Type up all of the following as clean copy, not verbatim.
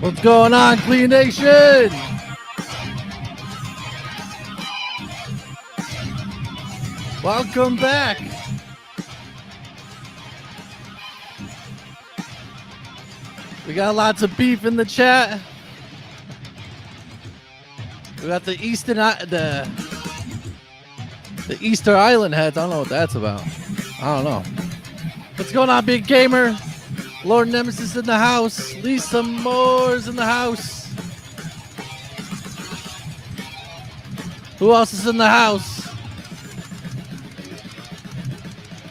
What's going on, Clean Nation? Welcome back. We got lots of beef in the chat. We got the Easter Island heads. I don't know what that's about. I don't know. What's going on, Big Gamer? Lord Nemesis in the house. Lisa Moore's in the house. Who else is in the house?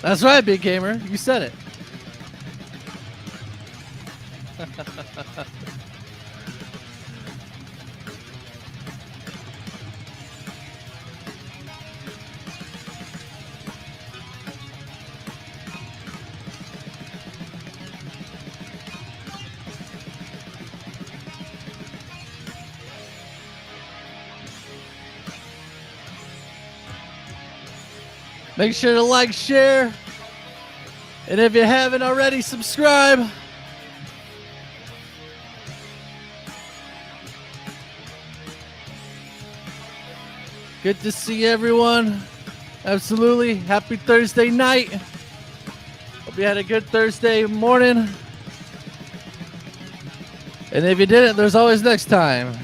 That's right, Big Gamer. You said it. Make sure to like, share, and if you haven't already, subscribe. Good to see everyone. Absolutely. Happy Thursday night. Hope you had a good Thursday morning. And if you didn't, there's always next time.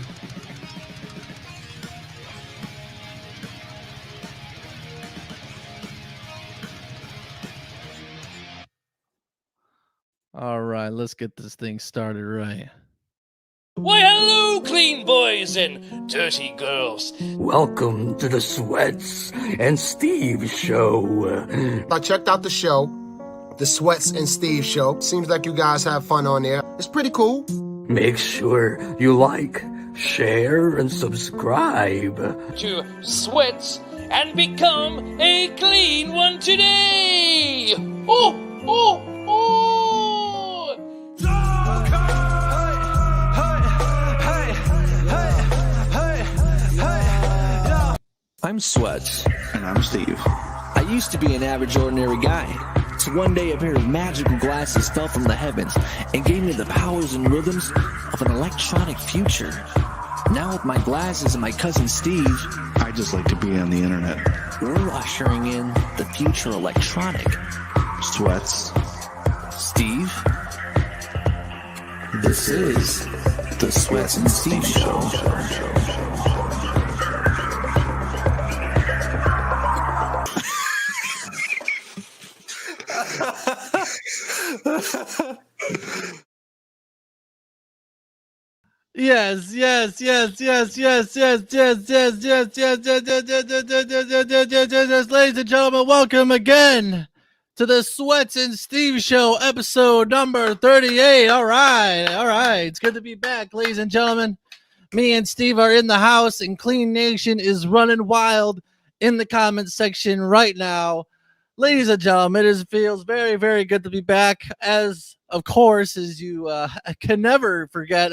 All right, let's get this thing started right. Why, hello, clean boys and dirty girls. Welcome to the Sweats and Steve Show. I checked out the show, the Sweats and Steve Show. Seems like you guys have fun on there. It's pretty cool. Make sure you like, share, and subscribe To Sweats and become a clean one today. Oh, oh, oh. I'm Sweats. And I'm Steve. I used to be an average, ordinary guy. So one day a pair of magical glasses fell from the heavens and gave me the powers and rhythms of an electronic future. Now with my glasses and my cousin Steve, I just like to be on the internet. we're ushering in the future electronic. Sweats. Steve, this is the Sweats and Steve Show. Yes, ladies and gentlemen, welcome again to the Sweats and Steve Show, episode number 38. All right. It's good to be back, ladies and gentlemen. Me and Steve are in the house, and Clean Nation is running wild in the comments section right now. Ladies and gentlemen, it feels very, very good to be back. As, of course, as you can never forget,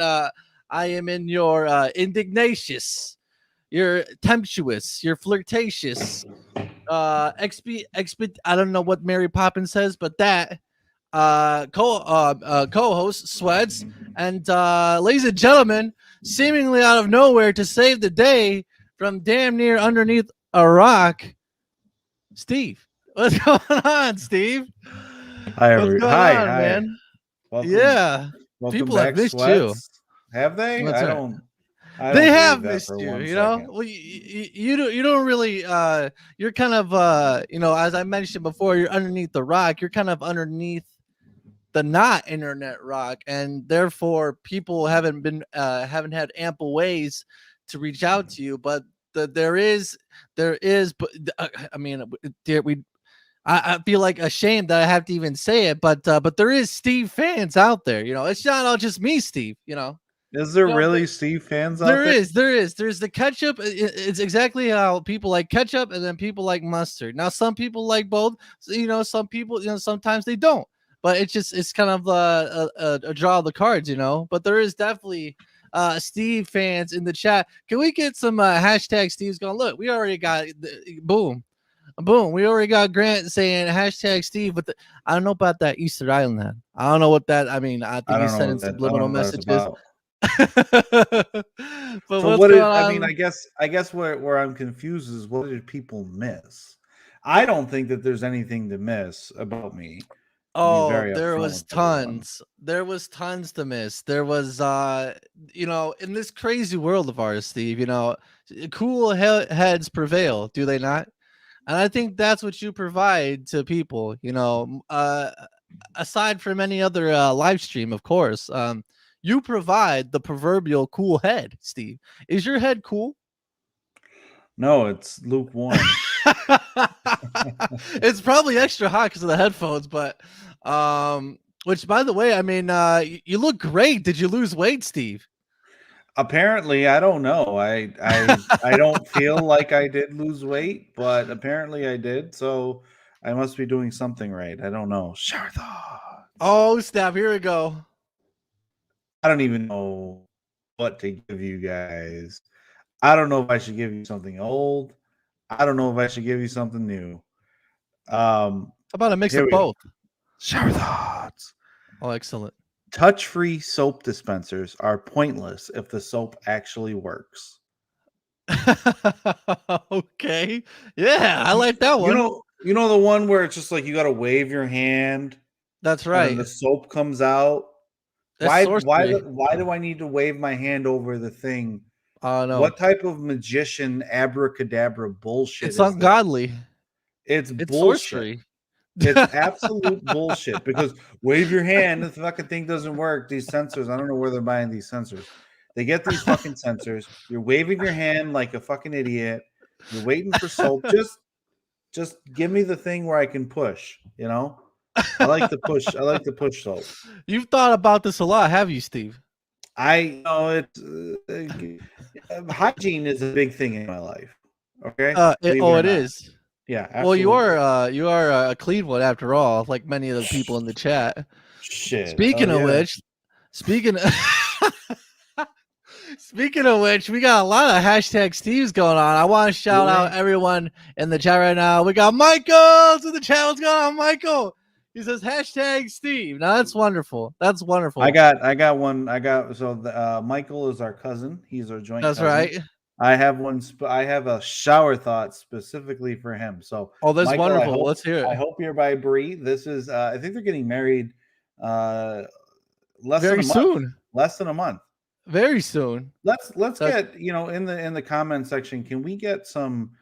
I am in your indignatious, your temptuous, your flirtatious, I don't know what Mary Poppins says, but that co-host Sweats, and ladies and gentlemen, seemingly out of nowhere to save the day from damn near underneath a rock, Steve. What's going on, Steve? Hi, What's going hi, on, hi. man? Welcome, Yeah, welcome people back, have missed Sweats. Have they? That's I right. don't They believe have that missed for you, 1 you know. second. Well, you don't really you're kind of as I mentioned before, you're underneath the rock. You're kind of underneath the not internet rock, and therefore people haven't had ample ways to reach out to you. But there is, but I mean, I feel like ashamed that I have to even say it, but there is Steve fans out there. You know, it's not all just me, Steve. You know. Is there You know, really Steve fans out There there? is. There's the ketchup. It's exactly how people like ketchup, and then people like mustard. Now, some people like both. You know, some people, sometimes they don't. But it's kind of a draw of the cards, you know. But there is definitely Steve fans in the chat. Can we get some hashtag Steve's going? Look, we already got boom. We already got Grant saying hashtag Steve, but I don't know about that Easter Island. I don't know what that. I mean, I think I he's don't know sending what that, I subliminal don't know what that's messages. about. But So what's what going did I mean? on? I guess where I'm confused is what did people miss? I don't think that there's anything to miss about me. To be Oh, very there upfront was with everyone. tons. There was tons to miss. There was in this crazy world of ours, Steve, cool heads prevail, do they not? And I think that's what you provide to people, aside from any other live stream, of course. You provide the proverbial cool head, Steve. Is your head cool? No, it's lukewarm. It's probably extra hot because of the headphones, but which by the way, I mean, you look great. Did you lose weight, Steve? Apparently, I don't know. I don't feel like I did lose weight, but apparently I did. So I must be doing something right. I don't know. Shower thoughts. Oh, snap. Here we go. I don't even know what to give you guys. I don't know if I should give you something old. I don't know if I should give you something new. How about a mix Here of we go. both? Shower thoughts. Oh, excellent. Touch-free soap dispensers are pointless if the soap actually works. Okay. Yeah, I like that one. You know the one where it's just like you got to wave your hand That's and then right. the soap comes out. That's sorcery. Why do I need to wave my hand over the thing? Oh no. What type of magician abracadabra bullshit It's is this? ungodly. It's It's bullshit. sorcery. It's absolute bullshit because wave your hand, the fucking thing doesn't work. These sensors, I don't know where they're buying these sensors. They get these fucking sensors. You're waving your hand like a fucking idiot. You're waiting for soap. Just give me the thing where I can push, I like the push. I like the push soap. You've thought about this a lot, have you, Steve? I know hygiene is a big thing in my life. Okay. Believe It or not. is. Yeah, Well, absolutely. you are a clean one after all, like many of the people in the chat. Shit. Speaking of which, speaking speaking of which, we got a lot of hashtag Steves going on. I want to shout out everyone in the chat right now. We got Michael's in the chat. What's going on, Michael? He says hashtag Steve. Now that's wonderful. That's wonderful. I got one. Michael is our cousin. He's our joint That's cousin. right. I have one. I have a shower thought specifically for him. So, that's Michael, wonderful. Let's hear it. I hope you're by Bree. This is. I think they're getting married. Less Very than a month. soon. Less than a month. Very soon. Let's get in the comment section. Can we get some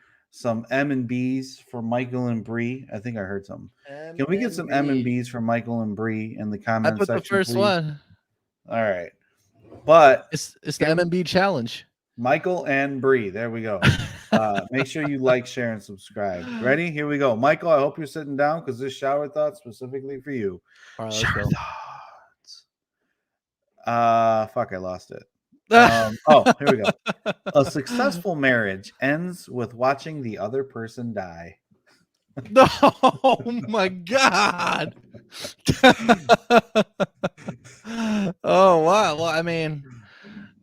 M&Bs for Michael and Bree? I think I heard something. Can we get some M&Bs for Michael and Bree in the comment I put section? the first please? one. All right, but it's the M&B challenge. Michael and Bree. There we go. Make sure you like, share, and subscribe. Ready? Here we go. Michael, I hope you're sitting down because this shower thought specifically for you. All right, shower let's go. Thoughts. Fuck, I lost it. Here we go. A successful marriage ends with watching the other person die. Oh my god. Oh wow. Well, I mean,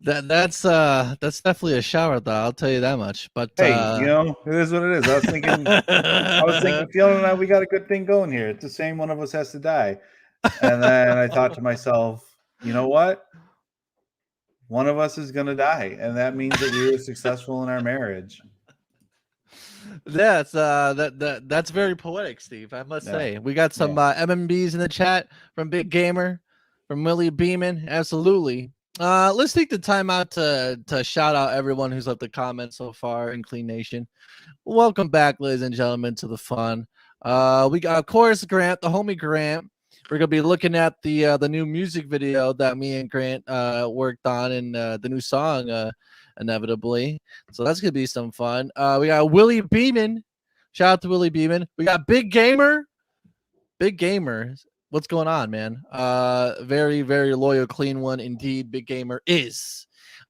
that's definitely a shower thought. I'll tell you that much. But hey, it is what it is. I was thinking, Fiona and I, we got a good thing going here. It's the same one of us has to die. And then I thought to myself, you know what? One of us is going to die, and that means that we were successful in our marriage. That's that's very poetic, Steve. I must say, we got some MMBs in the chat from Big Gamer, from Willie Beeman. Absolutely. Let's take the time out to shout out everyone who's left a comment so far in Clean Nation. Welcome back, ladies and gentlemen, to the fun. We got, of course, Grant, the homie Grant. We're gonna be looking at the new music video that me and Grant worked on, and the new song, inevitably. So that's gonna be some fun. We got Willie Beeman. Shout out to Willie Beeman. We got Big Gamer. Big Gamer. What's going on, man? Very, very loyal, clean one indeed. Big Gamer is.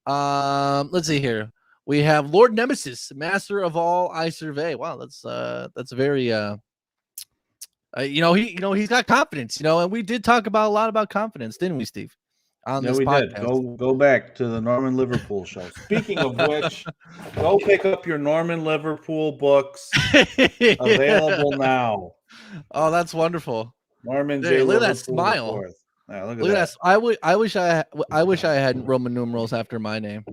Let's see here. We have Lord Nemesis, Master of All I Survey. Wow, that's very he's got confidence, and we did talk about a lot about confidence, didn't we, Steve? On this podcast. Did. Go back to the Norman Liverpool show. Speaking of which, go pick up your Norman Liverpool books. Available now. Oh, that's wonderful. Norman J. Look at Liverpool that smile. Look Look at that. that. I wish I had Roman numerals after my name.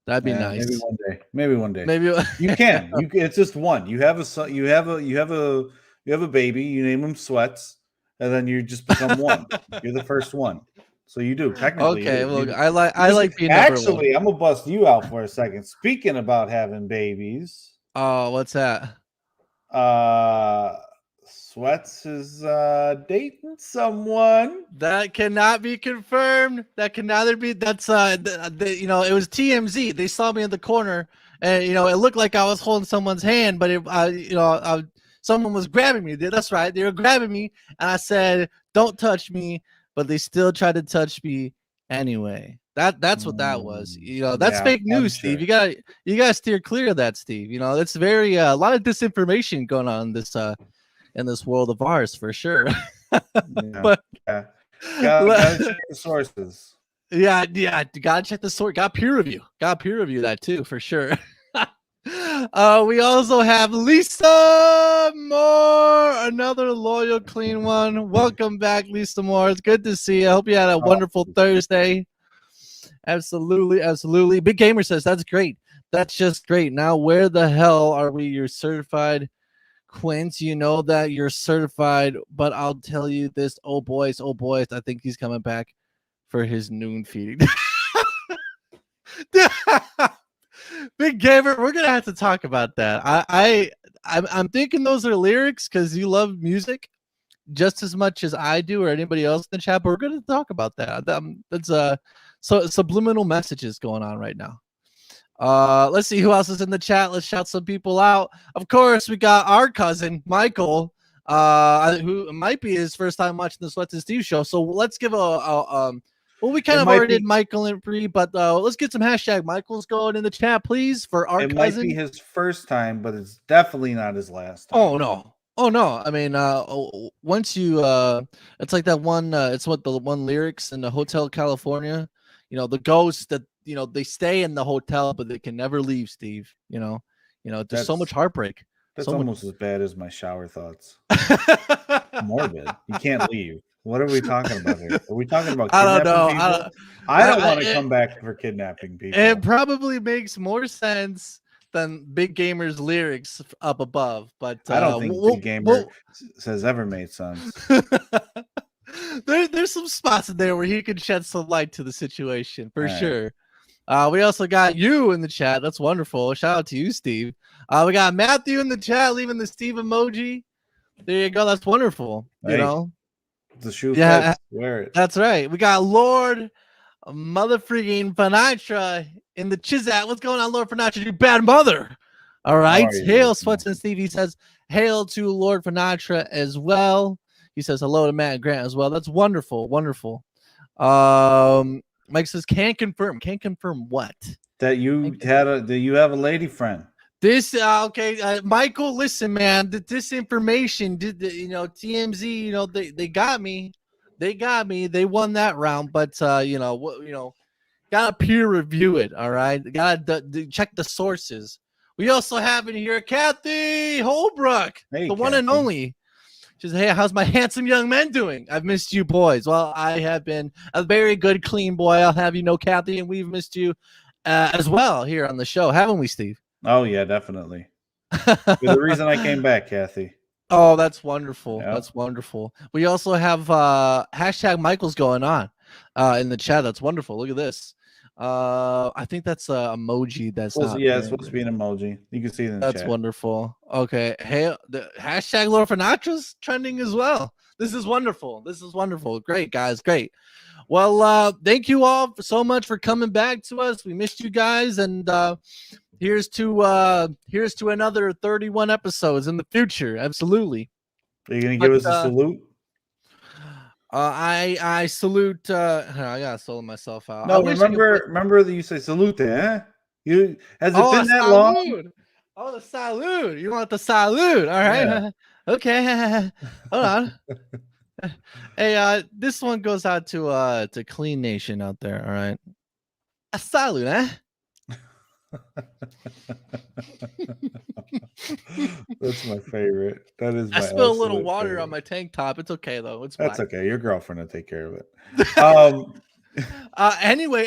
That'd be nice. Maybe one day. Maybe one day. Maybe You can. It's just one. You have a son. You have a baby. You name him Sweats, and then you just become one. You're the first one. So you do technically. Okay, You do. well, I like being number one. Actually, I'm gonna bust you out for a second. Speaking about having babies, Oh, what's that? Sweats is dating someone. That cannot be confirmed. That can neither be. That's you know, it was TMZ. They saw me in the corner, and you know, it looked like I was holding someone's hand, but someone was grabbing me. That's right, they were grabbing me, and I said, "Don't touch me," but they still tried to touch me anyway. That's what that was. You know, that's fake news, sure. Steve. You gotta steer clear of that, Steve. You know, it's very a lot of disinformation going on in this world of ours for sure. But gotta check the sources. Yeah, gotta check the source. Got peer review that too for sure. We also have Lisa Moore, another loyal, clean one. Welcome back, Lisa Moore. It's good to see you. I hope you had a wonderful Thursday. Absolutely. Big Gamer says that's great. That's just great. Now, where the hell are we? You're certified. Quince, you know that you're certified, but I'll tell you this, oh boys, I think he's coming back for his noon feeding. Big Gamer, we're gonna have to talk about that. I'm thinking those are lyrics because you love music just as much as I do or anybody else in the chat, but we're gonna talk about that. That's so subliminal messages going on right now. Let's see who else is in the chat. Let's shout some people out. Of course, we got our cousin Michael, who might be his first time watching the Sweats and Steve show. So let's give well, we kind of already did Michael and Bree, but let's get some hashtag Michael's going in the chat, please, for our cousin. It might be his first time, but it's definitely not his last time. Oh no. I mean, once you it's like that one. It's what the one lyrics in the Hotel California. You know, the ghosts that, you know, they stay in the hotel, but they can never leave, Steve. You know, there's so much heartbreak. That's almost as bad as my shower thoughts. Morbid. You can't leave. What are we talking about here? Are we talking about kidnapping people? I don't want to come back for kidnapping people. It probably makes more sense than Big Gamer's lyrics up above, but I don't think Big Gamer has ever made sense. There's some spots in there where he can shed some light to the situation for sure. We also got you in the chat. That's wonderful. Shout out to you, Steve. We got Matthew in the chat leaving the Steve emoji. There you go. That's wonderful. Hey, you know, the shoe fits. Wear it. That's right. We got Lord Mother freaking Panitra in the Chizat. What's going on, Lord Panitra? You bad mother. All right. Hail, Sweats and Steve. He says, hail to Lord Panitra as well. He says hello to Matt and Grant as well. That's wonderful. Mike says, can't confirm what? That you have a lady friend. This Michael, listen, man, this information TMZ, they got me. They won that round, but gotta peer review it. All right, gotta check the sources. We also have in here Kathy Holbrook, the one and only. She says, hey, how's my handsome young men doing? I've missed you boys. Well, I have been a very good, clean boy. I'll have you know, Kathy, and we've missed you as well here on the show, haven't we, Steve? Oh, yeah, definitely. You're the reason I came back, Kathy. Oh, that's wonderful. Yep. That's wonderful. We also have hashtag Michael's going on in the chat. That's wonderful. Look at this. I think that's an emoji. That's it's supposed to be an emoji. You can see it in the chat. That's wonderful. Okay. Hey, the hashtag Lord Fanatra's trending as well. This is wonderful. Great, guys. Great. Well, thank you all so much for coming back to us. We missed you guys, and here's to another 31 episodes in the future. Absolutely. Are you gonna give us a salute? I salute. I gotta solo myself out. No, remember that you say salute, eh? Has it been that long? Oh, the salute. You want the salute? All right. Yeah. Okay. Hold on. Hey, this one goes out to Clean Nation out there. All right. A salute, eh? That's my favorite. That is I my spilled a little absolute water favorite. on my tank top. It's okay though. It's That's black. okay. Your girlfriend will take care of it. Anyway,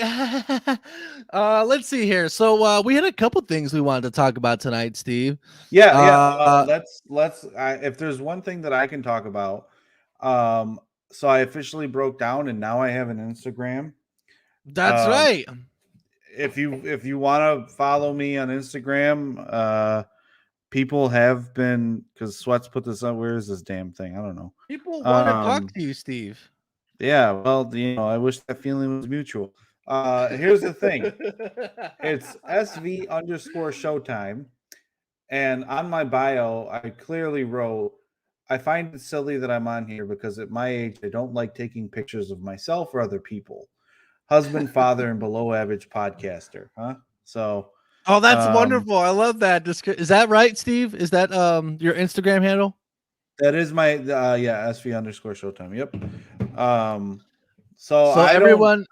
let's see here. So we had a couple things we wanted to talk about tonight, Steve. Yeah. Uh, Let's. If there's one thing that I can talk about, so I officially broke down, and now I have an Instagram. that's Um, right. if you want to follow me on Instagram, people have been, because Sweats put this up. Where is this damn thing? I don't know. People want to talk to you, Steve. Yeah, well, I wish that feeling was mutual. Here's the thing. It's SV underscore Showtime. And on my bio, I clearly wrote, I find it silly that I'm on here because at my age, I don't like taking pictures of myself or other people. Husband, father, and below average podcaster. Huh? So, Oh, that's um, wonderful. I love that. Is that right, Steve? Is that your Instagram handle? that is my, yeah, SV underscore Showtime. Yep. So So I don't,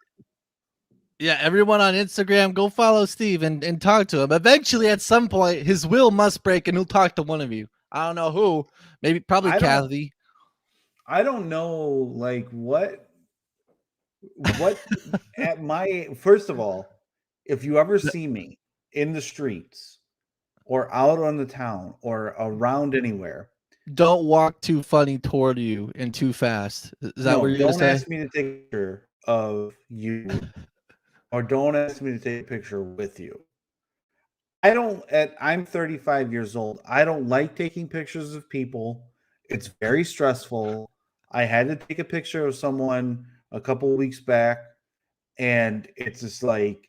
everyone on Instagram, go follow Steve and talk to him. Eventually, at some point, his will must break and he'll talk to one of you. I don't know who. Probably I don't, Kathy. I don't know, like what at my, first of all, if you ever see me in the streets or out on the town or around anywhere, Don't walk too funny toward you and too fast. Is that what no, you're gonna don't say? ask me to take a picture of you or don't ask me to take a picture with you. I'm 35 years old. I don't like taking pictures of people. It's very stressful. I had to take a picture of someone a couple weeks back, and it's just like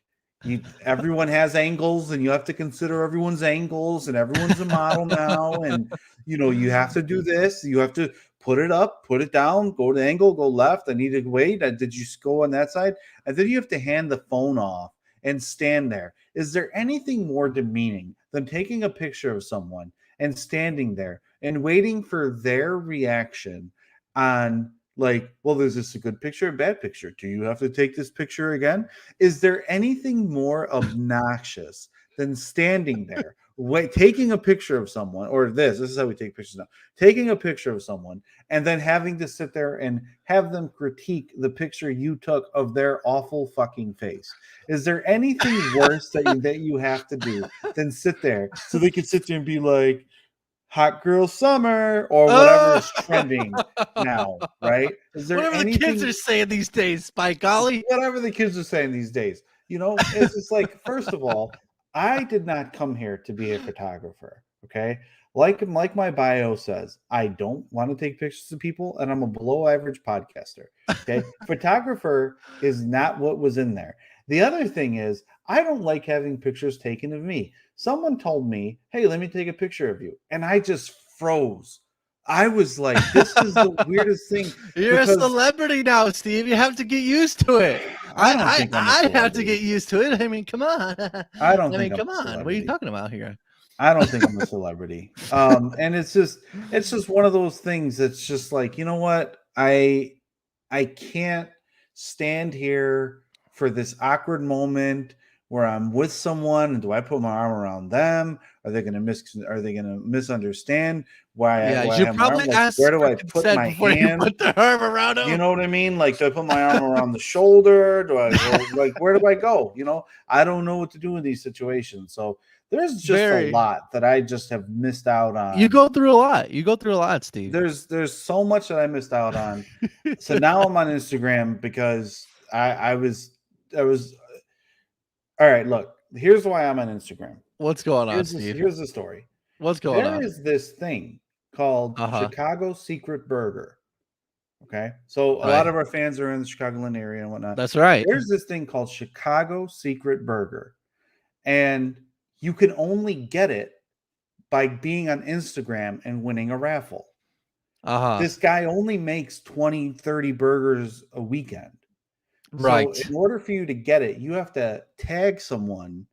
everyone has angles, and you have to consider everyone's angles, and everyone's a model now, and you have to do this, you have to put it up, put it down, go to angle, go left. I need to wait. Did you go on that side? And then you have to hand the phone off and stand there. Is there anything more demeaning than taking a picture of someone and standing there and waiting for their reaction on, like, well, is this a good picture or a bad picture? Do you have to take this picture again? Is there anything more obnoxious than standing there, taking a picture of someone, or this is how we take pictures now, taking a picture of someone and then having to sit there and have them critique the picture you took of their awful fucking face? Is there anything worse that you have to do than sit there so they can sit there and be like, hot girl summer or whatever is trending now, right? Is there Whatever the kids anything, are saying these days, by golly. whatever the kids are saying these days? It's just like, first of all, I did not come here to be a photographer, okay? Like my bio says, I don't want to take pictures of people, and I'm a below average podcaster. Okay, photographer is not what was in there. The other thing is, I don't like having pictures taken of me. Someone told me, hey, let me take a picture of you. And I just froze. I was like, this is the weirdest thing. You're a Because celebrity now, Steve. You have to get used to it. I don't think I'm a I have to celebrity. get used to it. I mean, come on. I don't I think mean, I'm come a on. What are you celebrity. talking about here? I don't think I'm a celebrity. And it's just one of those things that's just like, you know what? I can't stand here for this awkward moment where I'm with someone, and do I put my arm around them? Are they going to misunderstand Yeah, why I you have my arm? probably Like, asked where do for I put consent my before you hand? put the arm around him. You know what I mean? Like, do I put my arm around the shoulder? Do I go, like, where do I go? I don't know what to do in these situations. So there's just a lot that I just have missed out on. You go through a lot. You go through a lot, Steve. There's so much that I missed out on. So now I'm on Instagram because I was all right. Look, here's why I'm on Instagram. What's going on, Steve? Here's the story. What's going on? There is this thing called Chicago Secret Burger. Okay, so a lot of our fans are in the Chicagoland area and whatnot. That's right. There's this thing called Chicago Secret Burger, and you can only get it by being on Instagram and winning a raffle. This guy only makes 20, 30 burgers a weekend. Right. So in order for you to get it, you have to tag someone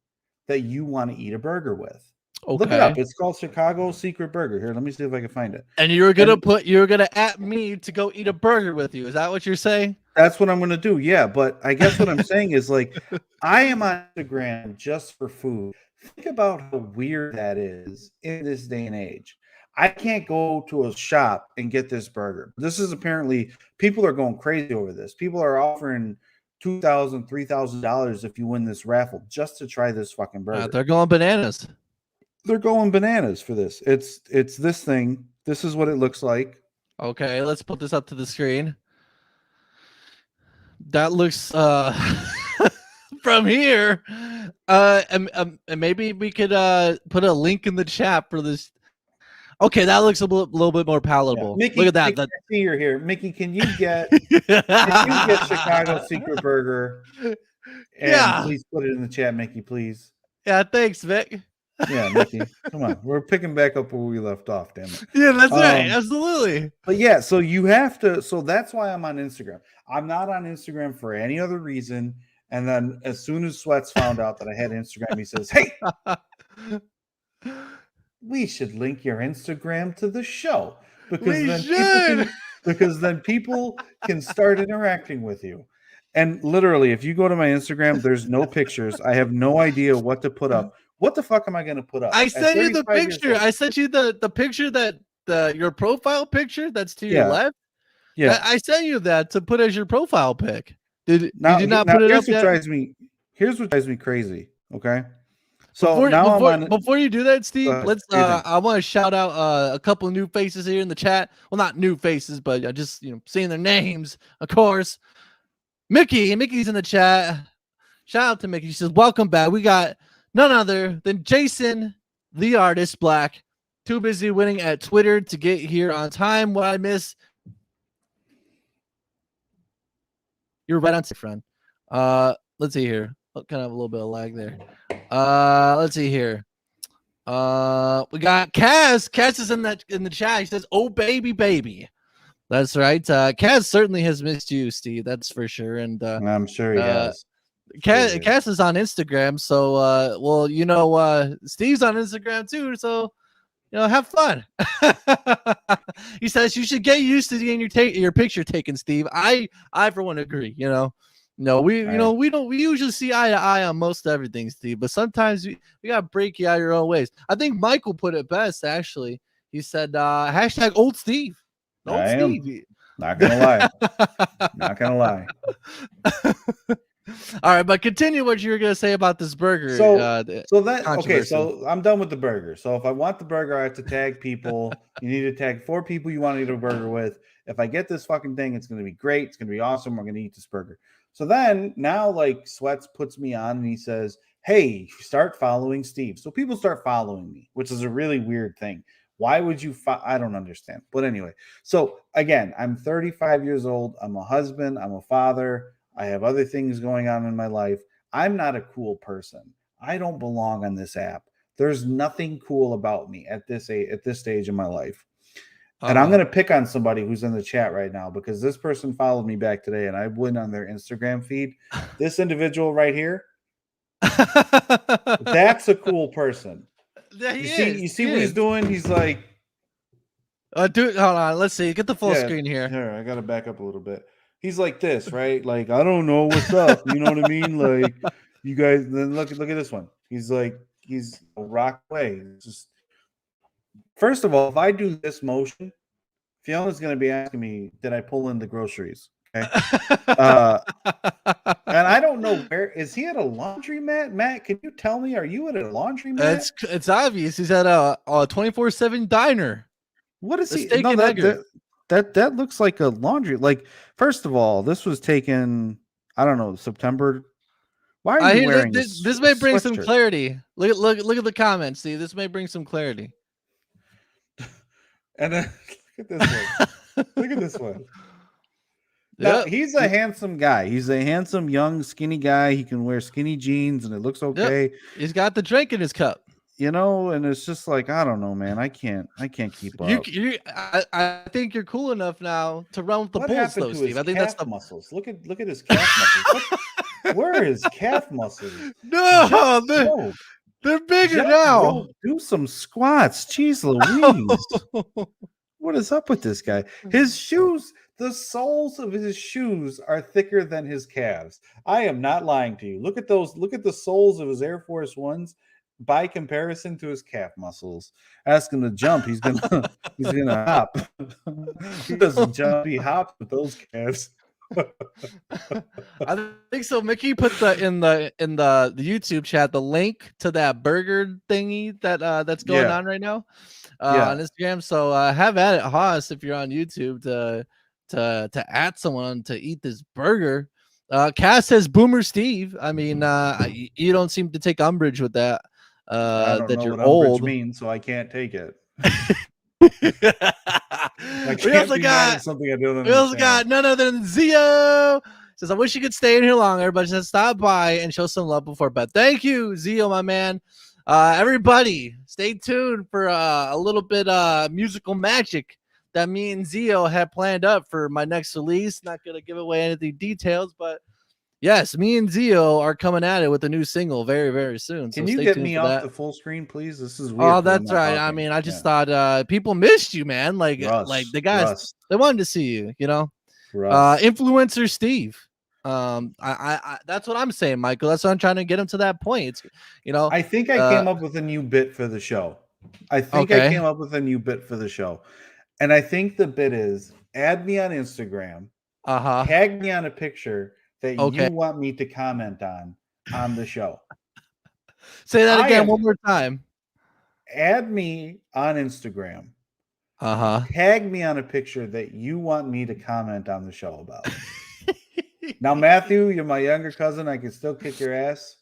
that you want to eat a burger with. Look it up. Okay. It's called Chicago Secret Burger. Here, let me see if I can find it. And you're gonna at me to go eat a burger with you. Is that what you're saying? That's what I'm gonna do. Yeah, but I guess what I'm saying is like I am on Instagram just for food. Think about how weird that is in this day and age. I can't go to a shop and get this burger. This is apparently people are going crazy over this. People are offering $2,000, $3,000 if you win this raffle just to try this fucking burger. They're going bananas. They're going bananas for this. It's this thing. This is what it looks like. Okay, let's put this up to the screen. That looks from here. And maybe we could put a link in the chat for this. Okay, that looks a little bit more palatable. Yeah. Mickey, look at that. Mickey, I see you're here. Mickey, can you get Chicago Secret Burger? And Yeah. please put it in the chat, Mickey, please. Yeah, thanks, Vic. Yeah, Mickey. Come on. We're picking back up where we left off, damn it. Yeah, that's right. Absolutely. But yeah, so you have to, so that's why I'm on Instagram. I'm not on Instagram for any other reason. And then as soon as Sweats found out that I had Instagram, he says, hey, we should link your Instagram to the show because then people can start interacting with you. And literally, if you go to my Instagram, there's no pictures. I have no idea what to put up. What the fuck am I going to put up? I sent you the picture. I sent you the picture that your profile picture that's to your left. Yeah, I sent you that to put as your profile pic. Did you not put it up yet? Here's what drives me crazy. Okay. So before you do that, Steve, let's. I want to shout out a couple of new faces here in the chat. Well, not new faces, but just seeing their names, of course. Mickey's in the chat. Shout out to Mickey. She says, "Welcome back. We got none other than Jason, the artist, Black. Too busy winning at Twitter to get here on time. What I miss." You're right on time, friend. Let's see here. Kind of a little bit of lag there. Let's see here. We got Kaz. Kaz is in the chat. He says, "Oh baby." That's right. Kaz certainly has missed you, Steve. That's for sure. And I'm sure he has. Kaz is on Instagram, so Steve's on Instagram too. So have fun. He says you should get used to getting your picture taken, Steve. I for one agree. We usually see eye to eye on most everything, Steve, but sometimes we gotta break you out your own ways. I think Michael put it best, actually. He said hashtag old Steve. Old Steve. Not gonna lie. All right, but continue what you were gonna say about this burger. So I'm done with the burger. So if I want the burger, I have to tag people. You need to tag 4 people you want to eat a burger with. If I get this fucking thing, it's gonna be great. It's gonna be awesome. We're gonna eat this burger. So then now Sweats puts me on and he says, hey, start following Steve. So people start following me, which is a really weird thing. Why would you? I don't understand. But anyway, so again, I'm 35 years old. I'm a husband. I'm a father. I have other things going on in my life. I'm not a cool person. I don't belong on this app. There's nothing cool about me at this stage in my life. And I'm going to pick on somebody who's in the chat right now because this person followed me back today and I went on their Instagram feed. This individual right here, that's a cool person. Yeah, you see what he's doing? He's like, dude, hold on. Let's see. Get the full screen here. Here, I got to back up a little bit. He's like this, right? Like, I don't know what's up. You know what I mean? Like, you guys, then look at this one. He's like, he's a rock away. It's just, first of all, if I do this motion, Fiona's going to be asking me, did I pull in the groceries? Okay. And I don't know where is he at a laundromat? Matt, can you tell me? Are you at a laundromat? It's obvious. He's at a 24/7 diner. What is he? No, that looks like a laundry. Like, first of all, this was taken, I don't know, September. Why are you wearing this? This may bring some clarity. Look at the comments. See, this may bring some clarity. And then look at this one. Look at this one. Now, he's a handsome guy. He's a handsome, young, skinny guy. He can wear skinny jeans and it looks okay. Yep. He's got the drink in his cup. And it's just like, I don't know, man. I can't keep up. I think you're cool enough now to run with the bulls, though, Steve. I think that's the muscles. Look at his calf muscles. Where are his calf muscles? No, They're bigger Jeff, now. bro, do some squats. Jeez Louise. What is up with this guy? His shoes, the soles of his shoes are thicker than his calves. I am not lying to you. Look at those. Look at the soles of his Air Force Ones by comparison to his calf muscles. Ask him to jump. He's gonna hop. He doesn't jump. He hops with those calves. I think so. Mickey put in the YouTube chat the link to that burger thingy that's going on right now on Instagram. So have at it, Haas, if you're on YouTube to add someone to eat this burger. Cass says Boomer Steve. I mean, you don't seem to take umbrage with that. I don't that know you're what old. means, so I can't take it. We also got something I don't understand. We also got none other than Zio. Says, I wish you could stay in here longer, but just stop by and show some love before bed. Thank you, Zio, my man. Everybody, stay tuned for a little bit musical magic that me and Zio had planned up for my next release. Not gonna give away any of the details, but yes, me and Zio are coming at it with a new single very, very soon. So Can you get me off the full screen, please? This is weird. Oh, that's right. I mean, I just thought people missed you, man. Like the guys, they wanted to see you, you know. Influencer Steve. I that's what I'm saying, Michael. That's what I'm trying to get him to that point. It's, you know, I think I came up with a new bit for the show. I came up with a new bit for the show. And I think the bit is add me on Instagram, tag me on a picture that you want me to comment on the show. Say that again one more time. Add me on Instagram. Tag me on a picture that you want me to comment on the show about. Now, Matthew, you're my younger cousin. I can still kick your ass.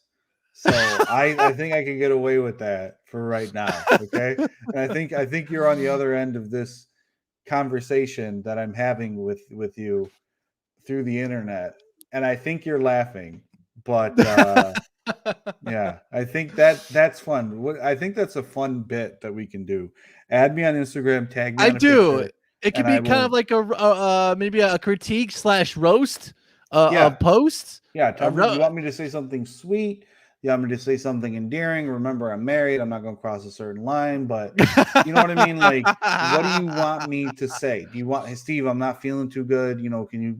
So I think I can get away with that for right now. Okay. And I think you're on the other end of this conversation that I'm having with you through the internet. And I think you're laughing, but yeah, I think that's fun. I think that's a fun bit that we can do. Add me on Instagram, tag me. It could be kind of like a maybe a critique / roast of posts. Yeah, tell me, you want me to say something sweet? You want me to say something endearing? Remember, I'm married. I'm not going to cross a certain line, but you know what I mean? Like, what do you want me to say? Do you want, hey, Steve, I'm not feeling too good. You know, can you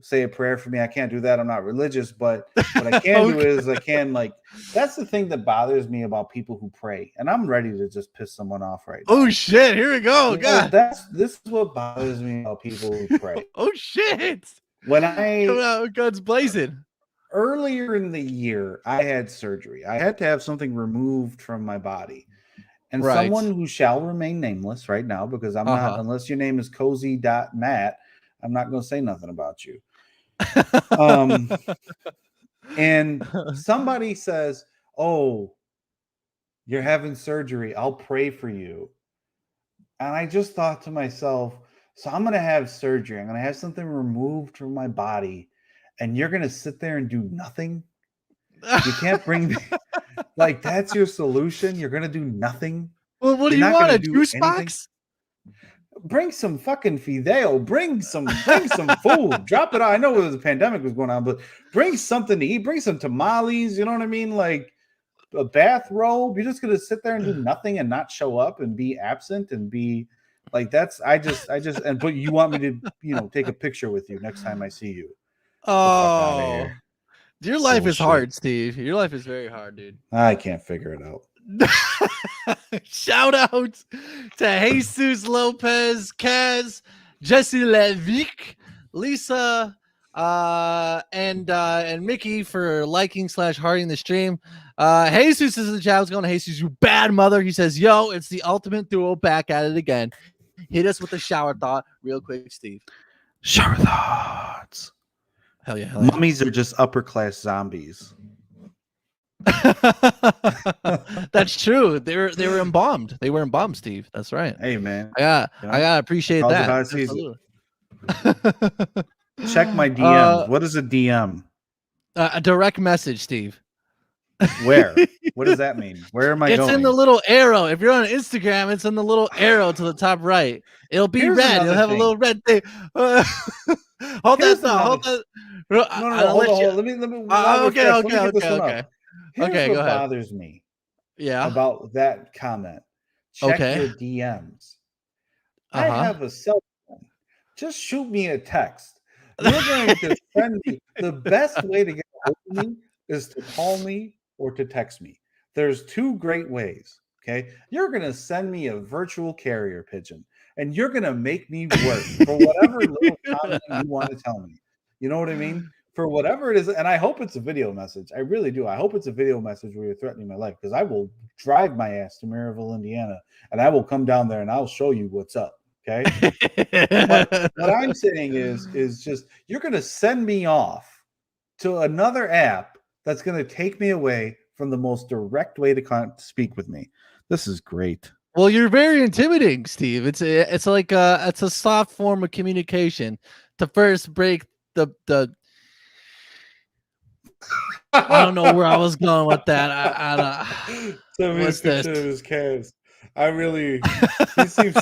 say a prayer for me? I can't do that. I'm not religious, but what I can do is that's the thing that bothers me about people who pray. And I'm ready to just piss someone off right now. Oh shit, here we go. God. This is what bothers me about people who pray. Oh shit. When I God's blazing. Earlier in the year, I had surgery. I had to have something removed from my body. And someone who shall remain nameless right now, because I'm not, unless your name is cozy.matt, I'm not going to say nothing about you. And somebody says, oh, you're having surgery. I'll pray for you. And I just thought to myself, so I'm going to have surgery. I'm going to have something removed from my body. And you're going to sit there and do nothing? You can't bring me, like, that's your solution? You're going to do nothing? Well, what do you want? A juice box? Bring some fucking fideo. Bring some food. Drop it out. I know the pandemic was going on, but bring something to eat. Bring some tamales. You know what I mean? Like a bathrobe. You're just going to sit there and do nothing and not show up and be absent and be like, but you want me to, take a picture with you next time I see you. Oh, your life is hard, Steve. Your life is very hard, dude. I can't figure it out. Shout out to Jesus Lopez, Kaz, Jesse Levick, Lisa, and Mickey for liking / hearting the stream. Jesus is in the chat. What's going on, Jesus? You bad mother. He says, yo, it's the ultimate duo, back at it again. Hit us with a shower thought real quick, Steve. Shower thoughts. Hell yeah. Mummies are just upper class zombies. That's true. They were embalmed. They were embalmed, Steve. That's right. Hey man. Yeah, I gotta appreciate that. Check my DMs. What is a DM? A direct message, Steve. Where? What does that mean? Where am I going? It's in the little arrow. If you're on Instagram, it's in the little arrow to the top right. It'll be red. It'll have a little red thing. Hold that thought. Hold that. No. Hold on. Let me. Okay. Okay, go ahead. Bothers me. Yeah. about that comment. Check Okay. your DMs. I Uh-huh. have a cell phone. Just shoot me a text. You're going to send me the best way to get a hold of me is to call me or to text me. There's two great ways. Okay. You're going to send me a virtual carrier pigeon and you're going to make me work for whatever little comment you want to tell me. You know what I mean? For whatever it is. And I hope it's a video message. I really do. I hope it's a video message where you're threatening my life because I will drive my ass to Maryville, Indiana, and I will come down there and I'll show you what's up. Okay. But what I'm saying is just you're going to send me off to another app that's going to take me away from the most direct way to speak with me. This is great. Well, you're very intimidating, Steve. It's like it's a soft form of communication to first break the I don't know where I was going with that. What's this? His calves. I really he seems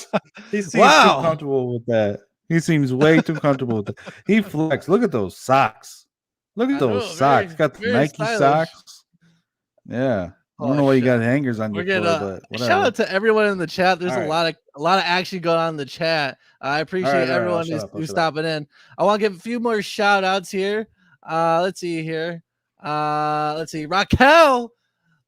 Wow. too comfortable with that. He seems way too comfortable with that. He flexed. Look at those socks. Look at those socks. Got the Nike stylish. socks. Yeah. I don't know why you got hangers on your floor, but whatever. Shout out to everyone in the chat. There's All a lot of action going on in the chat. I appreciate everyone who's stopping in. I want to give a few more shout outs here. Let's see here. Let's see. Raquel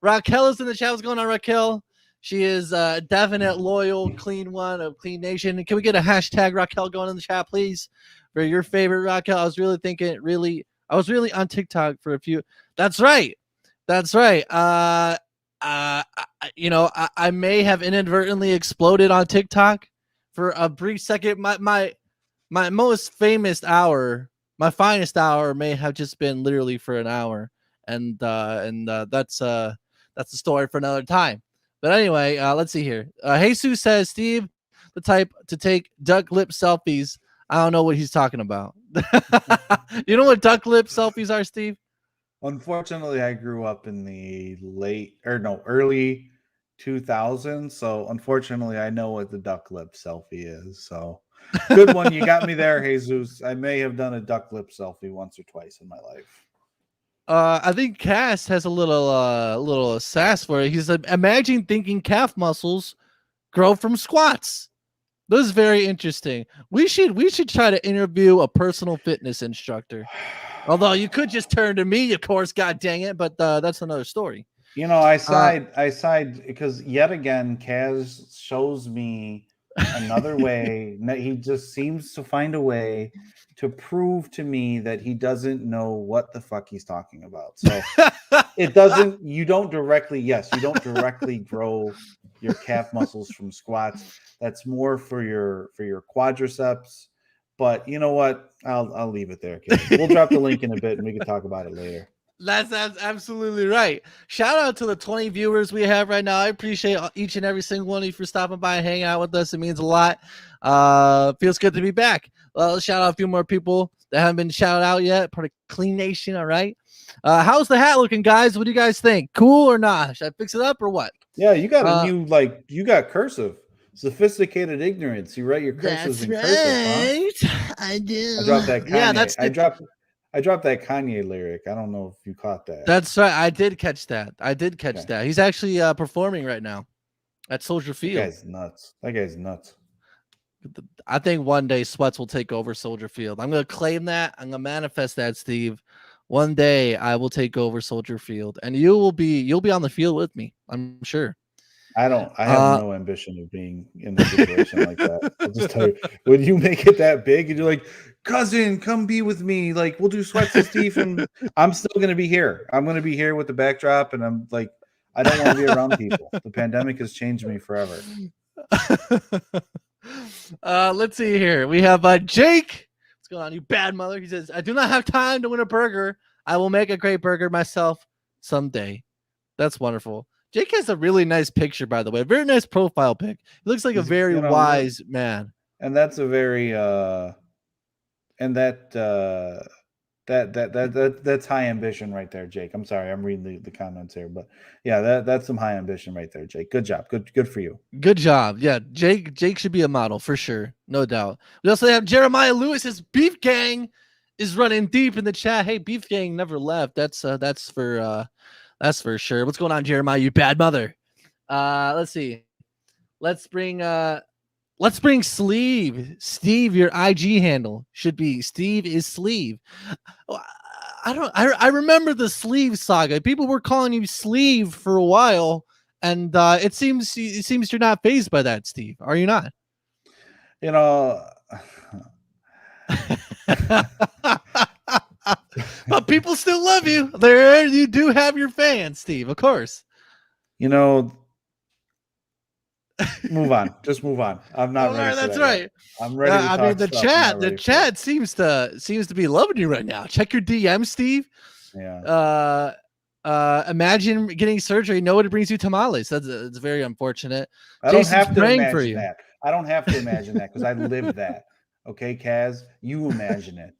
is in the chat. What's going on, Raquel? She is a definite loyal clean one of Clean Nation. Can we get a hashtag Raquel going in the chat, please, for your favorite Raquel? I was really on TikTok for a few. That's right. I may have inadvertently exploded on TikTok for a brief second. My most famous hour, my finest hour, may have just been literally for an hour, and that's a story for another time. But anyway, let's see here. Jesus says, Steve, the type to take duck lip selfies. I don't know what he's talking about. You know what duck lip selfies are, Steve? Unfortunately, I grew up in the early 2000s. So unfortunately, I know what the duck lip selfie is. So good one. You got me there, Jesus. I may have done a duck lip selfie once or twice in my life. I think Cass has a little sass for it. He said, imagine thinking calf muscles grow from squats. This is very interesting. We should try to interview a personal fitness instructor. Although you could just turn to me, of course, god dang it, but that's another story. You know, I side because yet again, Kaz shows me another way. He just seems to find a way to prove to me that he doesn't know what the fuck he's talking about. So you don't directly grow your calf muscles from squats. That's more for your quadriceps. But you know what? I'll leave it there. We'll drop the link in a bit and we can talk about it later. That's absolutely right. Shout out to the 20 viewers we have right now. I appreciate each and every single one of you for stopping by and hanging out with us. It means a lot. Feels good to be back. Let's shout out a few more people that haven't been shouted out yet. Part of Clean Nation. All right. How's the hat looking, guys? What do you guys think? Cool or not? Should I fix it up or what? Yeah, you got a new you got cursive. Sophisticated ignorance. You write your cursives in cursive, huh? I do. I dropped that Kanye. Yeah, I dropped that Kanye lyric. I don't know if you caught that. That's right. I did catch that. That. He's actually performing right now at Soldier Field. That guy's nuts. I think one day Sweats will take over Soldier Field. I'm going to claim that. I'm going to manifest that, Steve. One day I will take over Soldier Field, and you'll be on the field with me. I'm sure. I have no ambition of being in a situation like that. I'll just tell you, when you make it that big and you're like, cousin, come be with me. Like, we'll do Sweats and Steve, and I'm still going to be here. I'm going to be here with the backdrop, and I'm like, I don't want to be around people. The pandemic has changed me forever. Let's see here. We have Jake. What's going on, you bad mother? He says, I do not have time to win a burger. I will make a great burger myself someday. That's wonderful. Jake has a really nice picture, by the way. A very nice profile pic. He looks like a very wise man. And that's a very that's high ambition right there, Jake. I'm sorry, I'm reading the comments here, but yeah, that's some high ambition right there, Jake. Good job. Good for you. Good job. Yeah, Jake should be a model for sure, no doubt. We also have Jeremiah Lewis. His Beef Gang is running deep in the chat. Hey, Beef Gang never left. That's for sure. What's going on, Jeremiah? You bad mother. Let's see. Let's bring Sleeve. Steve, your IG handle should be Steve is Sleeve. Oh, I remember the Sleeve saga. People were calling you Sleeve for a while, and it seems you're not fazed by that, Steve. Are you not? You know, But people still love you. There, you do have your fans, Steve. Of course. you know, move on. Just move on. I'm not All ready right, for that's that right. yet. I'm ready to I talk mean, the stuff. I'm not ready for it. chat seems to be loving you right now. Check your DM, Steve. Yeah. Imagine getting surgery. Nobody brings you tamales. It's very unfortunate. I don't Jason's have to praying for imagine you. that. I don't have to imagine that because I live that. Okay, Kaz, you imagine it.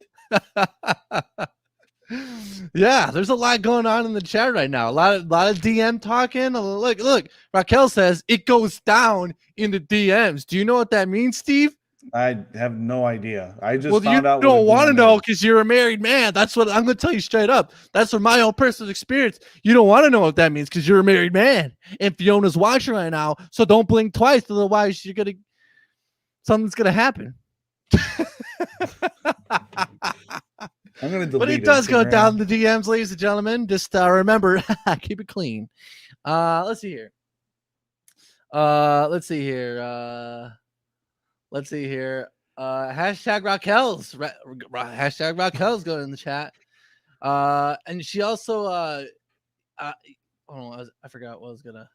Yeah, there's a lot going on in the chat right now. A lot of DM talking. Look. Raquel says it goes down in the DMs. Do you know what that means, Steve? I have no idea. I just Well, found you out. don't want to know is. because you're a married man. That's what I'm going to tell you straight up. That's from my own personal experience. You don't want to know what that means because you're a married man. And Fiona's watching right now, so don't blink twice. Otherwise, something's gonna happen. I'm gonna delete. But it does Instagram. go down the DMs, ladies and gentlemen. Just remember, keep it clean. Let's see here. Let's see here. Hashtag Raquel's hashtag Raquel's going in the chat. And she also hold on, I forgot what I was gonna.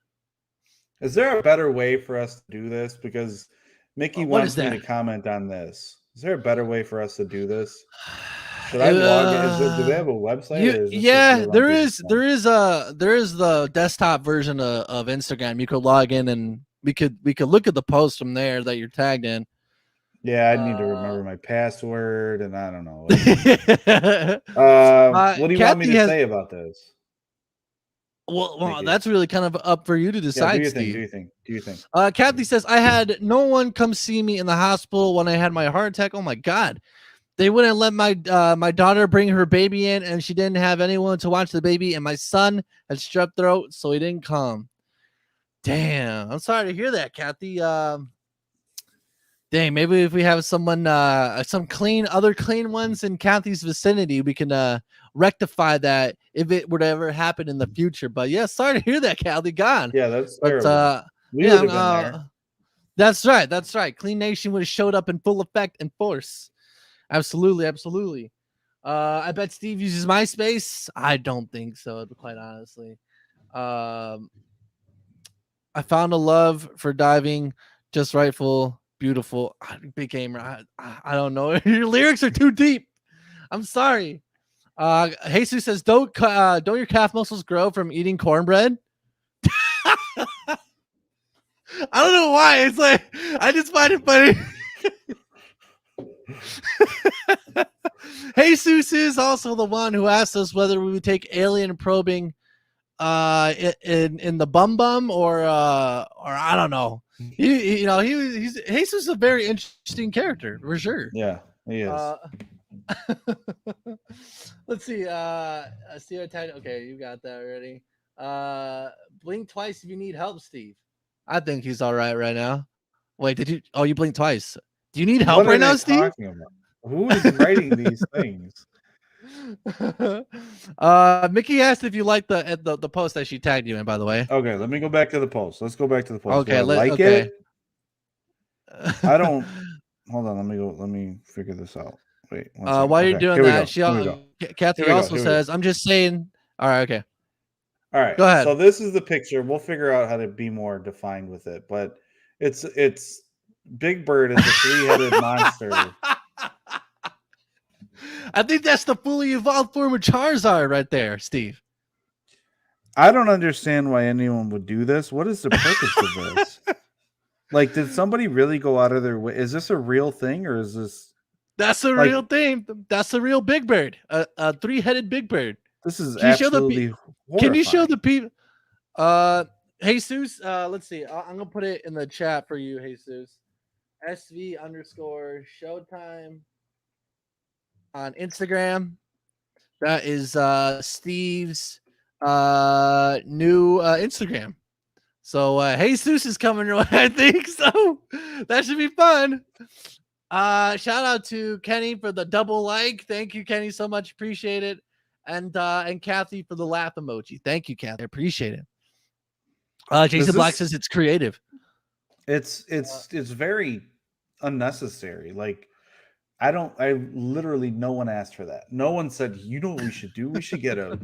Is there a better way for us to do this? Because Mickey wants me to comment on this. Is there a better way for us to do this? Should I log in? Do they have a website? Yeah, there is the desktop version of Instagram. You could log in and we could look at the post from there that you're tagged in. Yeah, I need to remember my password, and I don't know. What do you want me to say about this? Well, that's really kind of up for you to decide. Do you Steve. think? Kathy says I had no one come see me in the hospital when I had my heart attack. Oh my God. They wouldn't let my daughter bring her baby in, and she didn't have anyone to watch the baby. And my son had strep throat, so he didn't come. Damn, I'm sorry to hear that, Kathy. Dang, maybe if we have someone, some other clean ones in Kathy's vicinity, we can rectify that if it would ever happen in the future. But yeah, sorry to hear that, Kathy. God. Yeah, that's terrible. We would have been there. That's right. Clean Nation would have showed up in full effect and force. Absolutely. I bet Steve uses MySpace. I don't think so, quite honestly. I found a love for diving, just rightful, beautiful. Big gamer. I don't know. Your lyrics are too deep. I'm sorry. Jesus says, don't your calf muscles grow from eating cornbread? I don't know why. It's like I just find it funny. Jesus is also the one who asked us whether we would take alien probing in the bum or I don't know. He's Jesus is a very interesting character for sure. Yeah, he is. Let's see. Okay, you got that already. Blink twice if you need help, Steve. I think he's all right now. Wait, did you? Oh, you blinked twice. Do you need help right now, Steve? Who is writing these things? Mickey asked if you liked the post that she tagged you in, by the way. Okay, let me go back to the post. Let's go back to the post. Okay, it. I don't. Hold on. Let me figure this out. Wait. While you're doing that, Kathy also says, "I'm just saying." All right. Okay. All right. Go ahead. So this is the picture. We'll figure out how to be more defined with it, but it's Big Bird is a three-headed monster. I think that's the fully evolved form of Charizard right there, Steve. I don't understand why anyone would do this. What is the purpose of this? Like, did somebody really go out of their way? Is this a real thing, or is this? That's a real thing. That's the real Big Bird, a three-headed Big Bird. This is absolutely horrifying. Can you show the people? Jesus, let's see. I'm gonna put it in the chat for you, Jesus. SV_Showtime on Instagram. That is Steve's new Instagram. So Jesus is coming your way, I think. So that should be fun. Shout out to Kenny for the double like. Thank you, Kenny, so much. Appreciate it. And Kathy for the laugh emoji. Thank you, Kathy. I appreciate it. Jason Black says it's creative. It's very unnecessary. Like I literally no one asked for that. No one said, you know what we should do? We should get a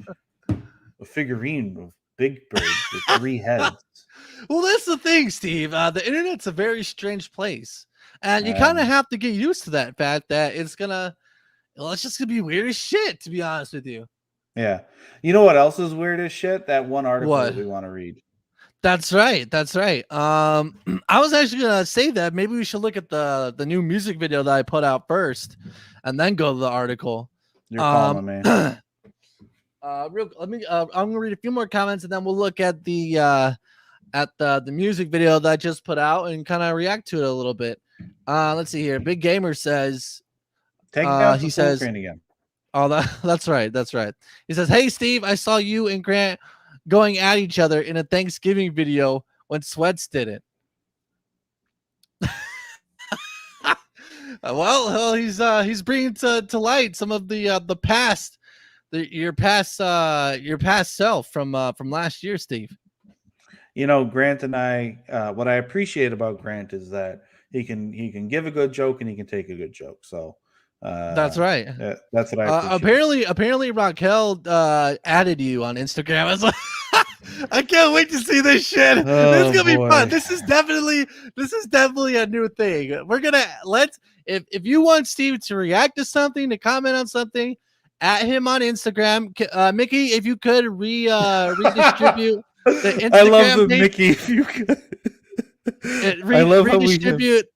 figurine of Big Bird with 3 heads. Well, that's the thing, Steve. The internet's a very strange place. And you kind of have to get used to that fact that it's just gonna be weird as shit, to be honest with you. Yeah. You know what else is weird as shit? That one article that we want to read. That's right. That's right. I was actually gonna say that maybe we should look at the new music video that I put out first, and then go to the article. You're calling me. I'm gonna read a few more comments, and then we'll look at the music video that I just put out and kind of react to it a little bit. Let's see here. Big Gamer says, he says again. Oh, that's right. That's right. He says, "Hey, Steve, I saw you and Grant going at each other in a Thanksgiving video when Sweats did it." Well, he's bringing to light some of the past, your past self from last year, Steve. You know, Grant and I, what I appreciate about Grant is that he can give a good joke and he can take a good joke. So that's right. That's what I appreciate. Apparently Raquel added you on Instagram. I was like, I can't wait to see this shit. This is gonna be fun. This is definitely a new thing. We're gonna if you want Steve to react to something, to comment on something, at him on Instagram. Mickey, if you could redistribute the Instagram I love the page. Mickey, if you could. I love redistribute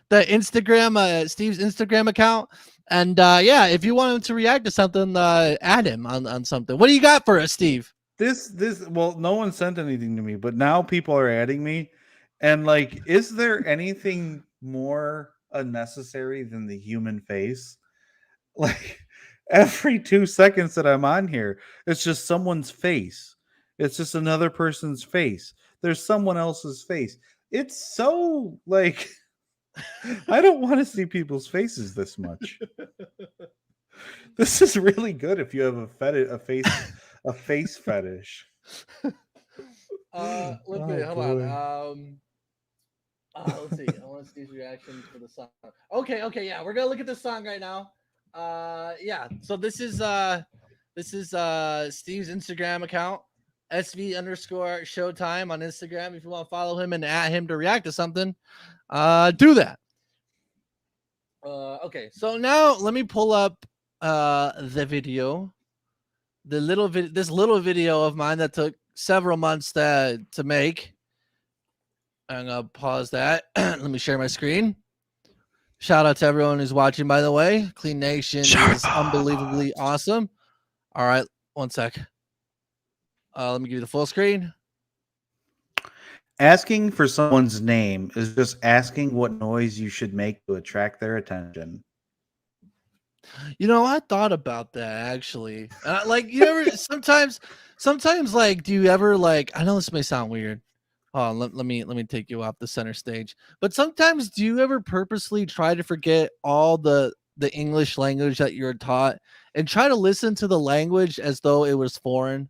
the Instagram, Steve's Instagram account. And yeah, if you want him to react to something, add him on something. What do you got for us, Steve? Well, no one sent anything to me, but now people are adding me. And like, is there anything more unnecessary than the human face? Like, every 2 seconds that I'm on here, it's just someone's face. It's just another person's face. There's someone else's face. It's so like, I don't want to see people's faces this much. This is really good if you have a face fetish. Let's see. Hold on. Let's see. I want to see his reaction for the song. Okay, yeah, we're gonna look at this song right now. Yeah. So this is Steve's Instagram account, SV_Showtime on Instagram. If you want to follow him and add him to react to something, do that. Okay, so now let me pull up the video, this little video of mine that took several months to make. I'm gonna pause that. Let me share my screen. Shout out to everyone who's watching, by the way. Clean Nation is unbelievably awesome. All right, one sec. Let me give you the full screen. Asking for someone's name is just asking what noise you should make to attract their attention. You know, I thought about that actually. Like, you ever sometimes, like, do you ever like? I know this may sound weird. Oh, let me take you off the center stage. But sometimes, do you ever purposely try to forget all the English language that you're taught and try to listen to the language as though it was foreign?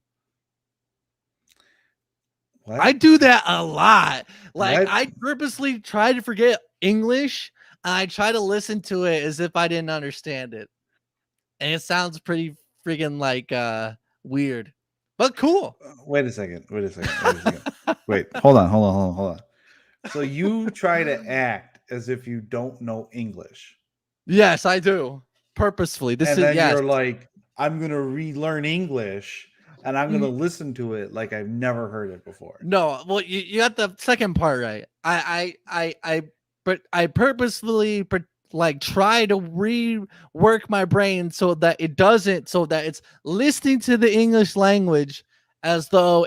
What? I do that a lot. Like, I purposely try to forget English and I try to listen to it as if I didn't understand it. And it sounds pretty freaking like weird, but cool. Wait a second. Wait, hold on. So you try to act as if you don't know English. Yes, I do. Purposefully. You're like, I'm going to relearn English. And I'm going to listen to it like I've never heard it before. No, well, you got the second part right. I purposefully like try to rework my brain so that it's listening to the English language as though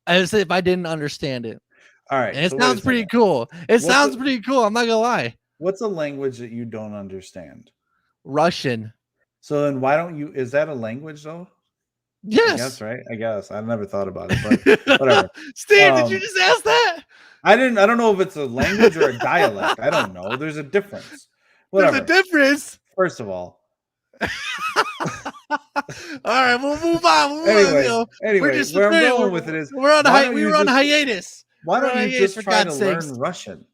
as if I didn't understand it. All right. And it sounds pretty cool. Sounds pretty cool. I'm not gonna lie. What's a language that you don't understand? Russian. So then why don't you? Is that a language though? Yes. I guess, right? I guess. I never thought about it, but whatever. Steve, did you just ask that? I don't know if it's a language or a dialect. I don't know. There's a difference. Whatever. There's a difference. First of all. All right, we'll move on. Anyway, where I'm going with it is we're on hiatus. Why don't you just try to sakes. learn Russian?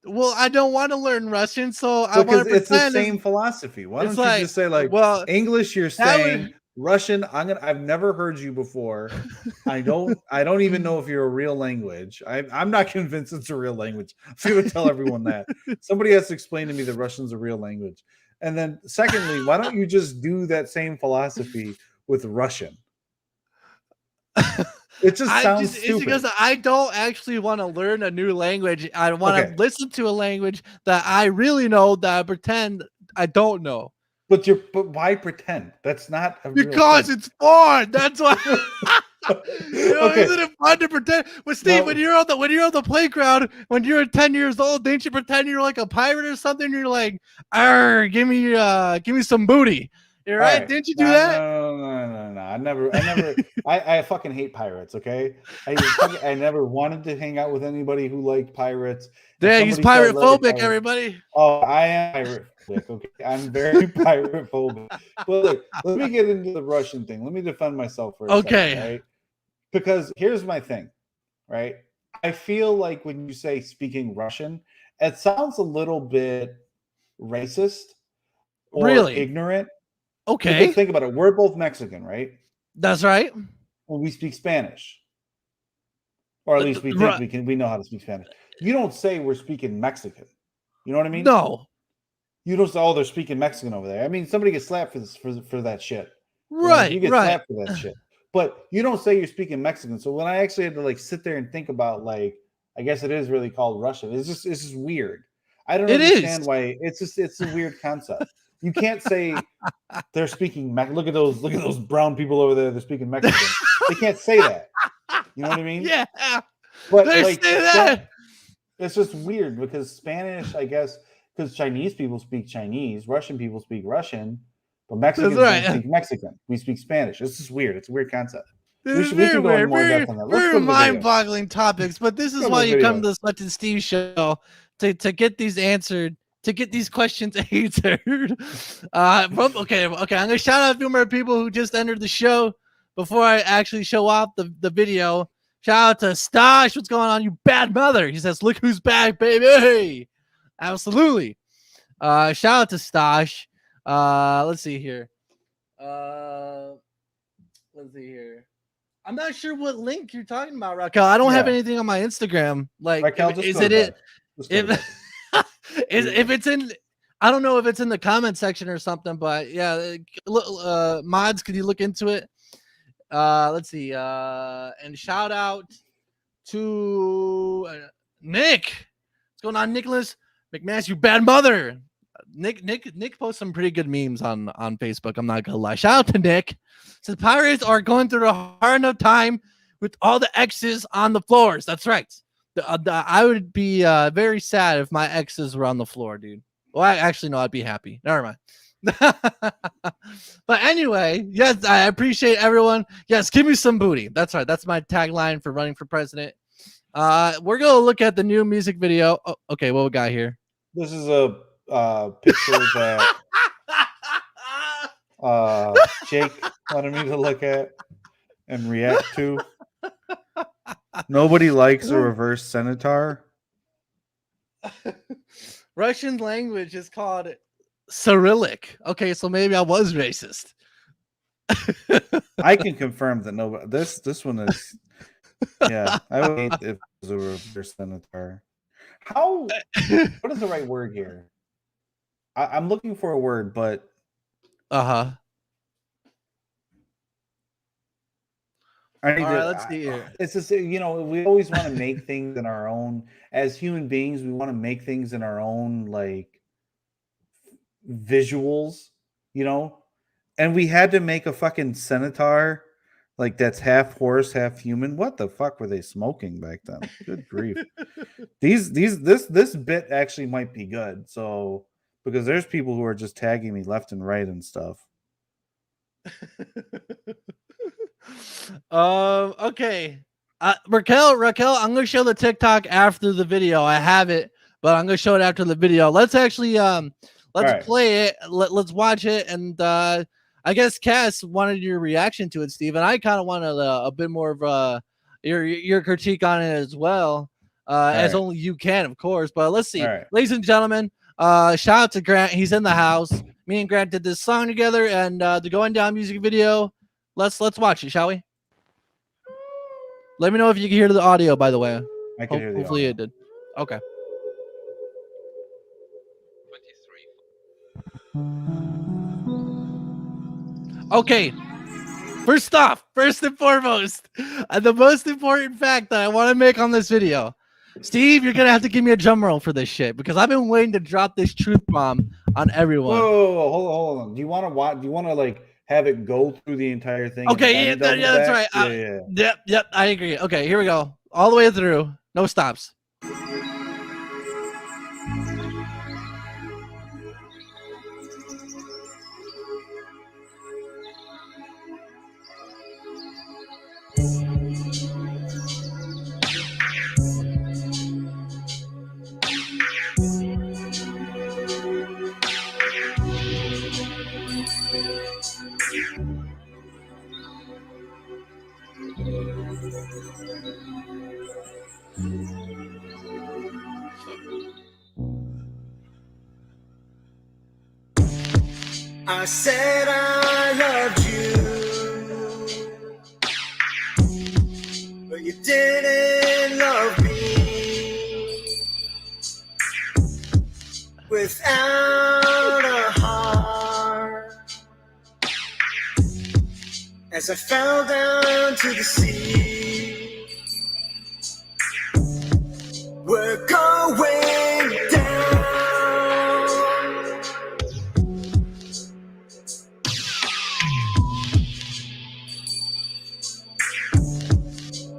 Well, I don't want to learn Russian, so I want to pretend it's the same philosophy. Why don't you just say well, English? You're saying Russian. I've never heard you before. I don't even know if you're a real language. I'm not convinced it's a real language. I'm going to tell everyone that. Somebody has to explain to me that Russian's a real language. And then secondly, why don't you just do that same philosophy with Russian? It just sounds stupid. It's because I don't actually want to learn a new language. I want to listen to a language that I really know, that I pretend I don't know. But why pretend? That's not because it's fun. That's why. Isn't it fun to pretend? But Steve, when you're on the playground, when you're 10 years old, didn't you pretend you're like a pirate or something? You're like, give me some booty. You're right. Didn't you do that? No. I fucking hate pirates. Okay, I never wanted to hang out with anybody who liked pirates. Yeah, he's pirate phobic. Everybody. Oh, I am pirate phobic. Okay, I'm very pirate phobic. But look, let me get into the Russian thing. Let me defend myself for a second, right? Because here's my thing, right? I feel like when you say speaking Russian, it sounds a little bit racist or ignorant. Okay. Because think about it. We're both Mexican, right? That's right. Well, we speak Spanish. Or at least we think we know how to speak Spanish. You don't say we're speaking Mexican. You know what I mean? No. You don't say, they're speaking Mexican over there. I mean, somebody gets slapped for that shit. Right. You get slapped for that shit. But you don't say you're speaking Mexican. So when I actually had to sit there and think about I guess it is really called Russian. It's just weird. I don't understand why it's a weird concept. You can't say they're speaking look at those brown people over there, they're speaking Mexican. They can't say that. You know what I mean? Yeah. But they say that. It's just weird because Spanish, I guess, because Chinese people speak Chinese, Russian people speak Russian, but Mexicans don't speak Mexican. We speak Spanish. It's just weird. It's a weird concept. We can go into more depth on that. Very mind-boggling topics, but this is why you come to the Slut and Steve show to get these answered. To get these questions answered. Okay. I'm gonna shout out a few more people who just entered the show before I actually show off the video. Shout out to Stash. What's going on, you bad mother? He says, "Look who's back, baby!" Absolutely. Shout out to Stash. Let's see here. I'm not sure what link you're talking about, Raquel. I don't have anything on my Instagram. Raquel, if it's in, I don't know if it's in the comment section or something, but yeah, mods, could you look into it? Let's see. And shout out to Nick. What's going on, Nicholas McManus? You bad mother. Nick posts some pretty good memes on Facebook. I'm not gonna lie. Shout out to Nick. Says Pirates are going through a hard enough time with all the X's on the floors. That's right. I would be very sad if my exes were on the floor, dude. Well, I'd be happy. Never mind. But anyway, yes, I appreciate everyone. Yes, give me some booty. That's right. That's my tagline for running for president. We're gonna look at the new music video. Oh, okay, what we got here? This is a picture that Jake wanted me to look at and react to. Nobody likes a reverse centaur. Russian language is called Cyrillic. Okay, so maybe I was racist. I can confirm that nobody. This one is. Yeah, I would hate if it was a reverse centaur. How? What is the right word here? I'm looking for a word, but. All right, let's see here. It's just, we always want to make things in our own, as human beings, we want to make things in our own, visuals, and we had to make a fucking centaur, that's half horse, half human. What the fuck were they smoking back then? Good grief. This bit actually might be good. So, because there's people who are just tagging me left and right and stuff. Okay. Raquel, I'm gonna show the TikTok after the video. I have it, but I'm gonna show it after the video. Let's actually let's right. play it. Let's watch it, and I guess Cass wanted your reaction to it, Steve, and I kind of wanted a bit more of your critique on it as well, as right. only you can, of course. But let's see, All right. ladies and gentlemen. Shout out to Grant. He's in the house. Me and Grant did this song together, and the Going Down music video. Let's watch it, shall we? Let me know if you can hear the audio, by the way. I can hear the Hopefully audio. it did. Okay. 23. Okay. First and foremost, the most important fact that I want to make on this video. Steve, you're going to have to give me a drum roll for this shit because I've been waiting to drop this truth bomb on everyone. Whoa, hold on. Do you want to watch? Do you want to like have it go through the entire thing? Okay, yeah, that's right. Yep, I agree. Okay, here we go. All the way through. No stops. I said I loved you, but you didn't love me. Without a heart, as I fell down to the sea, we're going down.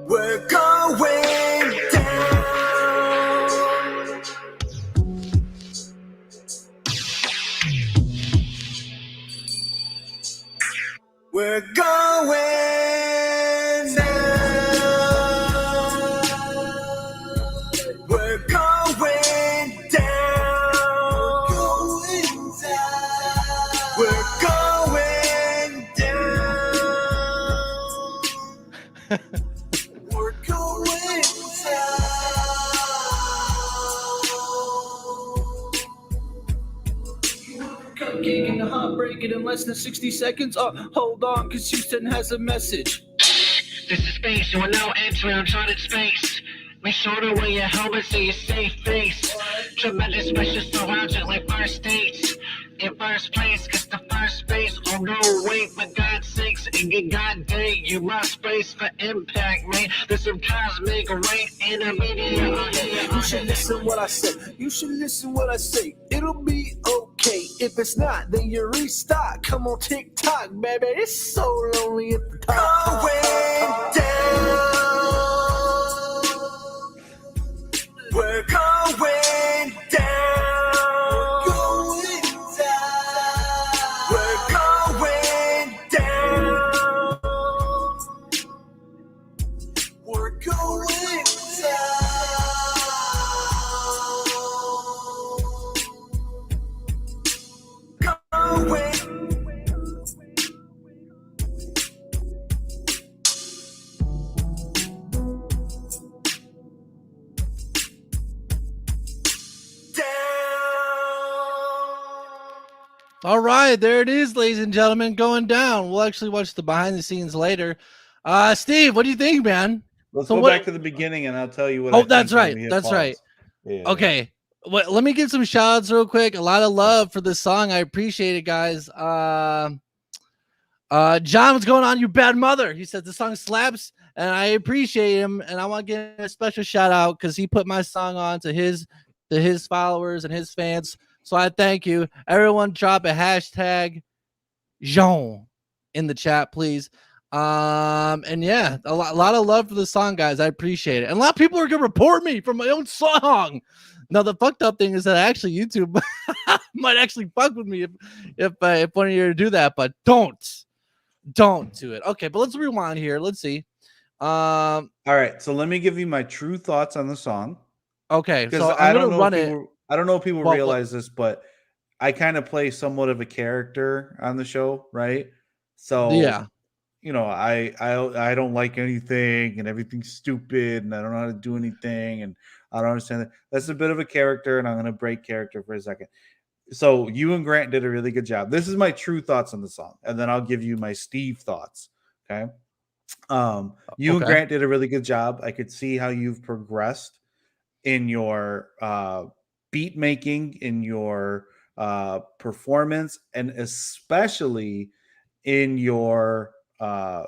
We're going down. We're going down. We're going down. We're going down. We're going down. Cupcake and the heartbreak in less than 60 seconds. Hold on, cause Houston has a message. This is space, you are now entering uncharted space. Make sure to wear your helmet so you save face. Tremendous pressure surrounds you like first dates. In first place, cause the first space. Oh no, wait, for God's sakes, and get God dang, you must brace for impact, man. There's some cosmic right intermediate. You should listen what I say. You should listen what I say. It'll be okay. If it's not, then you restock. Come on TikTok, baby. It's so lonely at the top. Going down. We're going down. We're going down. We're going down. Going. All right, there it is, ladies and gentlemen, going down. We'll actually watch the behind the scenes later. Steve, what do you think, man? Let's So go what- back to the beginning, and I'll tell you what. Oh, I think that's when right. we hit That's pause. right. Yeah. Okay. Well, let me give some shout outs real quick. A lot of love for this song. I appreciate it, guys. John, what's going on, you bad mother? He said the song slaps, and I appreciate him. And I want to give him a special shout out because he put my song on to his followers and his fans. So I thank you. Everyone drop a hashtag Jean in the chat, please. And yeah, a lot of love for the song, guys. I appreciate it. And a lot of people are gonna report me for my own song. Now the fucked up thing is that actually YouTube might actually fuck with me if one of you to do that, but don't. Don't do it. Okay, but let's rewind here. Let's see. All right, so let me give you my true thoughts on the song. Okay, Because so I'm gonna run it. I don't know if people Well, realize this, but I kind of play somewhat of a character on the show, right? So yeah, you know, I don't like anything and everything's stupid and I don't know how to do anything and I don't understand that. That's a bit of a character, and I'm gonna break character for a second. So you and Grant did a really good job. This is my true thoughts on the song, and then I'll give you my Steve thoughts. Okay. You and okay, Grant did a really good job. I could see how you've progressed in your beat making, in your performance, and especially in your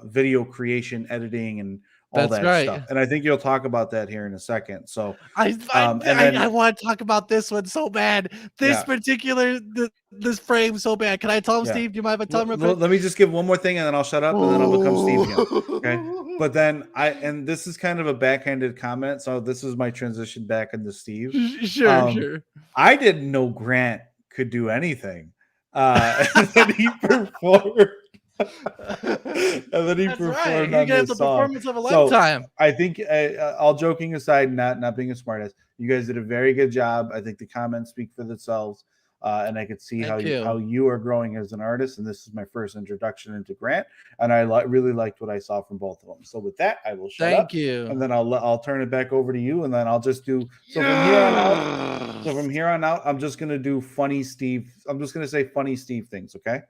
video creation, editing, and all that's that right. stuff. And I think you'll talk about that here in a second. So, I I and I, I then want to talk about this one so bad. This yeah, particular this frame so bad. Can I tell him, yeah. Steve? Do you mind if I tell him real quick? Let me just give one more thing, and then I'll shut up, and then I'll become Steve again. Okay. But then and this is kind of a backhanded comment, so this is my transition back into Steve. Sure, sure. I didn't know Grant could do anything. And then he performed. And then he That's performed right. He on gave this the song. performance of a So lifetime. I think, all joking aside, not being a smartass, you guys did a very good job. I think the comments speak for themselves, and I could see Thank how you. you are growing as an artist. And this is my first introduction into Grant, and I really liked what I saw from both of them. So with that, I will shut up, Thank you. and then I'll turn it back over to you, and then I'll just do so from here on out. So from here on out, I'm just gonna do funny Steve. I'm just gonna say funny Steve things. Okay.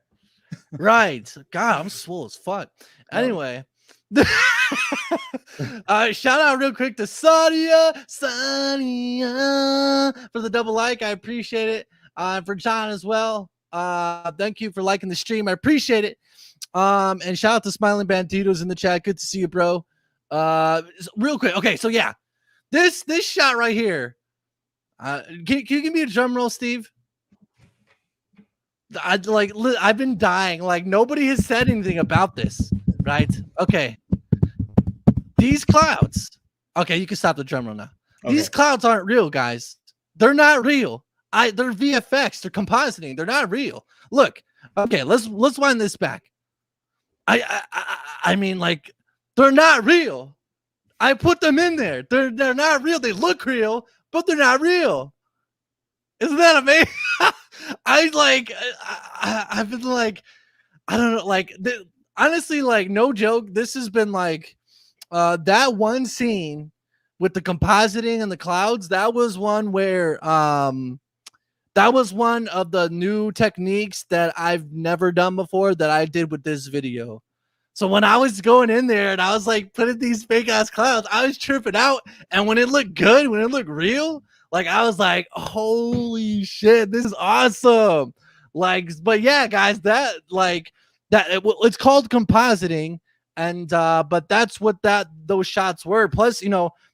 Right. God, I'm swole as fuck. Anyway. Shout out real quick to Sadia for the double like. I appreciate it. For John as well. Thank you for liking the stream. I appreciate it. And shout out to Smiling Banditos in the chat. Good to see you, bro. Real quick. Okay, so yeah, this shot right here. Can you give me a drum roll, Steve? I've been dying. Like, nobody has said anything about this, right? Okay. These clouds. Okay, you can stop the drum roll now. Okay. These clouds aren't real, guys. They're not real. They're VFX. They're compositing. They're not real. Look. Okay, let's wind this back. I mean, like, they're not real. I put them in there. They're not real. They look real, but they're not real. Isn't that amazing? I've been like, I don't know, like, honestly, like, no joke. This has been like, that one scene with the compositing and the clouds. That was one where, that was one of the new techniques that I've never done before that I did with this video. So when I was going in there and I was like putting these fake ass clouds, I was tripping out. And when it looked good, when it looked real, like, I was like, holy shit, this is awesome. Like, but yeah, guys, it's called compositing. And but that's what those shots were. Plus,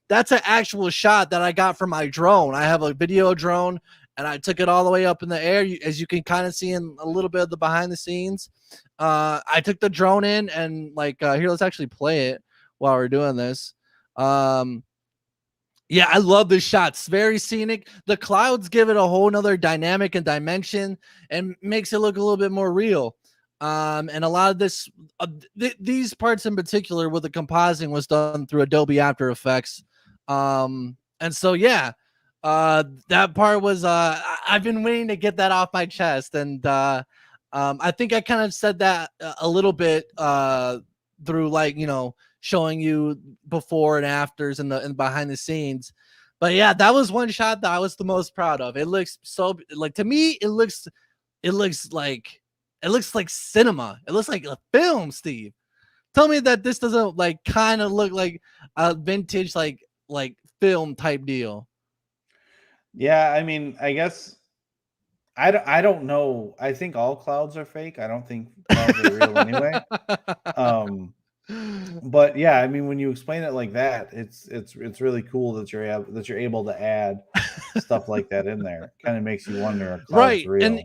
that's an actual shot that I got from my drone. I have a video drone, and I took it all the way up in the air, as you can kind of see in a little bit of the behind the scenes. I took the drone in, and here, let's actually play it while we're doing this. Yeah, I love this shot. It's very scenic. The clouds give it a whole nother dynamic and dimension and makes it look a little bit more real. And a lot of this, these parts in particular with the compositing was done through Adobe After Effects. And so, yeah, that part was, I've been waiting to get that off my chest. And I think I kind of said that a little bit through, showing you before and afters and the behind the scenes. But yeah, that was one shot that I was the most proud of. It looks so, like, to me, it looks like cinema. It looks like a film, Steve. Tell me that this doesn't kind of look like a vintage like film type deal. Yeah, I mean, I guess I don't know. I think all clouds are fake. I don't think clouds are real anyway. But yeah, I mean, when you explain it like that, it's really cool that you're able to add stuff like that in there. Kind of makes you wonder, are clouds right? real? And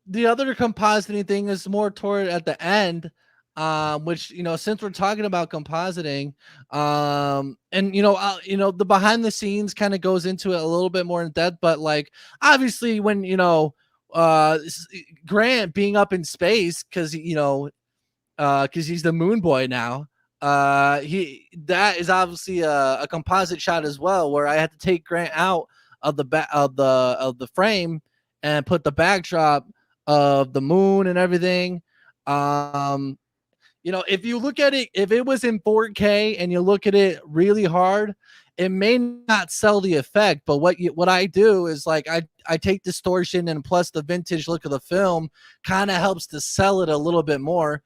the other compositing thing is more toward at the end, which since we're talking about compositing, and the behind the scenes kind of goes into it a little bit more in depth. But obviously, when Grant being up in space, because because he's the Moon Boy now. That is obviously a composite shot as well, where I had to take Grant out of the frame and put the backdrop of the moon and everything. If you look at it, if it was in 4K and you look at it really hard, it may not sell the effect. But what I do is like I take distortion, and plus the vintage look of the film kind of helps to sell it a little bit more.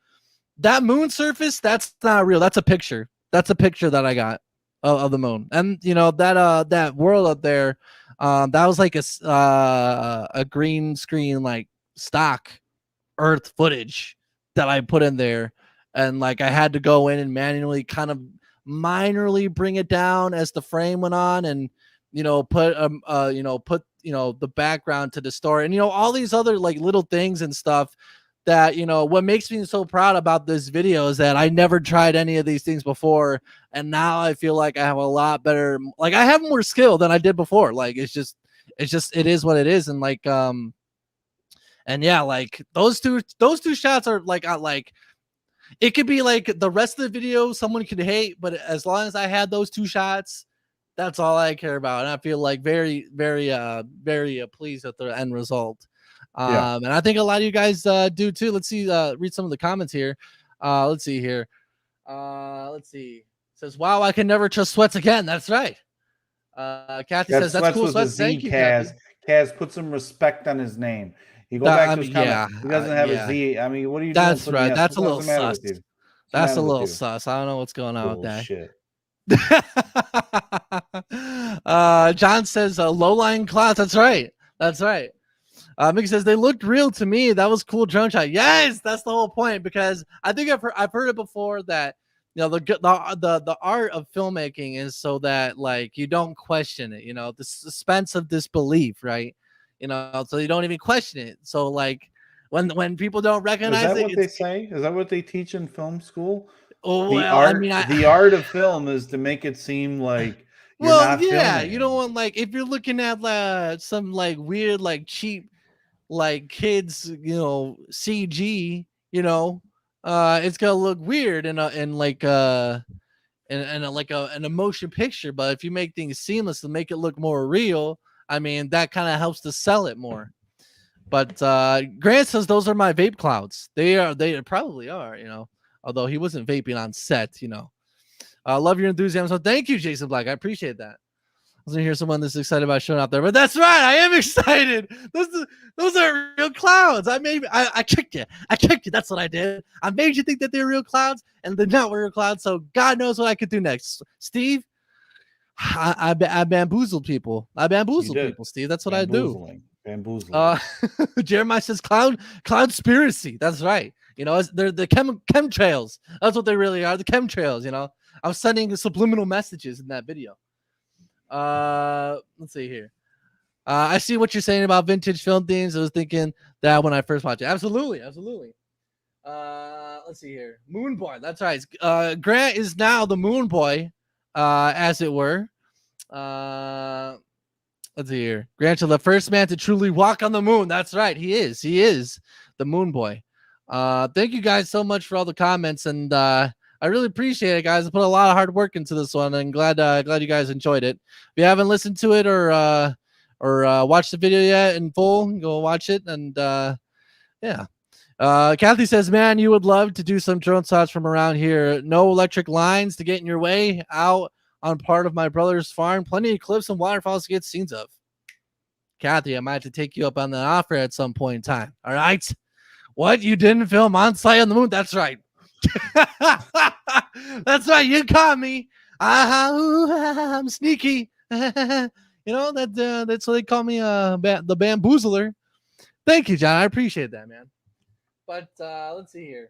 That moon surface, that's not real. That's a picture. That's a picture that I got of the moon. And that world up there, that was like a green screen, like stock Earth footage that I put in there. And like I had to go in and manually kind of minorly bring it down as the frame went on, and put the background to the story, and all these other like little things and stuff that what makes me so proud about this video is that I never tried any of these things before, and now I feel like I have a lot better, like I have more skill than I did before. Like it is what it is. And like and yeah, like those two shots are like it could be like the rest of the video someone could hate, but as long as I had those two shots, that's all I care about. And I feel like very pleased with the end result. And I think a lot of you guys do too. Let's see, read some of the comments here. Let's see here. Let's see. It says, wow, I can never trust Sweats again. That's right. Kathy says, that's cool, Sweats. Thank you, Kaz. Kaz, put some respect on his name. You go back to his comment. He doesn't have a Z. I mean, what are you doing? That's right. That's a little sus. That's a little sus. I don't know what's going on with that. Shit. John says, low-lying clouds. That's right. That's right. Mickey says they looked real to me. That was cool drone shot. Yes, that's the whole point, because I think I've heard it before that the art of filmmaking is so that like you don't question it. The suspense of disbelief, right? So you don't even question it. So like when people don't recognize is that it, what they say? Is that what they teach in film school? Oh, the art of film is to make it seem like you're not filming. You don't want, like, if you're looking at some like weird, like cheap, like kids, CG, it's gonna look weird in like an emotion picture. But if you make things seamless and make it look more real, I mean, that kind of helps to sell it more. But Grant says those are my vape clouds. They probably are, although he wasn't vaping on set, I love your enthusiasm. So thank you, Jason Black. I appreciate that. I was gonna hear someone that's excited about showing out there, but that's right. I am excited. Those are real clouds. I tricked you. That's what I did. I made you think that they're real clouds, and they're not real clouds. So God knows what I could do next. Steve, I bamboozled people. People, Steve. That's what I do. Bamboozling. Jeremiah says cloudspiracy. That's right. They're the chemtrails. That's what they really are. The chemtrails. I was sending subliminal messages in that video. Let's see here. I see what you're saying about vintage film themes. I was thinking that when I first watched it. Absolutely. Let's see here. Moon Boy. That's right. Grant is now the Moon Boy, as it were. Let's see here. Grant, the first man to truly walk on the moon. That's right. He is the Moon Boy. Thank you guys so much for all the comments, and I really appreciate it, guys. I put a lot of hard work into this one, and glad you guys enjoyed it. If you haven't listened to it or watched the video yet in full, go watch it. And yeah. Kathy says, man, you would love to do some drone shots from around here. No electric lines to get in your way. Out on part of my brother's farm. Plenty of cliffs and waterfalls to get scenes of. Kathy, I might have to take you up on that offer at some point in time. All right. What? You didn't film on site on the moon? That's right. That's right. You caught me. I'm sneaky. That's what they call me, the bamboozler. Thank you, John. I appreciate that, man. But let's see here.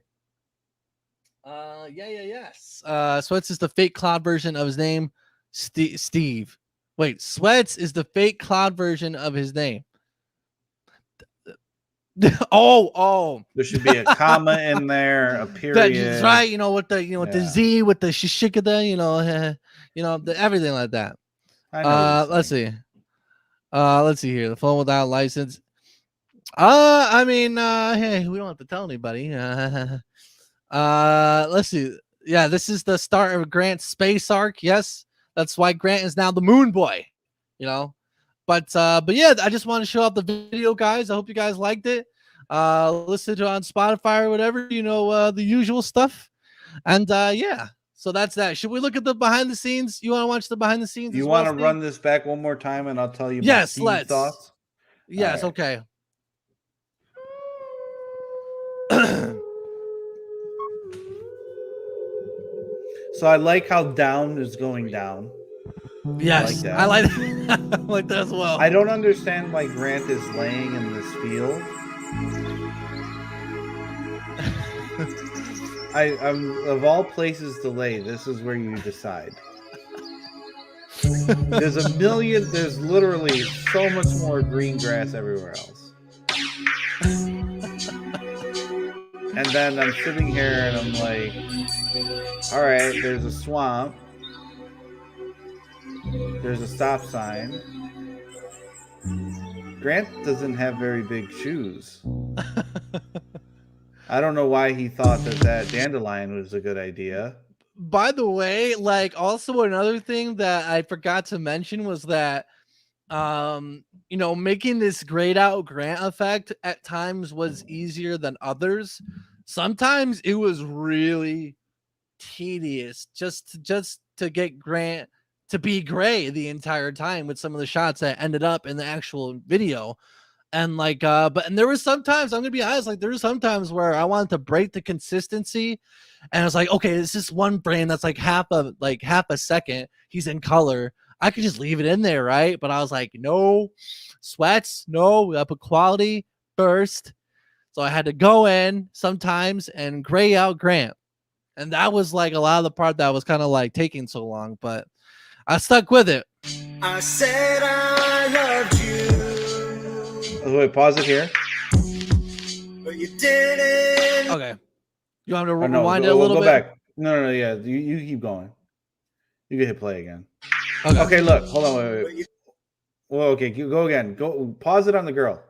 Yes. Sweats is the fake cloud version of his name, Steve. Wait, Sweats is the fake cloud version of his name. Oh. There should be a comma in there, a period. That's right. With the Z, with the shishikada, everything like that. Let's see. Let's see here. The phone without license. Hey, we don't have to tell anybody. Let's see. Yeah, this is the start of Grant's space arc. Yes, that's why Grant is now the Moon Boy. You know, but yeah, I just want to show off the video, guys. I hope you guys liked it. Listen to it on Spotify or whatever. The usual stuff. And yeah, so that's that. Should we look at the behind the scenes? You want to watch the behind the scenes? You as well, want to Steve? run this back one more time, and I'll tell you my Yes, Steve let's. thoughts. Yes, right. okay. So I like how down is going down. Yes, I like that. I like that as well. I don't understand why Grant is laying in this field. I'm of all places to lay, this is where you decide. There's literally so much more green grass everywhere else. And then I'm sitting here and I'm like, all right, there's a swamp. There's a stop sign. Grant doesn't have very big shoes. I don't know why he thought that dandelion was a good idea. By the way, like also another thing that I forgot to mention was that making this grayed out Grant effect at times was easier than others. Sometimes it was really tedious just to get Grant to be gray the entire time with some of the shots that ended up in the actual video. And and there was sometimes, I'm gonna be honest, like there was sometimes where I wanted to break the consistency, and I was like, okay, this is one frame that's like half a second. He's in color. I could just leave it in there, right? But I was like, no, sweats, no, we gotta put quality first. So I had to go in sometimes and gray out Grant. And that was like a lot of the part that was kind of like taking so long, but I stuck with it. I said I loved you, Wait, pause it here. but you didn't. Okay. You want me to Oh, no, rewind it a little go bit? back. No, yeah. You keep going. You can hit play again. Okay. Okay, look. Hold on. Wait. Well, okay, go again. Go pause it on the girl.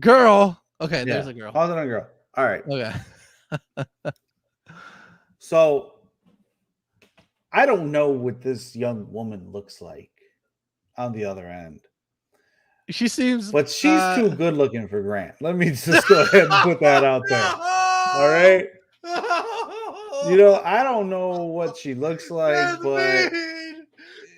Girl. Okay, Yeah, there's a girl. Pause it on girl. All right. Okay. So I don't know what this young woman looks like on the other end. She seems, but she's too good looking for Grant. Let me just go ahead and put that out there. All right. I don't know what she looks like, but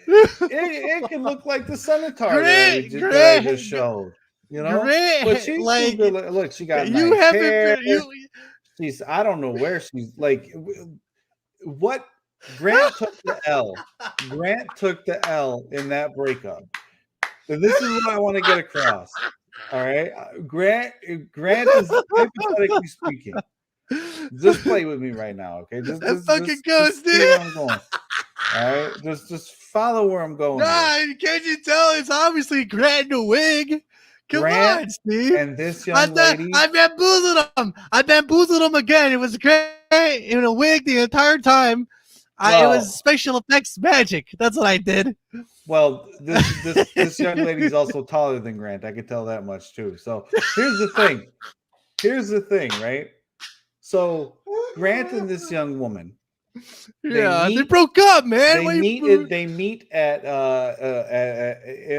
it can look like the Centaur that I just showed. But she's too good. Look, she got nice hair. I don't know where she's like. What Grant took the L. Grant took the L in that breakup. So this is what I want to get across. All right, Grant is hypothetically speaking. Just play with me right now, okay? Just fucking goes, dude. Where I'm going. All right, just follow where I'm going. Nah, can't you tell? It's obviously Grant in a wig. Come on, Steve. And this young lady. I bamboozled him again. It was Grant in a wig the entire time. It was special effects magic. That's what I did. Well, this young lady's also taller than Grant. I could tell that much too. So here's the thing, right? So Grant and this young woman, they broke up, man. They meet at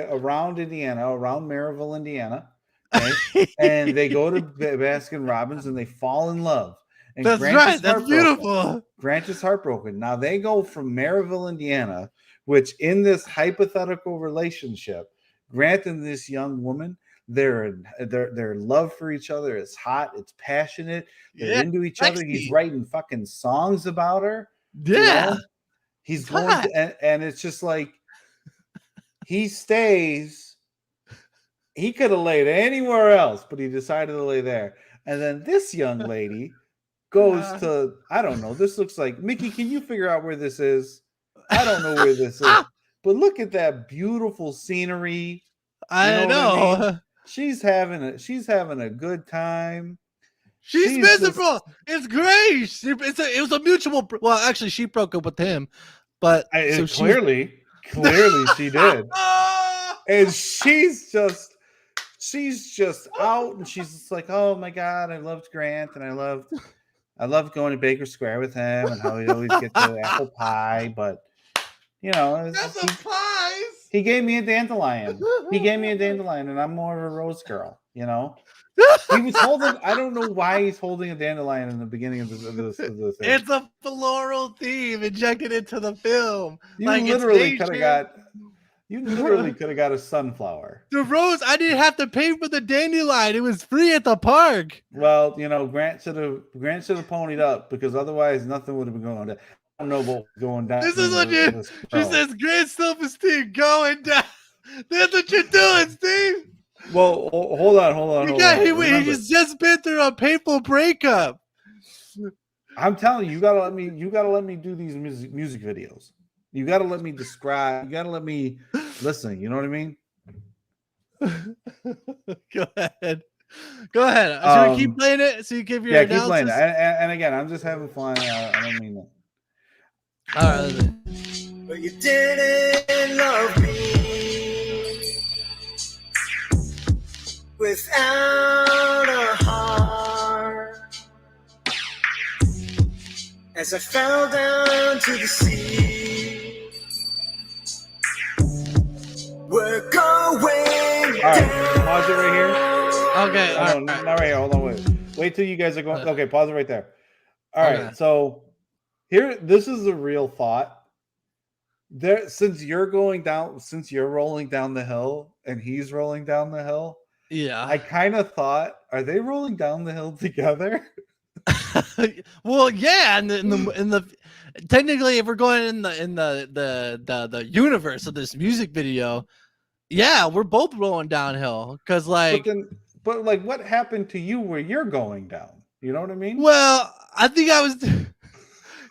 around Indiana, around Maryville, Indiana, okay? And they go to Baskin Robbins and they fall in love. And that's Grant right. That's beautiful. Grant is heartbroken. Now they go from Maryville, Indiana, which in this hypothetical relationship, Grant and this young woman, their love for each other is hot. It's passionate. They're into each other. He's writing fucking songs about her. Yeah. He's going to, and it's just like he stays. He could have laid anywhere else, but he decided to lay there. And then this young lady goes to, I don't know. This looks like, Mickey, can you figure out where this is? I don't know where this is. But look at that beautiful scenery. I know. I mean? She's having a good time. She's miserable. It's great. It was a mutual. Well, actually, she broke up with him, but clearly she did. And she's just out, and she's just like, oh my god, I loved Grant, and I loved I love going to Baker Square with him and how he'd always get the apple pie. But you know, That's a pies. he gave me a dandelion. He gave me a dandelion, and I'm more of a rose girl. You know, he was holding. I don't know why he's holding a dandelion in the beginning of the thing. It's a floral theme injected into the film. You like literally could have got. You literally could have got a sunflower. The rose. I didn't have to pay for the dandelion. It was free at the park. Well, you know, Grant should have ponied up because otherwise nothing would have been going down. I don't know what was going down. This is what she says. Great self-esteem going down. That's what you're doing, Steve. Well, hold on. He's just been through a painful breakup. I'm telling you, you gotta let me do these music videos. You gotta let me describe. You gotta let me listen. You know what I mean? Go ahead. Should we keep playing it so you give your keep playing it. And again, I'm just having fun. I don't mean that. All right. But you didn't love me without a heart. As I fell down to the sea. We're going. All right, pause it right here. Okay, no, not right here. Hold on, wait till you guys are going. Okay, pause it right there. All right, so here, this is a real thought. Since you're rolling down the hill and he's rolling down the hill. Yeah, I kind of thought, are they rolling down the hill together? Well, yeah, in the technically, if we're going in the universe of this music video, yeah, we're both rolling downhill because but what happened to you where you're going down? You know what I mean? Well, I think I was.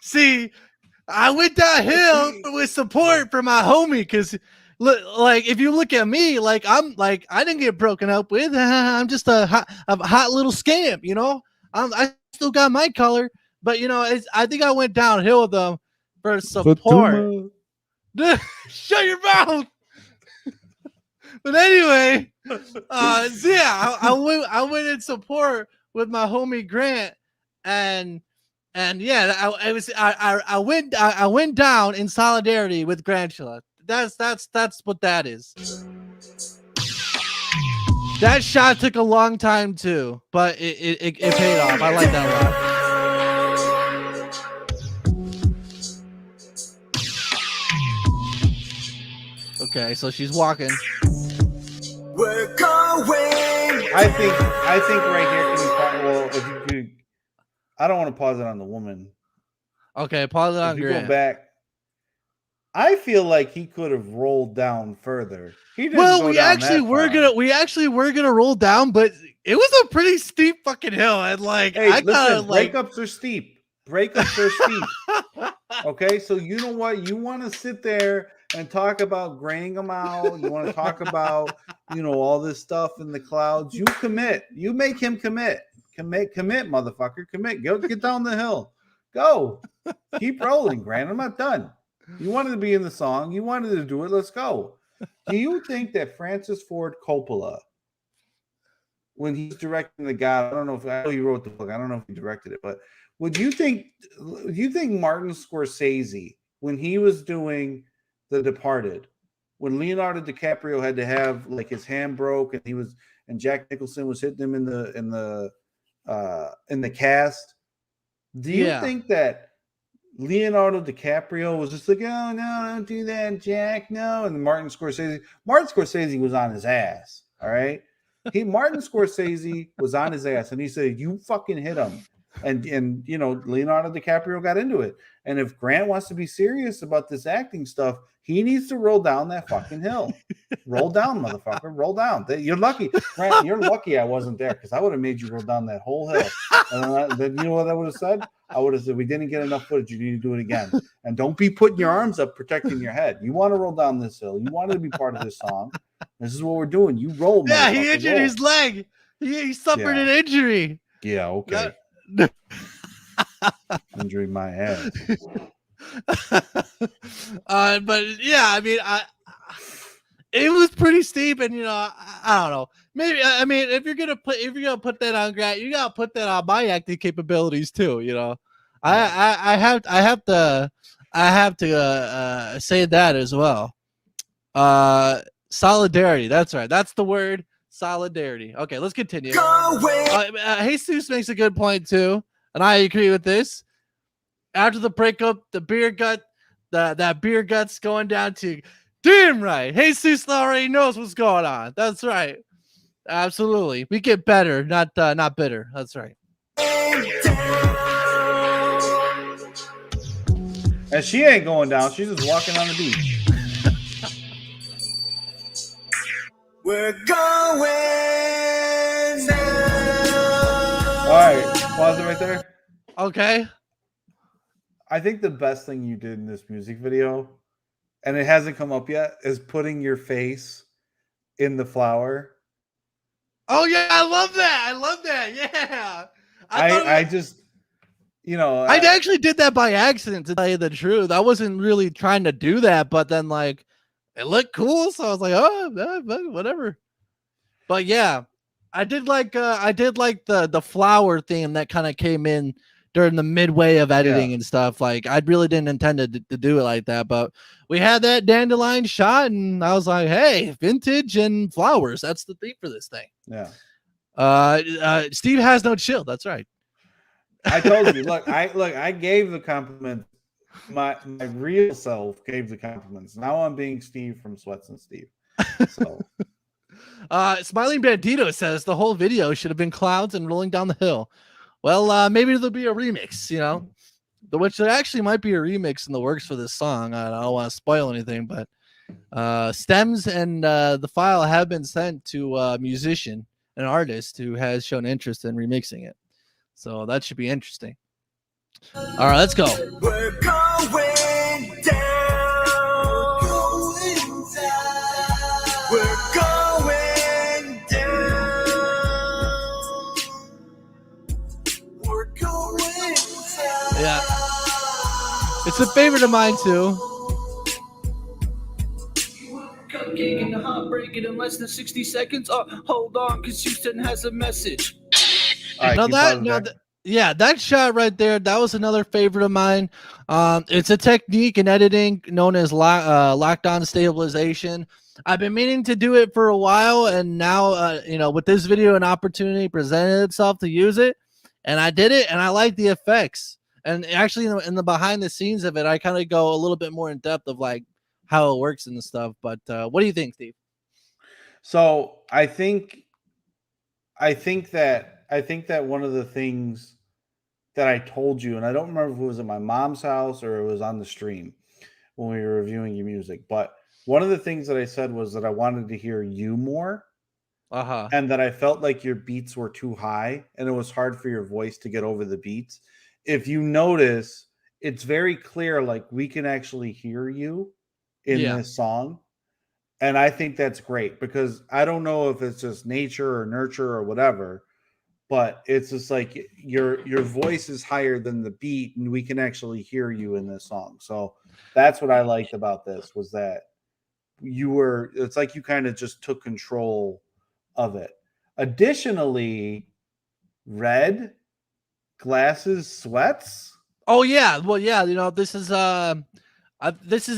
See, I went downhill with support from my homie because, if you look at me, I didn't get broken up with. I'm just a hot little scamp, you know. I still got my color, but I think I went downhill with them for support. Shut your mouth. But anyway, I went in support with my homie Grant, and yeah, I went down in solidarity with Grantula. That's what that is. That shot took a long time too, but it paid off. I like that a lot. Okay, so she's walking. We're going. I think right here can you pause, well, if you could, I don't want to pause it on the woman. Okay, pause it on if you Grant. go back. I feel like he could have rolled down further. He didn't we actually were gonna roll down, but it was a pretty steep fucking hill, and breakups are steep. Breakups are steep. Okay, so you know what? You want to sit there and talk about graying them out. You want to talk about all this stuff in the clouds. You commit. You make him commit. Commit, motherfucker. Commit. Go get down the hill. Go. Keep rolling, Grant. I'm not done. You wanted to be in the song. You wanted to do it. Let's go. Do you think that Francis Ford Coppola, when he's directing The God, I know he wrote the book. I don't know if he directed it, but do you think Martin Scorsese, when he was doing The Departed, when Leonardo DiCaprio had to have his hand broke and Jack Nicholson was hitting him in the cast, do you think that Leonardo DiCaprio was just like, oh no, don't do that, Jack, no? And Martin Scorsese was on his ass. All right. Martin Scorsese was on his ass and he said, you fucking hit him. And Leonardo DiCaprio got into it. And if Grant wants to be serious about this acting stuff, he needs to roll down that fucking hill. Roll down, motherfucker. Roll down. You're lucky. Grant, you're lucky I wasn't there because I would have made you roll down that whole hill. And then you know what I would have said? I would have said, we didn't get enough footage. You need to do it again. And don't be putting your arms up protecting your head. You want to roll down this hill. You wanted to be part of this song. This is what we're doing. You roll. Yeah, he injured his leg. He suffered an injury. Yeah, okay. Injuring my ass. But yeah, I mean, it was pretty steep, and I don't know. Maybe I mean if you're gonna put that on Grant, you gotta put that on my acting capabilities too. You know, I have to say that as well. Solidarity. That's right. That's the word. Solidarity. Okay, let's continue. Jesus makes a good point too, and I agree with this. After the breakup, that beer gut's going down to damn right. Jesus already knows what's going on. That's right. Absolutely. We get better, not bitter. That's right. And she ain't going down. She's just walking on the beach. We're going down. All right, pause it right there. Okay. I think the best thing you did in this music video, and it hasn't come up yet, is putting your face in the flower. Oh yeah, I love that. I love that. Yeah. I just, you know, I actually did that by accident, to tell you the truth. I wasn't really trying to do that, but then like it looked cool, so I was like, oh, whatever. But yeah, I did like the flower theme that kind of came in during the midway of editing and stuff. Like I really didn't intend to do it like that, but we had that dandelion shot, and I was like, hey, vintage and flowers. That's the theme for this thing. Yeah. Steve has no chill. That's right. I told you. Look, I gave the compliment. My real self gave the compliments. Now I'm being Steve from Sweats and Steve. So, Smiling Bandito says the whole video should have been clouds and rolling down the hill. Well, maybe there'll be a remix. You know, which there actually might be a remix in the works for this song. I don't want to spoil anything, but stems and the file have been sent to a musician, an artist who has shown interest in remixing it. So that should be interesting. All right, let's go. We're going down. We're going down. We're going down. Yeah. It's a favorite of mine too. Cupcake and the heartbreak in less than 60 seconds. Hold on, because Houston has a message. all right, yeah, that shot right there, that was another favorite of mine. It's a technique in editing known as lockdown stabilization. I've been meaning to do it for a while, and now, with this video, an opportunity presented itself to use it, and I did it, and I like the effects. And actually, in the behind the scenes of it, I kind of go a little bit more in depth of like how it works and stuff. But what do you think, Steve? So I think that one of the things that I told you, and I don't remember if it was at my mom's house or it was on the stream when we were reviewing your music, but one of the things that I said was that I wanted to hear you more, and that I felt like your beats were too high and it was hard for your voice to get over the beats. If you notice, it's very clear, like we can actually hear you in this song. And I think that's great, because I don't know if it's just nature or nurture or whatever, but it's just like your voice is higher than the beat, and we can actually hear you in this song. So that's what I liked about this, was that it's like you kind of just took control of it. Additionally, red glasses, sweats. Oh yeah, well yeah, this is a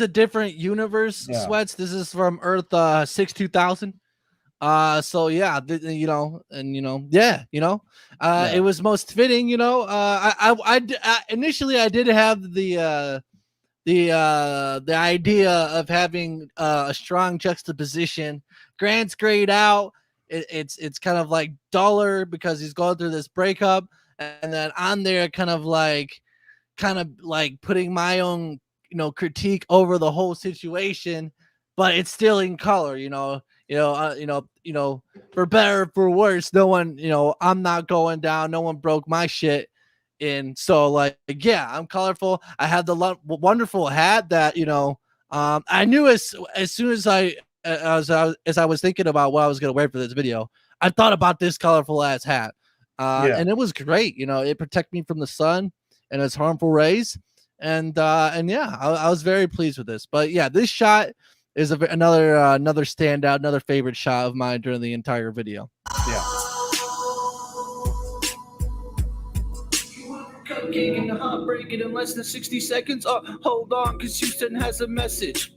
different universe. Sweats. This is from Earth 62000. So yeah, it was most fitting. I initially I did have the idea of having a strong juxtaposition. Grant's grayed out. It's kind of like duller because he's going through this breakup, and then on there kind of like putting my own critique over the whole situation, but it's still in color. For better or for worse, no one, I'm not going down. No one broke my shit in. So like, yeah, I'm colorful. I have the wonderful hat that, I knew as soon as I was thinking about what I was going to wear for this video, I thought about this colorful ass hat. And it was great. It protected me from the sun and its harmful rays. And yeah, I was very pleased with this. But yeah, this shot, is another standout, another favorite shot of mine during the entire video. Yeah. Cupcake and the heartbreak in less than 60 seconds. Hold on, because Houston has a message.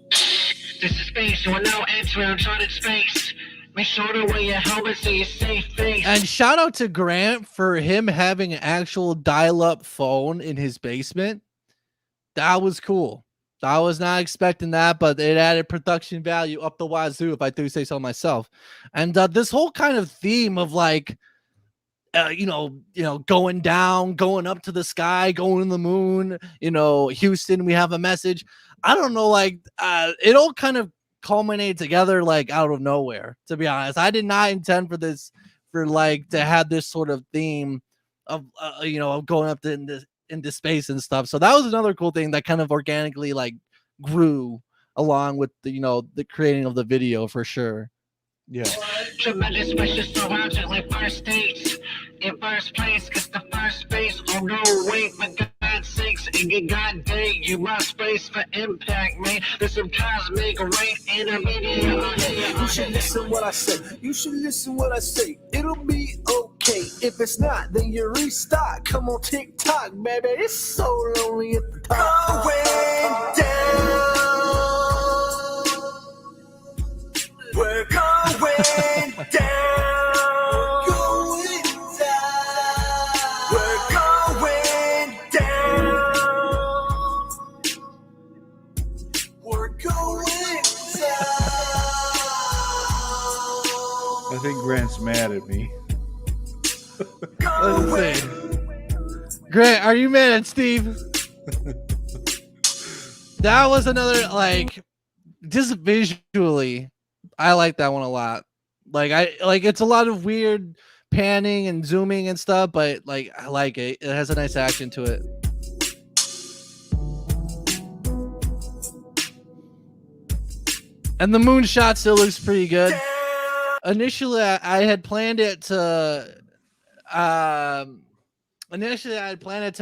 This is space, you are now entering uncharted space. Make sure to wear your helmet so you're safe face. And shout out to Grant for him having an actual dial-up phone in his basement. That was cool. I was not expecting that, but it added production value up the wazoo, if I do say so myself. And this whole kind of theme of like, going down, going up to the sky, going to the moon, Houston, we have a message. I don't know, like it all kind of culminated together like out of nowhere, to be honest. I did not intend for this, to have this sort of theme of of going up into space and stuff. So that was another cool thing that kind of organically like grew along with the creating of the video for sure. Yeah. Tremendous pressure surrounds you like first dates. In first place, cause the first space. Oh no, wait, for God's sakes, and God dang, you must space for impact, man. There's some cosmic rank in a video. You should listen what I say. You should listen what I say. It'll be okay. If it's not, then you restart. Come on, TikTok, baby. It's so lonely at the top. Going down. We're going down. I think Grant's mad at me. Let's see. Grant, are you mad at Steve? That was another, like, just visually, I like that one a lot. It's a lot of weird panning and zooming and stuff, but like I like it. It has a nice action to it. And the moon shot still looks pretty good. Initially, I had planned it to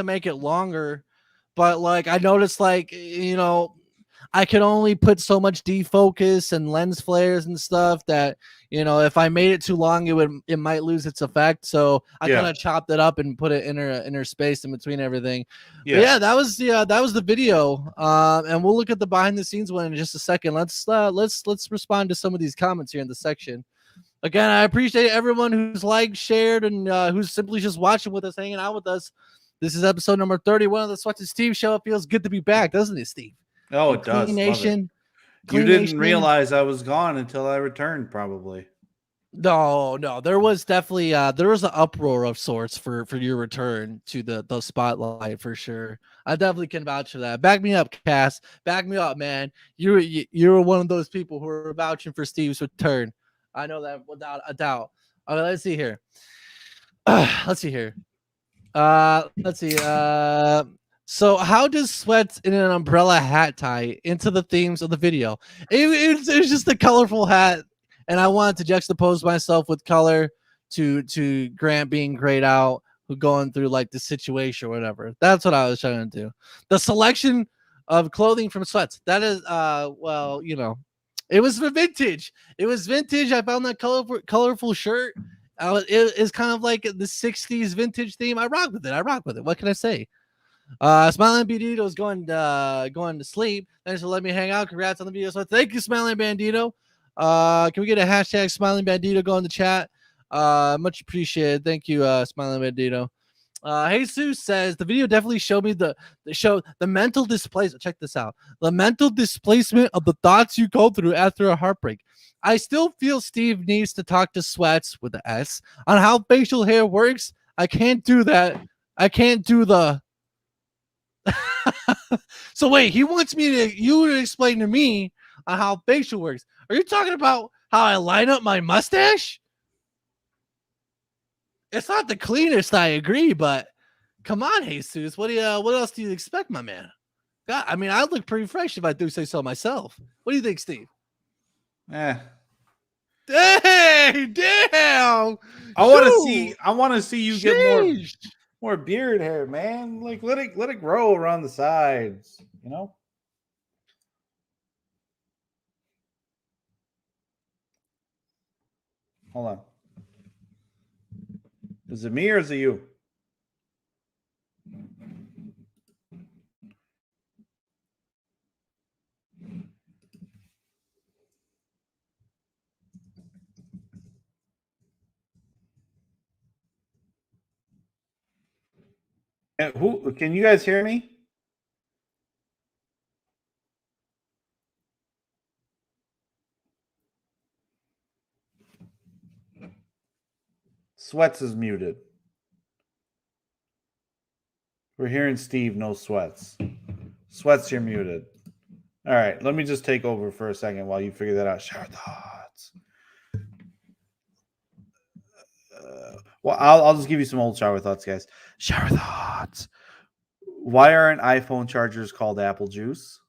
make it longer, but like I noticed, like, I could only put so much defocus and lens flares and stuff that, if I made it too long, it might lose its effect. So I kind of chopped it up and put it inner space in between everything. Yeah, that was the video. And we'll look at the behind the scenes one in just a second. Let's respond to some of these comments here in the section. Again, I appreciate everyone who's liked, shared, and who's simply just watching with us, hanging out with us. This is episode number 31 of the Sweats and Steve Show. It feels good to be back, doesn't it, Steve? Oh, it does. Nation. You didn't realize I was gone until I returned, probably. No. There was definitely there was an uproar of sorts for your return to the spotlight for sure. I definitely can vouch for that. Back me up, Cass. Back me up, man. You were one of those people who were vouching for Steve's return. I know that without a doubt. Okay, let's see here. Let's see. So how does sweats in an umbrella hat tie into the themes of the video? It was just a colorful hat, and I wanted to juxtapose myself with color to Grant being grayed out, who going through like the situation or whatever. That's what I was trying to do. The selection of clothing from sweats. That is it was vintage. It was vintage. I found that colorful shirt. It's kind of like the 60s vintage theme. I rock with it. What can I say? Smiling Bandito's going to sleep. Thanks for letting me hang out. Congrats on the video. So thank you, Smiling Bandito. Can we get a hashtag Smiling Bandito go in the chat? Much appreciated. Thank you, Smiling Bandito. Jesus says the video definitely showed me the mental displacement. Check this out. The mental displacement of the thoughts you go through after a heartbreak. I still feel Steve needs to talk to Sweats with the S on how facial hair works. I can't do that. I can't do the. So wait, he wants you to explain to me on how facial works. Are you talking about how I line up my mustache? It's not the cleanest, I agree, but come on, Jesus. What else do you expect, my man? God, I mean, I look pretty fresh if I do say so myself. What do you think, Steve? Hey, damn. I want to see you get more beard hair, man. Like let it grow around the sides, Hold on. Is it me or is it you? Who can you guys hear me? Sweats is muted. We're hearing Steve, no Sweats. Sweats, you're muted. All right, let me just take over for a second while you figure that out. Shower thoughts. Well, I'll just give you some old shower thoughts, guys. Shower thoughts. Why aren't iPhone chargers called apple juice?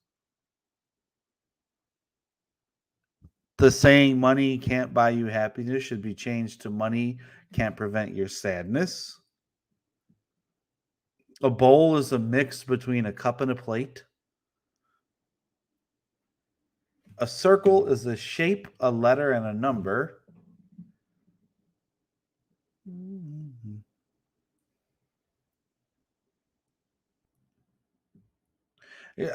The saying money can't buy you happiness should be changed to money can't prevent your sadness. A bowl is a mix between a cup and a plate. A circle is a shape, a letter, and a number.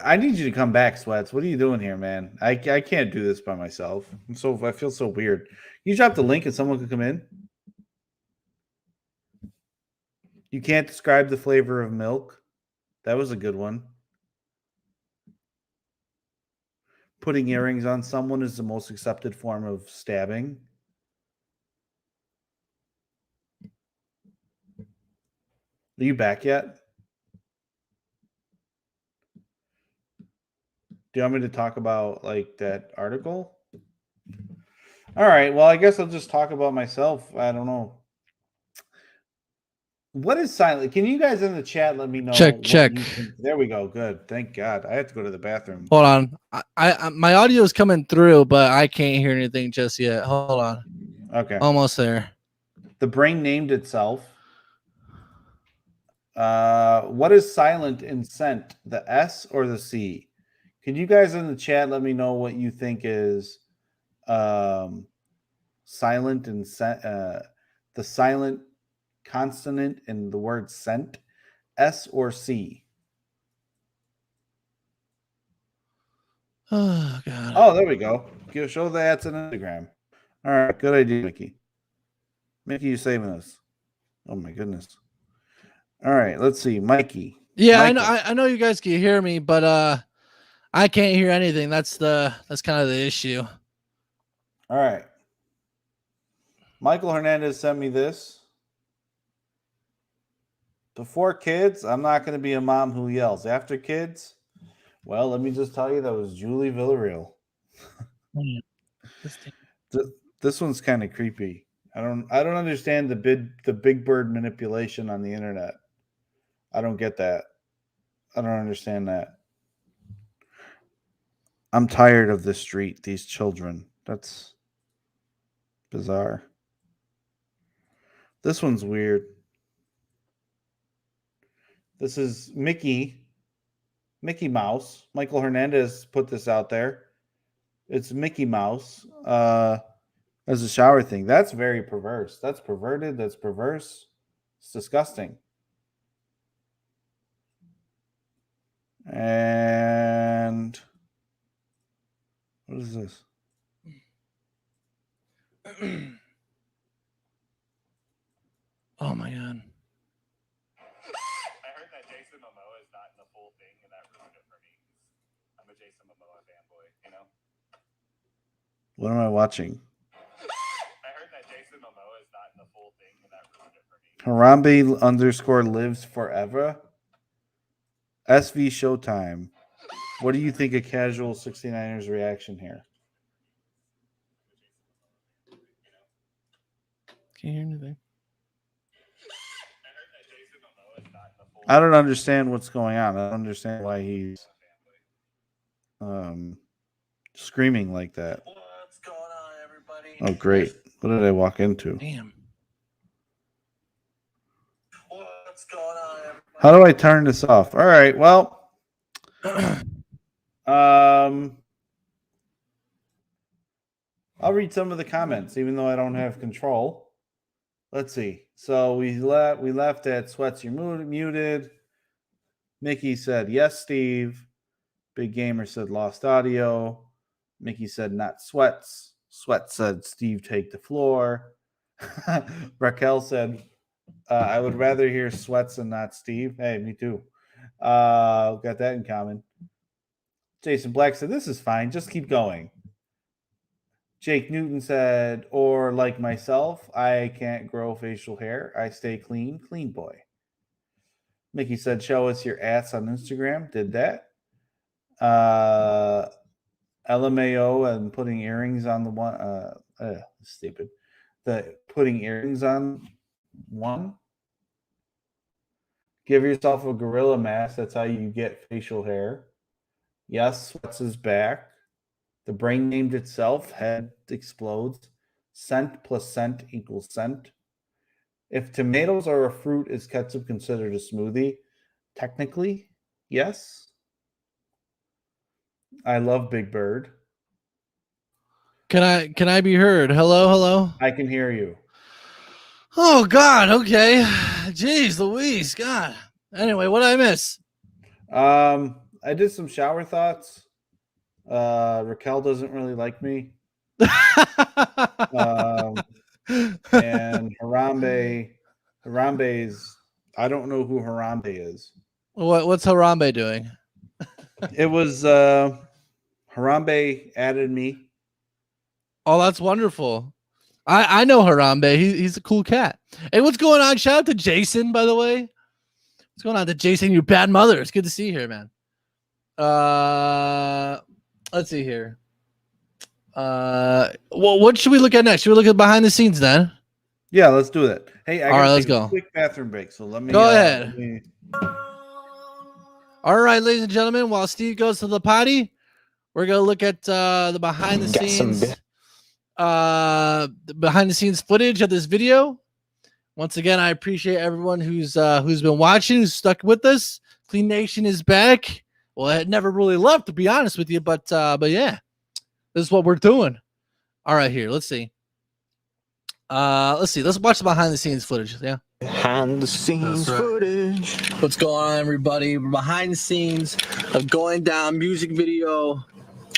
I need you to come back, Sweats. What are you doing here, man? I can't do this by myself. I feel so weird. You drop the link and someone can come in. You can't describe the flavor of milk. That was a good one. Putting earrings on someone is the most accepted form of stabbing. Are you back yet? Do you want me to talk about like that article? All right. Well, I guess I'll just talk about myself. I don't know. What is silent? Can you guys in the chat let me know? Check. There we go. Good. Thank God. I have to go to the bathroom. Hold on. I my audio is coming through, but I can't hear anything just yet. Hold on. Okay. Almost there. The brain named itself. What is silent in scent? The S or the C? Can you guys in the chat let me know what you think is silent and the silent consonant in the word scent, S or C? Oh God. Oh, there we go. Show the ads on Instagram. All right, good idea, Mickey. Mickey, you saving us? Oh my goodness. All right, let's see, Mikey. Yeah, Michael. I know you guys can hear me, but I can't hear anything. That's kind of the issue. All right. Michael Hernandez sent me this. Before kids, I'm not going to be a mom who yells. After kids, well, let me just tell you, that was Julie Villarreal. This one's kind of creepy. I don't understand the big bird manipulation on the internet. I don't get that. I don't understand that. I'm tired of the street, these children. That's bizarre. This one's weird. This is Mickey Mouse. Michael Hernandez put this out there. It's Mickey Mouse as a shower thing. That's very perverse. That's perverted. That's perverse. It's disgusting. And what is this? Oh my God. I heard that Jason Momoa is not in the full thing, and that ruined it for me. I'm a Jason Momoa fanboy, you know? What am I watching? I heard that Jason Momoa is not in the full thing, and that ruined it for me. Harambe _lives forever. SV Showtime. What do you think of casual 69ers reaction here? Can't hear anything. I don't understand what's going on. I don't understand why he's screaming like that. What's going on, everybody? Oh, great. What did I walk into? Damn. What's going on, everybody? How do I turn this off? All right. Well, I'll read some of the comments, even though I don't have control. Let's see. So we left at Sweats, you're muted. Mickey said, yes, Steve. Big Gamer said, lost audio. Mickey said, not Sweats. Sweat said, Steve, take the floor. Raquel said, I would rather hear Sweats and not Steve. Hey, me too. Got that in common. Jason Black said, this is fine. Just keep going. Jake Newton said, or like myself, I can't grow facial hair. I stay clean, clean boy. Mickey said, show us your ass on Instagram. Did that. LMAO and putting earrings on the one. Stupid. The putting earrings on one. Give yourself a gorilla mask. That's how you get facial hair. Yes, Sweats is back. The brain named itself. Head explodes. Scent plus scent equals scent. If tomatoes are a fruit, is ketchup considered a smoothie? Technically, yes. I love Big Bird. Can I be heard? Hello? I can hear you. Oh God, okay. Jeez Louise, God. Anyway, what did I miss? I did some shower thoughts. Raquel doesn't really like me. And Harambe's, I don't know who Harambe is. What's Harambe doing? It was Harambe added me. Oh, that's wonderful. I know Harambe. He's a cool cat. Hey, what's going on? Shout out to Jason, by the way. What's going on to Jason? You bad mother. It's good to see you here, man. Let's see here. Well, what should we look at next? Should we look at behind the scenes then? Yeah, let's do that. Hey, all right, let's go. Quick bathroom break. So let me go ahead. All right, ladies and gentlemen, while Steve goes to the potty, we're gonna look at the behind the scenes footage of this video. Once again, I appreciate everyone who's been watching, who's stuck with us. Clean Nation is back. Well, it never really left, to be honest with you, but yeah, this is what we're doing. All right, here, let's see. Let's watch the behind the scenes footage. Yeah. Behind the scenes footage. What's going on, everybody? We're behind the scenes of Going Down music video.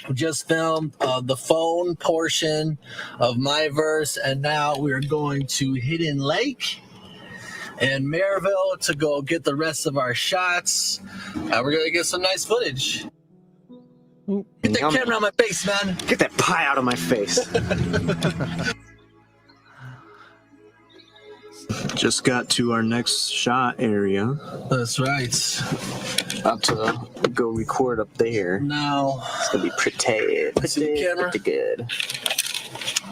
We just filmed the phone portion of my verse, and now we're going to Hidden Lake and Maryville to go get the rest of our shots. We're gonna get some nice footage. Get that camera on my face, man. Get that pie out of my face. Just got to our next shot area. That's right. About to go record up there. Now it's gonna be pretty good.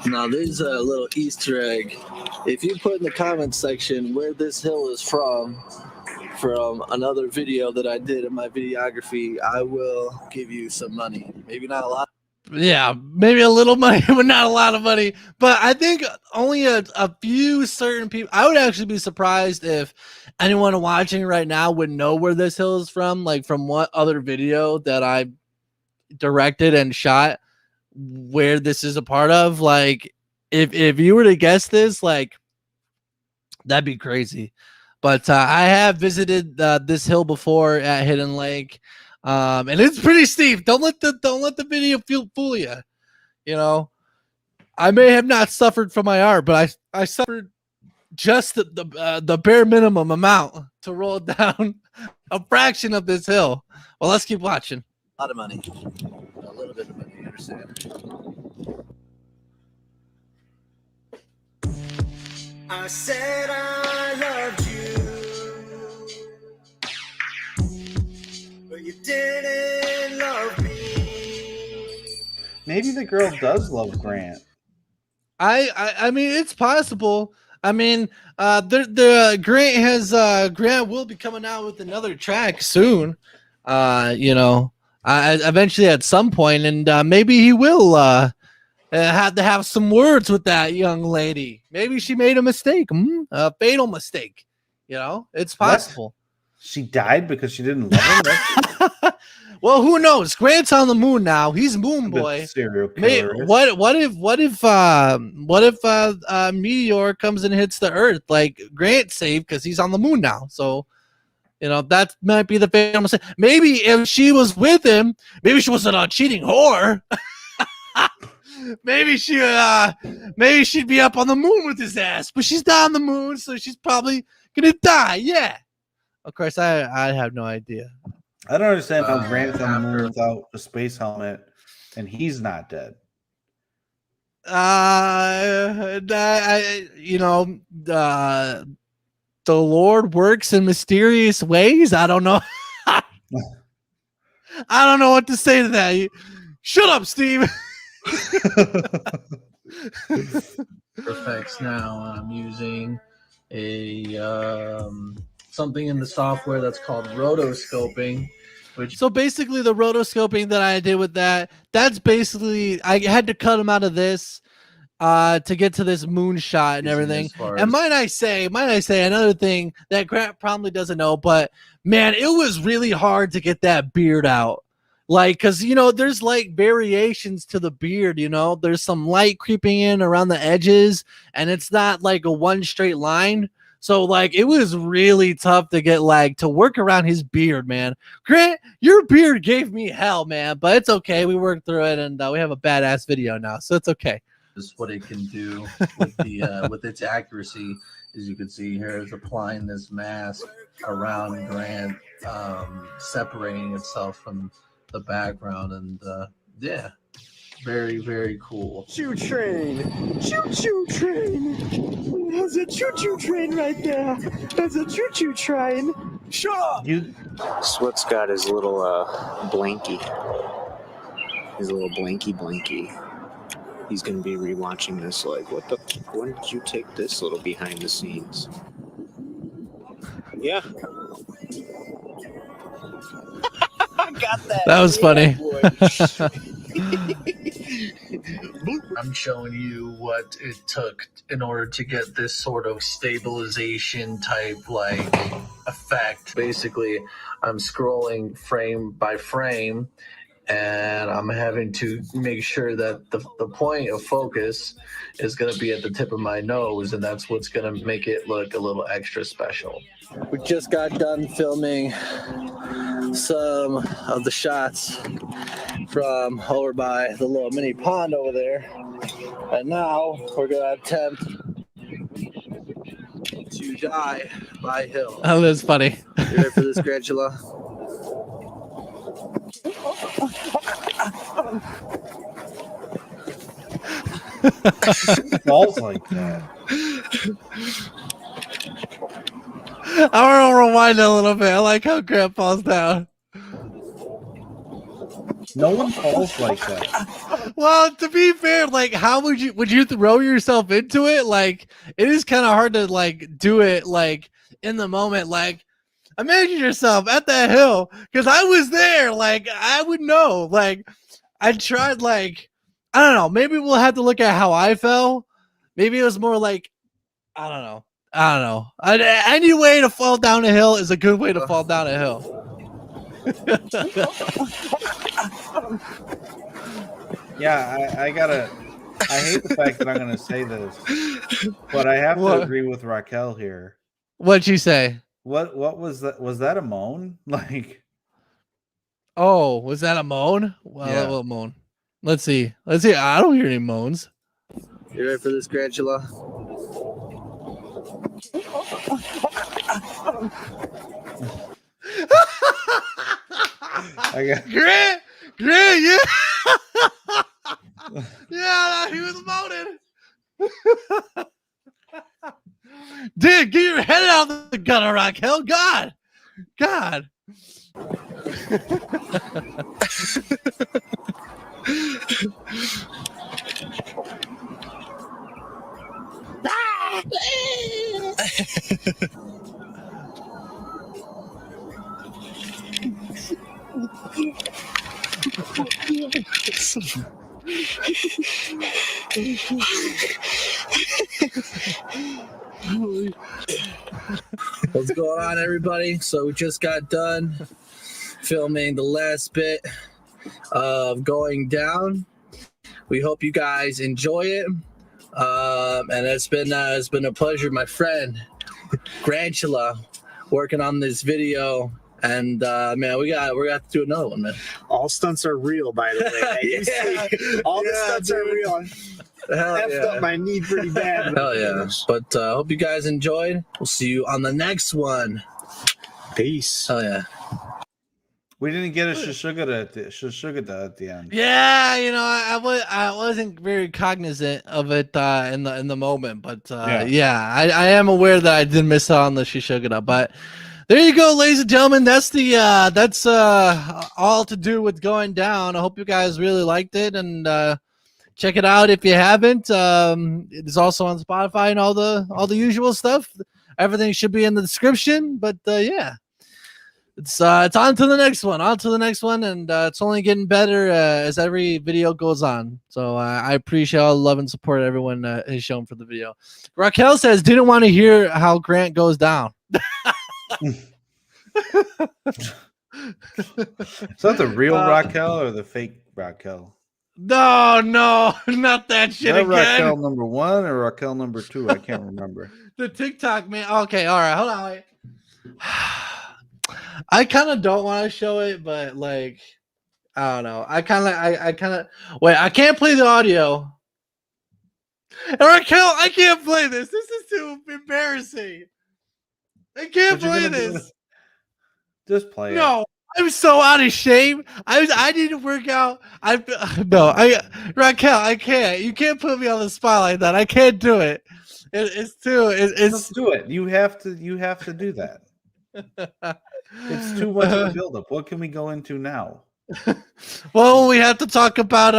Now there's a little Easter egg. If you put in the comments section where this hill is from another video that I did in my videography, I will give you some money. Maybe not a lot. Yeah, maybe a little money, but not a lot of money. But I think only a few certain people. I would actually be surprised if anyone watching right now would know where this hill is from, like from what other video that I directed and shot, where this is a part of. Like, if you were to guess this, like, that'd be crazy. But I have visited this hill before at Hidden Lake. And it's pretty steep. Don't let the video fool you. You know, I may have not suffered from my art, but I suffered just the bare minimum amount to roll down a fraction of this hill. Well, let's keep watching. A lot of money, a little bit of money. You understand? I said I loved you. You didn't love me. Maybe the girl does love Grant. I mean, it's possible. I mean, Grant will be coming out with another track soon. You know, eventually at some point, and maybe he will have to have some words with that young lady. Maybe she made a mistake, a fatal mistake. You know, it's possible. She died because she didn't love him. Well, who knows? Grant's on the moon now. He's Moon Boy. Serial killer. What if meteor comes and hits the Earth? Like Grant's saved because he's on the moon now. So, you know, that might be the famous. Maybe if she was with him, maybe she wasn't a cheating whore. maybe she'd be up on the moon with his ass, but she's not on the moon, so she's probably gonna die. Yeah. Of course, I have no idea. I don't understand how Grant's on the moon without a space helmet, and he's not dead. The Lord works in mysterious ways. I don't know. I don't know what to say to that. Shut up, Steve. Effects now. I'm using a something in the software that's called rotoscoping. So basically, the rotoscoping that I did with that's basically I had to cut him out of this to get to this moonshot and everything. And might I say another thing that Grant probably doesn't know, but man, it was really hard to get that beard out. Like, cause you know, there's like variations to the beard, you know, there's some light creeping in around the edges and it's not like a one straight line. So like, it was really tough to get like to work around his beard, man. Grant, your beard gave me hell, man, but it's okay. We worked through it and we have a badass video now. So it's okay. Is what it can do with the with its accuracy, as you can see here, is applying this mask around Grant, separating itself from the background, and yeah, very, very cool. Choo train, there's a choo train right there. There's a choo train. Shut up. Sweat's got his little blankie. His little blankie. He's gonna be rewatching this like, when did you take this little behind the scenes? Yeah. Got that. That was funny. I'm showing you what it took in order to get this sort of stabilization type like effect. Basically, I'm scrolling frame by frame and I'm having to make sure that the point of focus is going to be at the tip of my nose, and that's what's going to make it look a little extra special. We just got done filming some of the shots from over by the little mini pond over there, and now we're going to attempt to die by hill. Oh, that's funny. You ready for this, Grantula? Falls like that. I want to rewind a little bit. I like how Grant falls down. No one falls like that. Well, to be fair, like, how would you throw yourself into it? Like, it is kind of hard to like do it like in the moment. Like, imagine yourself at that hill, because I was there. Like, I would know. Like, I tried. Like, I don't know. Maybe we'll have to look at how I fell. Maybe it was more like, I don't know. Any way to fall down a hill is a good way to fall down a hill. Yeah, I hate the fact that I'm gonna say this, but I have to agree with Raquel here. What'd she say? What was that? Was that a moan? Like, oh, was that a moan? Well, yeah. What moan? Let's see. I don't hear any moans. You ready for this, Grantula? I got Grant, yeah. Yeah, he was moaning. Dude, get your head out of the gutter, Raquel. God. What's going on, everybody? So we just got done filming the last bit of Going Down. We hope you guys enjoy it. And it's been a pleasure, my friend Grantula, working on this video. And man, we got to do another one, man. All stunts are real, by the way. You see, all the stunts are real. Effed up my knee pretty bad. Hell yeah. But hope you guys enjoyed. We'll see you on the next one. Peace. Hell yeah. We didn't get a shishugada at the end. Yeah, you know, I wasn't very cognizant of it in the moment, but yeah, I am aware that I did miss out on the shishugada. But there you go, ladies and gentlemen. That's all to do with Going Down. I hope you guys really liked it, and check it out if you haven't. It's also on Spotify and all the usual stuff. Everything should be in the description. But yeah. It's on to the next one, and it's only getting better as every video goes on. So I appreciate all the love and support everyone has shown for the video. Raquel says, didn't want to hear how Grant goes down. Is that the real Raquel or the fake Raquel? No, not that shit again. Raquel number 1 or Raquel number 2? I can't remember. The TikTok man. Okay, all right, hold on. Wait. I kind of don't want to show it, but like, I don't know. I kind of wait. I can't play the audio. And Raquel, I can't play this. This is too embarrassing. I can't play this. Just play it. No, I'm so out of shape. I need to work out. Raquel, I can't. You can't put me on the spot like that. I can't do it. It's Let's do it. You have to do that. It's too much of a buildup. What can we go into now? Well, we have to talk about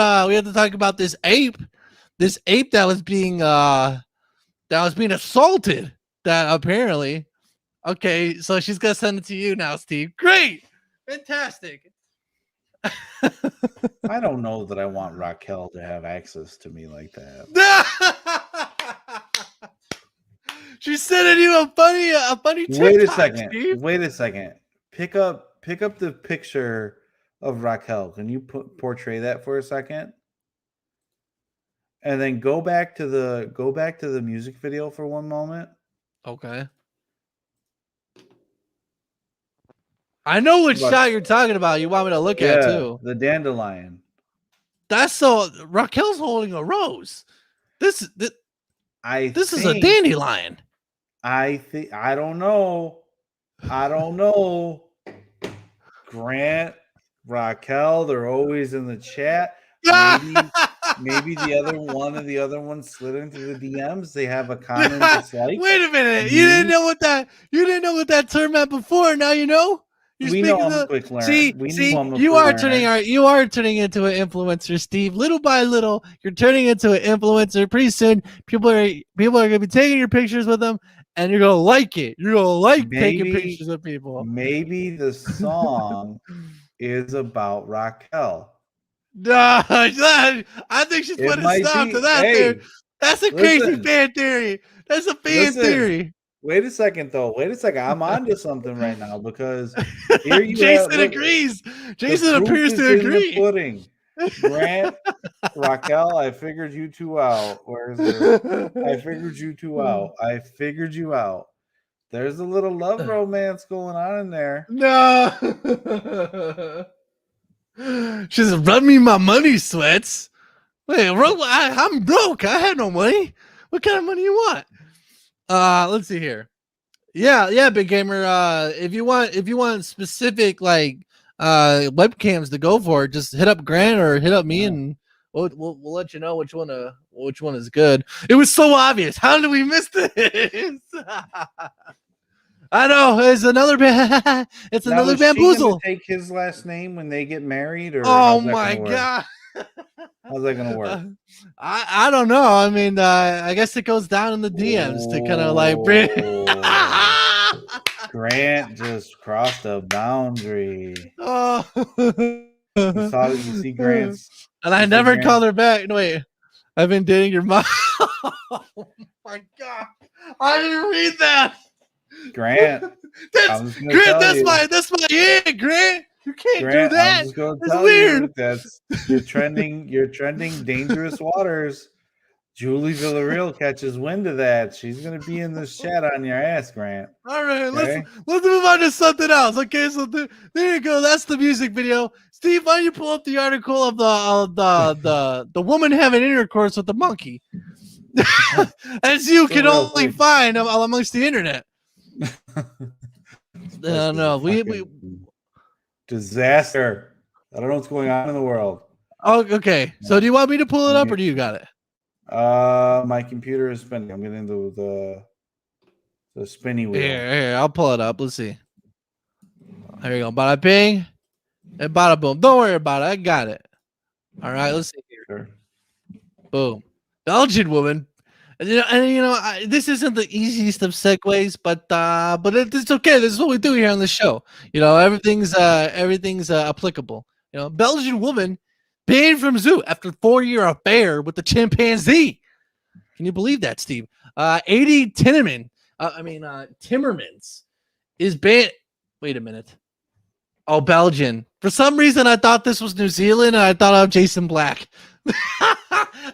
this ape that was being assaulted. That apparently, okay. So she's gonna send it to you now, Steve. Great, fantastic. I don't know that I want Raquel to have access to me like that. She's sending you a funny TikTok. Wait a second. Pick up the picture of Raquel. Can you portray that for a second? And then go back to the music video for one moment. Okay. I know which shot you're talking about. You want me to look at too? The dandelion. That's so Raquel's holding a rose. This is a dandelion. I don't know. Grant, Raquel, they're always in the chat. Maybe the other one slid into the DMs. They have a common dislike. Wait a minute. You didn't know what that term meant before. Now you know. We know I'm a quick learner. You are turning into an influencer, Steve. Little by little, you're turning into an influencer. Pretty soon, people are gonna be taking your pictures with them, and you're gonna like it. You're gonna like taking pictures of people. Maybe the song is about Raquel. I think she's putting a stop to that, dude. That's a crazy fan theory. That's a fan theory. Wait a second, though. I'm onto something right now because here you Jason agrees. Jason appears to agree. Pudding. Grant, Raquel, I figured you two out. Where is it? I figured you two out. I figured you out. There's a little love romance going on in there. No. She says, "Run me my money, Sweats." Wait, I'm broke. I have no money. What kind of money you want? Let's see here. Yeah, Big Gamer. If you want specific like webcams to go for, just hit up Grant or hit up me, and we'll let you know which one is good. It was so obvious. How did we miss this? I know it's another bamboozle. Take his last name when they get married, or oh my god. How's that gonna work? I don't know. I mean, I guess it goes down in the DMs to kind of like bring. Grant just crossed a boundary. Oh, you see Grant's, and I never called her back. No, wait, I've been dating your mom. Oh my god! I didn't read that. Grant, That's I'm just gonna Grant. tell That's you. my it, Grant. You can't Grant, do I'm that. just gonna That's tell weird. you that's you're trending dangerous waters. Julie Villarreal catches wind of that. She's gonna be in this chat on your ass, Grant. All right, Okay? let's move on to something else. Okay, so there you go. That's the music video. Steve, why don't you pull up the article of the woman having intercourse with the monkey, as you can Real only quick. find amongst the internet. No, we disaster. I don't know what's going on in the world. Oh, okay. So do you want me to pull it up, or do you got it? My computer is spinning. I'm getting the spinny wheel. Here, I'll pull it up. Let's see. There you go. Bada bing and bada boom. Don't worry about it. I got it. All right. Let's see here. Sure. Boom. Belgian woman. This isn't the easiest of segues, but it's okay. This is what we do here on the show. Everything's applicable. Belgian woman banned from zoo after 4-year affair with the chimpanzee. Can you believe that, Steve? 80 Timmermans is banned. Wait a minute. Oh, Belgian. For some reason, I thought this was New Zealand, and I thought of Jason Black.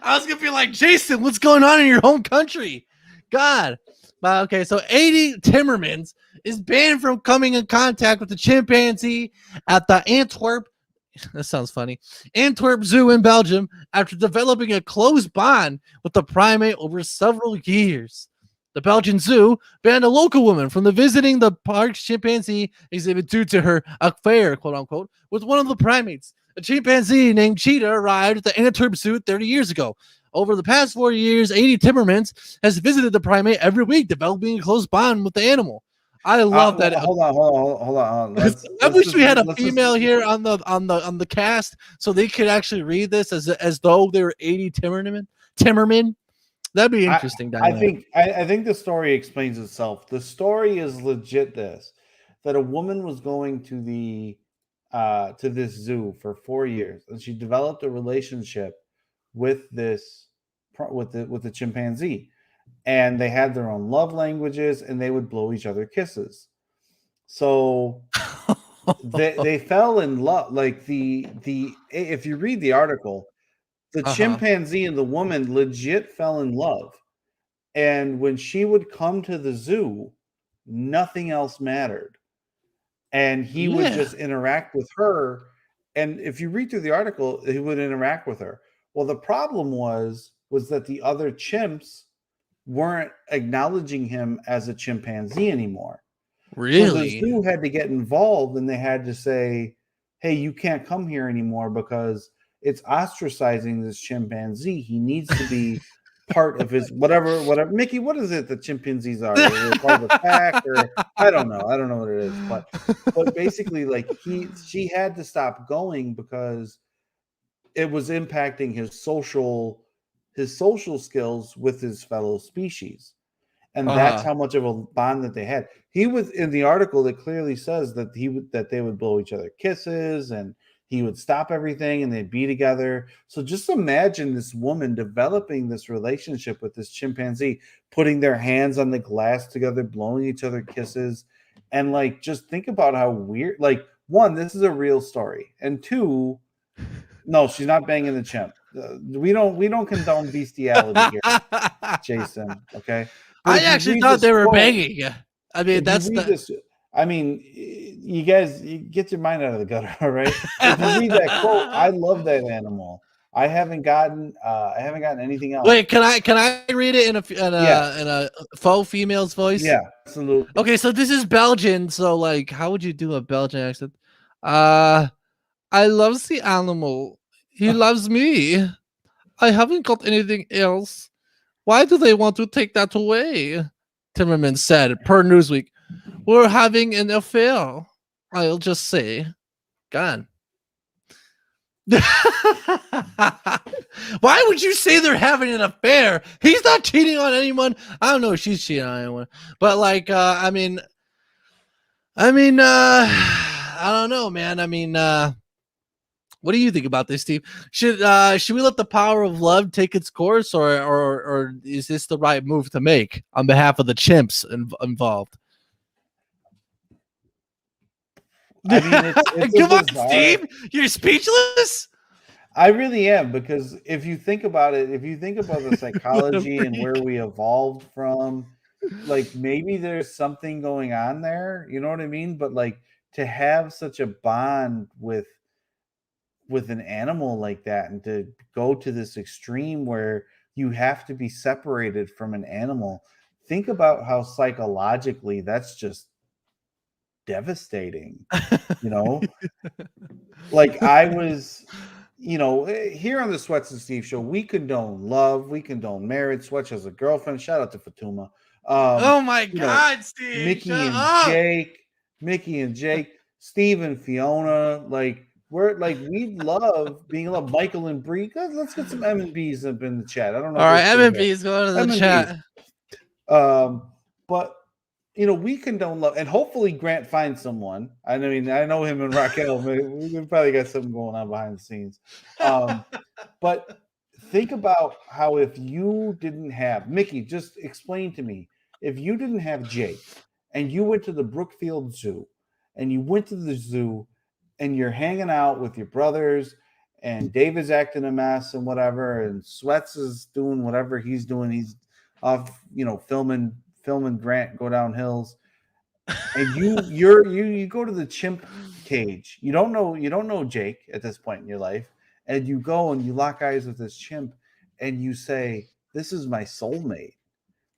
I was going to be like, Jason, what's going on in your home country? God. Okay, so 80 Timmermans is banned from coming in contact with the chimpanzee at the Antwerp. That sounds funny. Antwerp Zoo in Belgium after developing a close bond with the primate over several years. The Belgian Zoo banned a local woman from visiting the park's chimpanzee exhibit due to her affair, quote unquote, with one of the primates. A chimpanzee named Cheetah arrived at the Antwerp Zoo 30 years ago. Over the past 4 years, 80 Timmermans has visited the primate every week, developing a close bond with the animal. I love that. Hold on. I wish we had a female here on the cast so they could actually read this as though they were 80 Timmerman. That'd be interesting. I think the story explains itself. The story is legit. That a woman was going to this zoo for 4 years, and she developed a relationship with the chimpanzee, and they had their own love languages, and they would blow each other kisses. So they fell in love. Like if you read the article, the chimpanzee and the woman legit fell in love. And when she would come to the zoo, nothing else mattered. And he would just interact with her. And if you read through the article, he would interact with her. Well, the problem was that the other chimps weren't acknowledging him as a chimpanzee anymore. Really? So the zoo had to get involved, and they had to say, hey, you can't come here anymore because it's ostracizing this chimpanzee. He needs to be part of his whatever. Mickey, what is it that chimpanzees are? Is it part of the pack, or I don't know what it is, but basically, like she had to stop going because it was impacting his social skills with his fellow species. And that's how much of a bond that they had. He was in the article that clearly says that they would blow each other kisses, and he would stop everything and they'd be together. So just imagine this woman developing this relationship with this chimpanzee, putting their hands on the glass together, blowing each other kisses. And like, just think about how weird, like, one, this is a real story. And two, no, she's not banging the chimp. We don't condone bestiality here, Jason. Okay. I actually thought they were banging. I mean, you guys, you get your mind out of the gutter, all right? If you read that quote, I love that animal. I haven't gotten anything else. Wait, can I read it in a faux female's voice? Yeah, absolutely. Okay, so this is Belgian. So like, how would you do a Belgian accent? I love the animal. He loves me. I haven't got anything else. Why do they want to take that away? Timmerman said, per Newsweek. We're having an affair. I'll just say. Gone. Why would you say they're having an affair? He's not cheating on anyone. I don't know if she's cheating on anyone. But like, I don't know, man. What do you think about this, Steve? Should we let the power of love take its course, or is this the right move to make on behalf of the chimps involved? I mean, it's a Come on, bizarre. Steve, you're speechless. I really am, because if you think about it, if you think about the psychology and where we evolved from, like maybe there's something going on there, you know what I mean? But like to have such a bond with an animal like that, and to go to this extreme where you have to be separated from an animal, think about how psychologically that's just devastating, you know? Like I was, here on the Sweats and Steve show, we condone love, we condone marriage. Sweats has a girlfriend. Shout out to Fatuma. Oh my You know, God, Steve! Mickey shut and up. Jake, Steve and Fiona. Like we love being loved. Michael and Bree. Let's get some M&Bs up in the chat. I don't know. All if right, they're still there. M&B is going to the M&Bs. chat. But we condone love, and hopefully Grant finds someone. I mean, I know him and Raquel. We probably got something going on behind the scenes. But think about how if you didn't have Mickey, just explain to me, if you didn't have Jake and you went to the Brookfield Zoo and you went to the zoo and you're hanging out with your brothers and David's acting a mess and whatever, and Sweats is doing whatever he's doing. He's off, filming Grant go down hills. And you go to the chimp cage. You don't know Jake at this point in your life. And you go and you lock eyes with this chimp and you say, "This is my soulmate."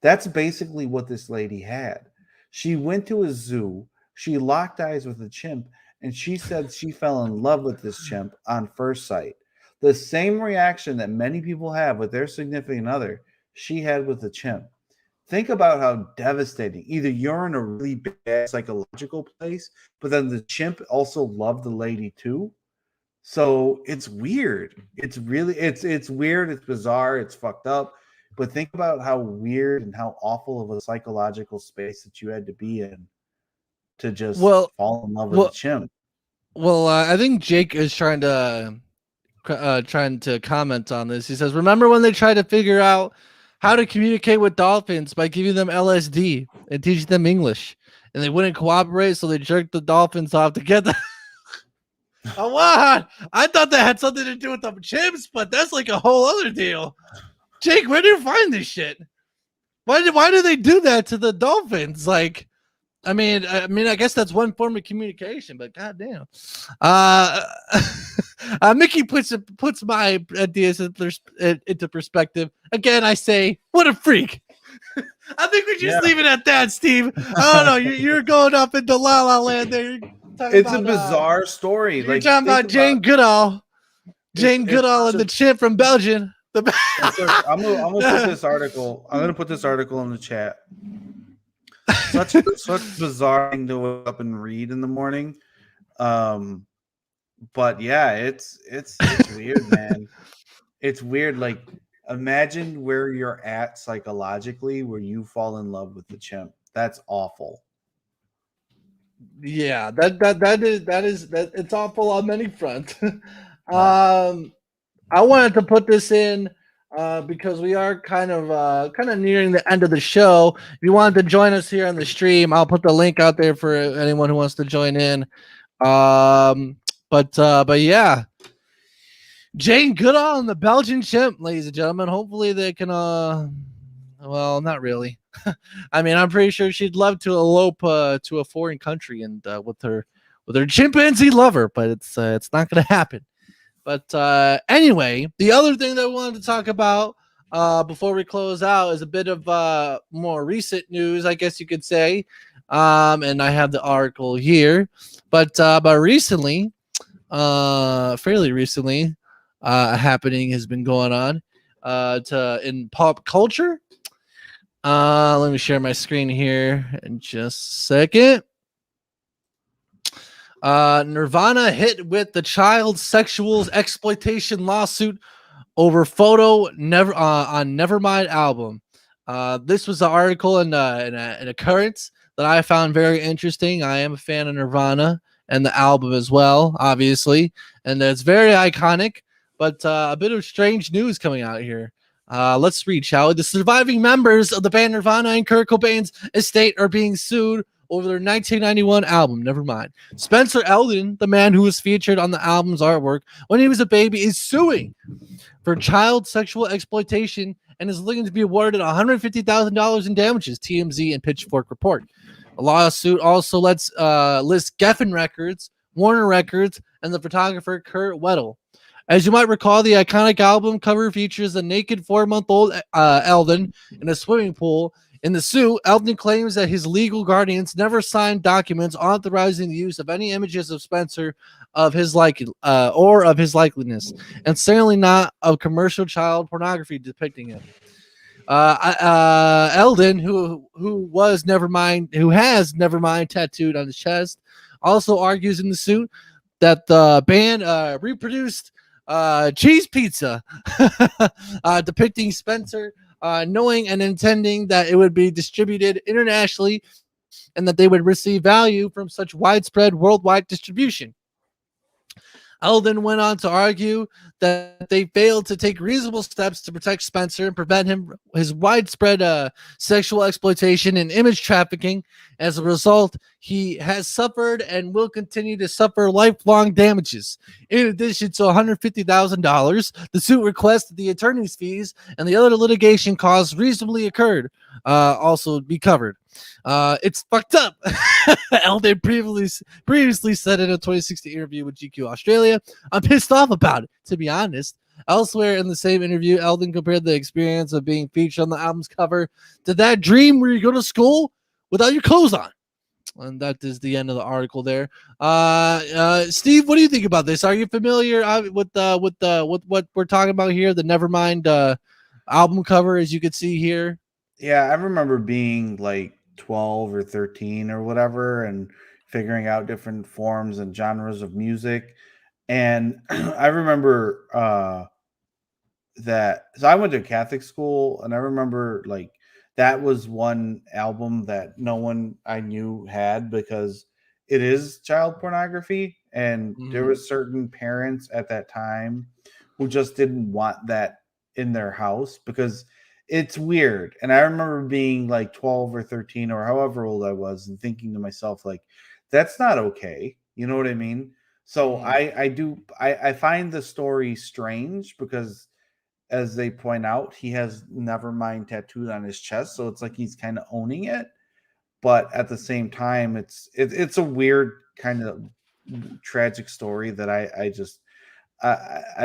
That's basically what this lady had. She went to a zoo, she locked eyes with a chimp, and she said she fell in love with this chimp on first sight. The same reaction that many people have with their significant other, she had with the chimp. Think about how devastating. Either you're in a really bad psychological place, but then the chimp also loved the lady too. So it's weird. It's weird. It's bizarre. It's fucked up. But think about how weird and how awful of a psychological space that you had to be in to just fall in love with a chimp. Well, I think Jake is trying to comment on this. He says, "Remember when they tried to figure out how to communicate with dolphins by giving them LSD and teaching them English, and they wouldn't cooperate, so they jerked the dolphins off to get them." Oh, what? I thought that had something to do with the chimps, but that's like a whole other deal. Jake, where do you find this shit? Why do they do that to the dolphins? Like, I mean, I guess that's one form of communication, but goddamn. Mickey puts my ideas into perspective. Again, I say, what a freak. I think we just leave it at that, Steve. I don't know. You're going up into La La Land there. It's a bizarre story. You're talking about Jane Goodall. Jane Goodall and the chimp from Belgium. I'm gonna put this article. I'm gonna put this article in the chat. Such bizarre thing to wake up and read in the morning. But yeah, it's weird, man. It's weird. Like, imagine where you're at psychologically, where you fall in love with the chimp. That's awful. Yeah, that is it's awful on many fronts. I wanted to put this in because we are kind of nearing the end of the show. If you wanted to join us here on the stream, I'll put the link out there for anyone who wants to join in. But yeah, Jane Goodall and the Belgian chimp, ladies and gentlemen. Hopefully they can. Well, not really. I mean, I'm pretty sure she'd love to elope to a foreign country and with her chimpanzee lover, but it's not going to happen. But anyway, the other thing that I wanted to talk about before we close out is a bit of more recent news, I guess you could say. And I have the article here, but recently, fairly recently, a happening has been going on in pop culture. Let me share my screen here in just a second. Nirvana hit with the child sexual exploitation lawsuit over photo on Nevermind album. This was an article in a Currents that I found very interesting. I am a fan of Nirvana, and the album as well, obviously, and it's very iconic. But a bit of strange news coming out here. Let's read, shall we? The surviving members of the band Nirvana and Kurt Cobain's estate are being sued over their 1991 album, Nevermind. Spencer Eldon, the man who was featured on the album's artwork when he was a baby, is suing for child sexual exploitation and is looking to be awarded $150,000 in damages, TMZ and Pitchfork report. A lawsuit also lists Geffen Records, Warner Records, and the photographer Kurt Weddle. As you might recall, the iconic album cover features a naked 4-month-old Eldon in a swimming pool. In the suit, Eldon claims that his legal guardians never signed documents authorizing the use of any images of Spencer of his or of his likeness, and certainly not of commercial child pornography depicting him. Eldon, who has Nevermind tattooed on his chest, also argues in the suit that the band reproduced cheese pizza depicting Spencer, knowing and intending that it would be distributed internationally and that they would receive value from such widespread worldwide distribution. Eldon went on to argue that they failed to take reasonable steps to protect Spencer and prevent his widespread sexual exploitation and image trafficking. As a result, he has suffered and will continue to suffer lifelong damages. In addition to $150,000, the suit requests that the attorney's fees and the other litigation costs reasonably occurred also be covered. It's fucked up. Eldon previously said in a 2016 interview with GQ Australia, "I'm pissed off about it, to be honest." Elsewhere in the same interview, Eldon compared the experience of being featured on the album's cover to that dream where you go to school without your clothes on. And that is the end of the article there. Steve, what do you think about this? Are you familiar with what we're talking about here? The Nevermind album cover, as you can see here. Yeah, I remember being like 12 or 13 or whatever and figuring out different forms and genres of music. And I remember so I went to Catholic school, and I remember like that was one album that no one I knew had, because it is child pornography. And there were certain parents at that time who just didn't want that in their house because it's weird. And I remember being like 12 or 13 or however old I was and thinking to myself, like, that's not okay. You know what I mean? So I find the story strange because, as they point out, he has Nevermind tattooed on his chest. So it's like he's kind of owning it. But at the same time, it's a weird kind of tragic story that I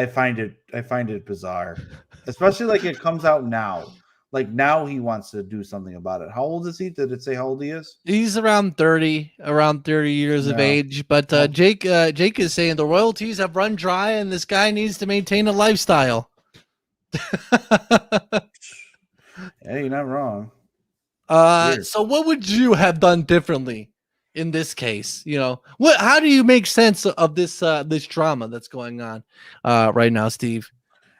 find it bizarre, especially like it comes out now. Like now he wants to do something about it. How old is he? Did it say how old he is? He's around 30 years of age. But Jake is saying the royalties have run dry and this guy needs to maintain a lifestyle. Hey, you're not wrong. So what would you have done differently in this case? You know, how do you make sense of this drama that's going on right now, Steve?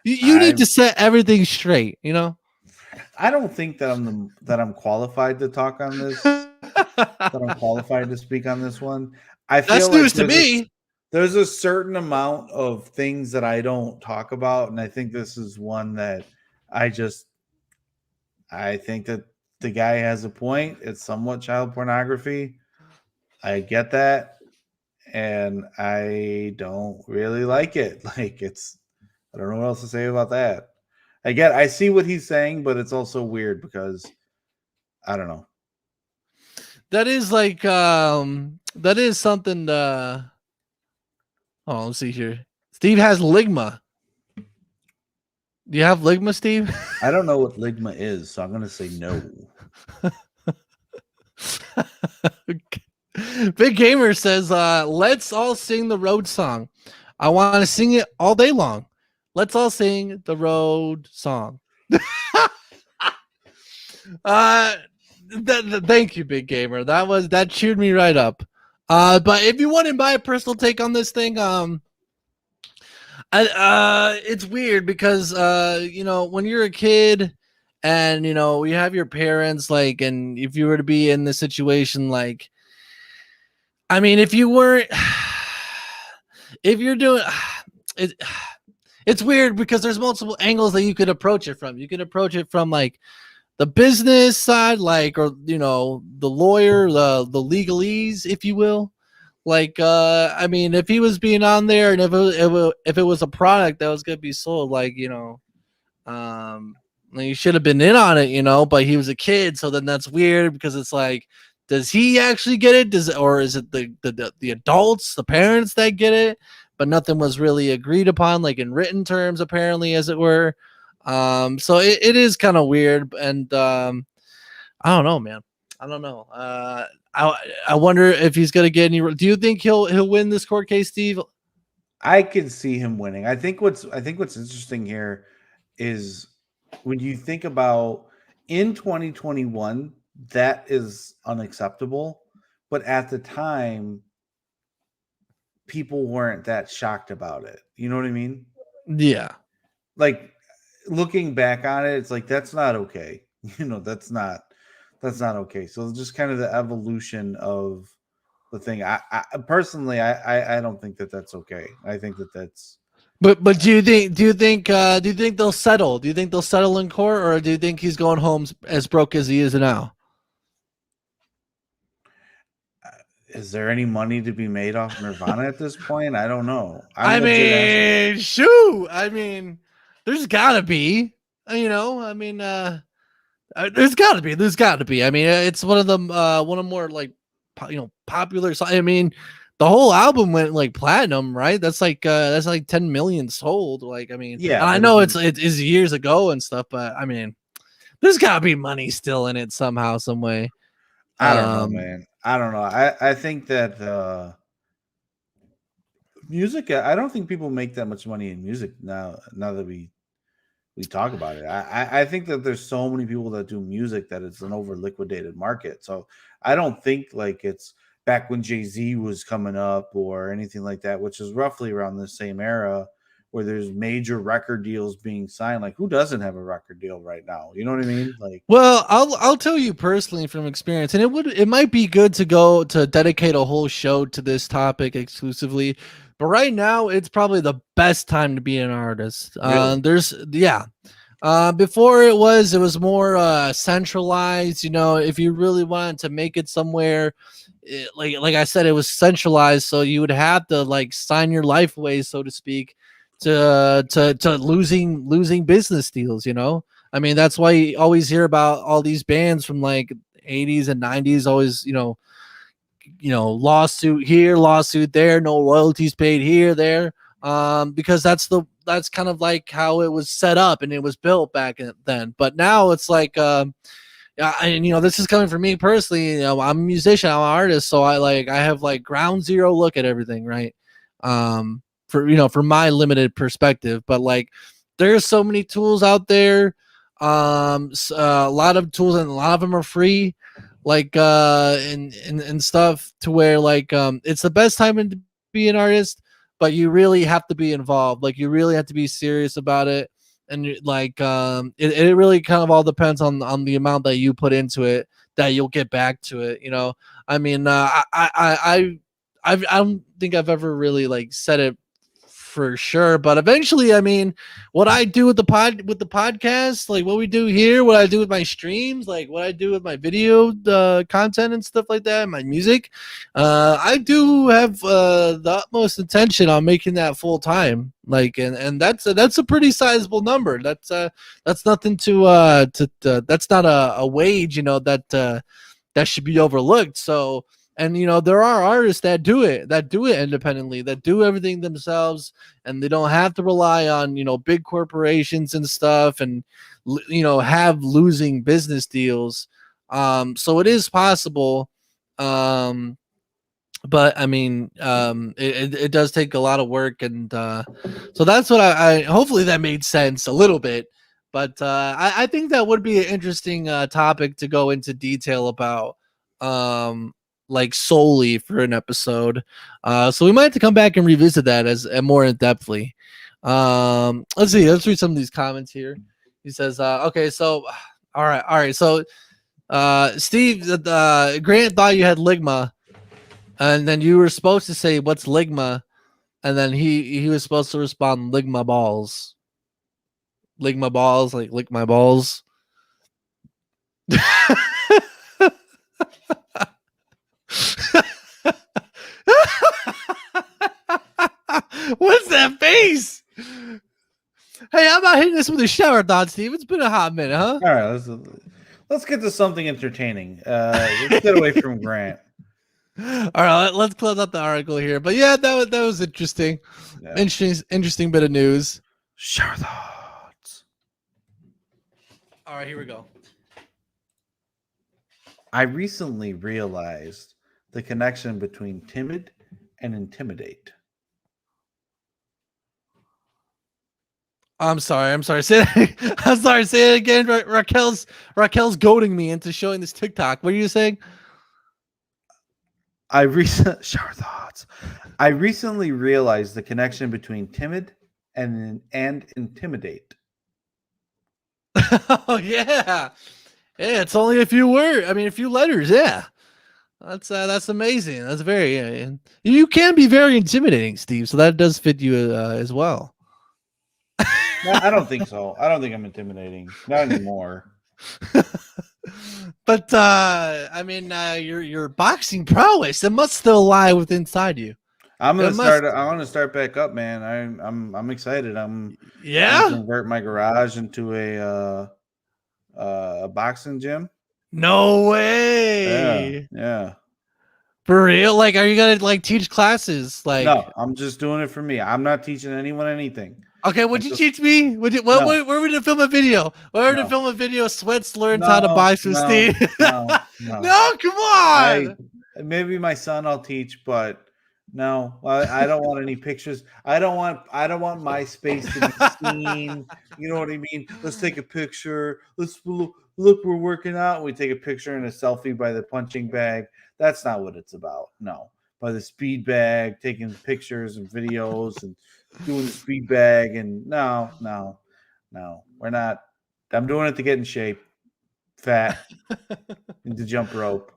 You need to set everything straight, you know? I don't think that I'm qualified to talk on this. That I'm qualified to speak on this one. I feel that's like news to me. There's a certain amount of things that I don't talk about, and I think this is one that I think that the guy has a point. It's somewhat child pornography. I get that, and I don't really like it. Like I don't know what else to say about that. I see what he's saying, but it's also weird because I don't know. That is like that is something let's see here. Steve has ligma. Do you have ligma, Steve? I don't know what ligma is, so I'm gonna say no. Big Gamer says, let's all sing the road song. I want to sing it all day long. Let's all sing the road song. Thank you, Big Gamer. That cheered me right up. But if you want to buy a personal take on this thing, it's weird because you know, when you're a kid and you know you have your parents, like, and if you were to be in this situation, like, I mean, if you weren't, if you're doing it, it's weird because there's multiple angles that you could approach it from. You could approach it from like the business side, like, or the lawyer, the legalese, if you will. Like, I mean, if he was being on there, and if it was a product that was gonna be sold, like, he should have been in on it, but he was a kid, so then that's weird because it's like, does he actually get it? Or is it the adults, the parents that get it? But nothing was really agreed upon, like in written terms, apparently, as it were. So it is kind of weird, and I don't know, man. I don't know. I wonder if he's gonna get any. Do you think he'll win this court case, Steve? I can see him winning. I think what's interesting here is when you think about in 2021, that is unacceptable. But at the time, people weren't that shocked about it. You know what I mean? Yeah. Like looking back on it, it's like that's not okay. That's not okay. So just kind of the evolution of the thing. I personally, I don't think that that's okay. I think that that's. But do you think they'll settle? Do you think they'll settle in court, or do you think he's going home as broke as he is now? Is there any money to be made off Nirvana at this point? I don't know. I mean, shoot. I mean, there's gotta be. There's gotta be. There's gotta be. I mean, it's one of them. One of more like, popular. I mean, the whole album went like platinum, right? That's like 10 million sold. Like, I mean, yeah. And I know it is years ago and stuff, but I mean, there's gotta be money still in it somehow, some way. I don't know, man. I don't know. I think that music. I don't think people make that much money in music now. Now that we talk about it, I think that there's so many people that do music that it's an over liquidated market. So I don't think like it's back when Jay-Z was coming up or anything like that, which is roughly around the same era where there's major record deals being signed. Like, who doesn't have a record deal right now? You know what I mean? Like, well, I'll tell you personally from experience, and it might be good to dedicate a whole show to this topic exclusively. But right now, it's probably the best time to be an artist. Really? Before it was more centralized. If you really wanted to make it somewhere, like I said, it was centralized, so you would have to like sign your life away, so to speak, to losing business deals. I mean, that's why you always hear about all these bands from like 80s and 90s always, lawsuit here, lawsuit there, no royalties paid here, there, because that's kind of like how it was set up and it was built back then. But now it's like, and this is coming from me personally. I'm a musician, I'm an artist, so I have like ground zero look at everything, right? For my limited perspective, but like there's so many tools out there, a lot of tools, and a lot of them are free, like and stuff, to where like it's the best time to be an artist, but you really have to be involved. Like, you really have to be serious about it. And like it really kind of all depends on the amount that you put into it, that you'll get back to it. I mean, I don't think I've ever really like said it for sure, but eventually, I mean, what I do with the podcast, like what we do here, what I do with my streams, like what I do with my video content and stuff like that, my music, I do have the utmost intention on making that full time. Like, and that's a pretty sizable number. That's nothing to that's not a wage, that should be overlooked. So. And there are artists that do it independently, that do everything themselves, and they don't have to rely on big corporations and stuff, and have losing business deals. So it is possible, but I mean, it does take a lot of work, and so that's what I hopefully that made sense a little bit. But I think that would be an interesting topic to go into detail about. Like solely for an episode, so we might have to come back and revisit that as more in depthly. Let's read some of these comments here. He says, okay, so all right, so Steve, Grant thought you had ligma, And then you were supposed to say, "What's ligma?" And then he was supposed to respond, "Ligma balls." Ligma balls, like lick my balls. What's that face? Hey, how about hitting this with a shower thought, Steve? It's been a hot minute, huh? All right, let's get to something entertaining. Let's get away from Grant. All right, let's close out the article here. But yeah, that was interesting. Yeah. Interesting bit of news. Shower thoughts. All right, here we go. I recently realized the connection between timid and intimidate. I'm sorry. Say that. I'm sorry. Say it again. Raquel's goading me into showing this TikTok. What are you saying? Shower thoughts. I recently realized the connection between timid and intimidate. Oh yeah. Yeah, it's only a few words. I mean, a few letters. Yeah, that's amazing. That's very. You can be very intimidating, Steve. So that does fit you as well. No, I don't think so. I don't think I'm intimidating. Not anymore. But I mean, your boxing prowess, it must still lie within inside you. I'm gonna start back up, man. I'm excited. I'm gonna convert my garage into a boxing gym. No way. Yeah. For real? Like, are you gonna like teach classes? Like, no, I'm just doing it for me. I'm not teaching anyone anything. Okay, would you teach me? Where are we gonna film a video? Where are we gonna film a video? Sweats learns how to box with Steve. No, come on. Maybe my son I'll teach, but no, I don't want any pictures. I don't want my space to be seen. You know what I mean? Let's take a picture. Let's look. We're working out. We take a picture and a selfie by the punching bag. That's not what it's about. No, by the speed bag, taking pictures and videos and doing the speed bag. And no, we're not. I'm doing it to get in shape, fat, and to jump rope.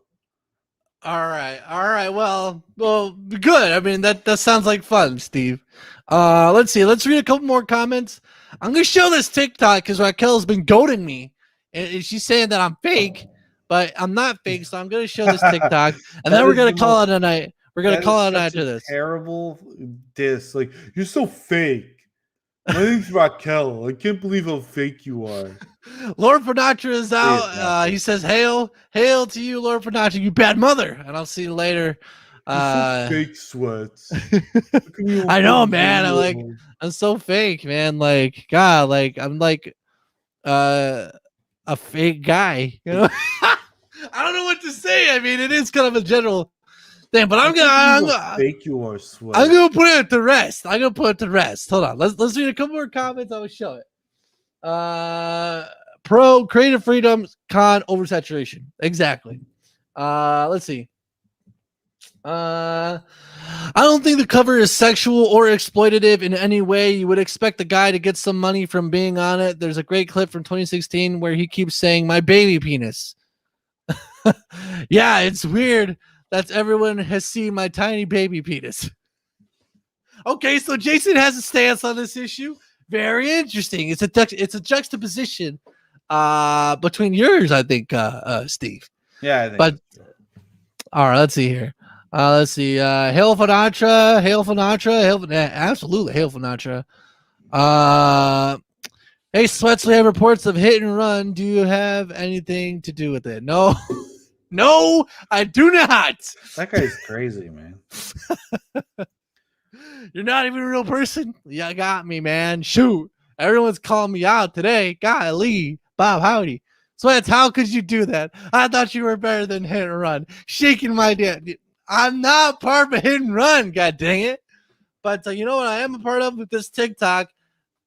All right. Well, good. I mean, that sounds like fun, Steve. Let's see. Let's read a couple more comments. I'm gonna show this TikTok because Raquel's been goading me, and she's saying that I'm fake, but I'm not fake. So I'm gonna show this TikTok, and then we're gonna call it a night. We're gonna call it after this. Terrible diss. Like, you're so fake. My name's Raquel. I can't believe how fake you are. Lord Panatra is out. He says, "Hail to you, Lord Panatra, you bad mother." And I'll see you later. You're so fake, Sweats. I know, man. I'm so fake, man. Like, God, like I'm like a fake guy. You know, I don't know what to say. I mean, it is kind of a general thing, but I'm gonna fake you are, Sweats. I'm gonna put it to rest. Hold on. Let's read a couple more comments. I will show it. Pro creative freedom, con oversaturation. Exactly. Let's see. I don't think the cover is sexual or exploitative in any way. You would expect the guy to get some money from being on it. There's a great clip from 2016 where he keeps saying "my baby penis." Yeah, it's weird that everyone has seen my tiny baby penis. Okay, so Jason has a stance on this issue. Very interesting. It's a juxtaposition between yours, I think, Steve. Yeah, I think. But all right, let's see here. Let's see. Hail Finatra. Absolutely, hail Finatra. Hey, Sweats, we have reports of hit and run. Do you have anything to do with it? No. No, I do not. That guy's crazy, man. You're not even a real person. Yeah, got me, man. Shoot. Everyone's calling me out today. Golly. Bob, howdy. Sweats, how could you do that? I thought you were better than hit and run. Shaking my head. I'm not part of a hit and run, god dang it. But you know what I am a part of with this TikTok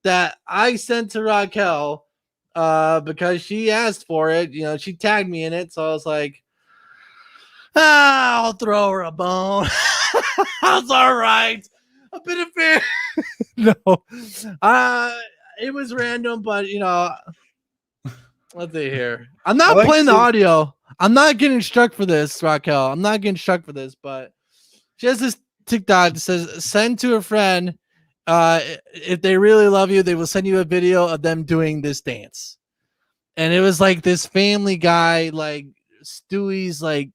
that I sent to Raquel because she asked for it. You know, she tagged me in it. So I was like, I'll throw her a bone. That's all right. A bit of fair. No. It was random, but you know, let's see here. I'm not playing the audio. I'm not getting struck for this, Raquel. I'm not getting struck for this, but She has this TikTok that says, "Send to a friend. If they really love you, they will send you a video of them doing this dance." And it was like this Family Guy, like Stewie's like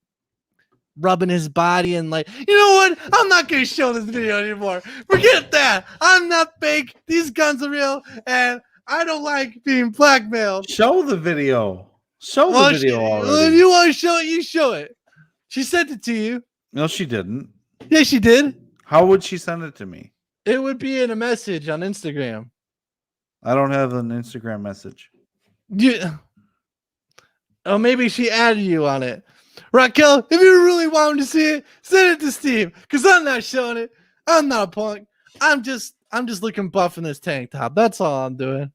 rubbing his body and like, you know what? I'm not gonna show this video anymore. Forget that. I'm not fake. These guns are real, and I don't like being blackmailed. Show the video. Show the video already. If you want to show it, you show it. She sent it to you. No, she didn't. Yeah, she did. How would she send it to me? It would be in a message on Instagram. I don't have an Instagram message. Oh, maybe she added you on it. Raquel, if you really want to see it, send it to Steve. Because I'm not showing it. I'm not a punk. I'm just looking buff in this tank top. That's all I'm doing.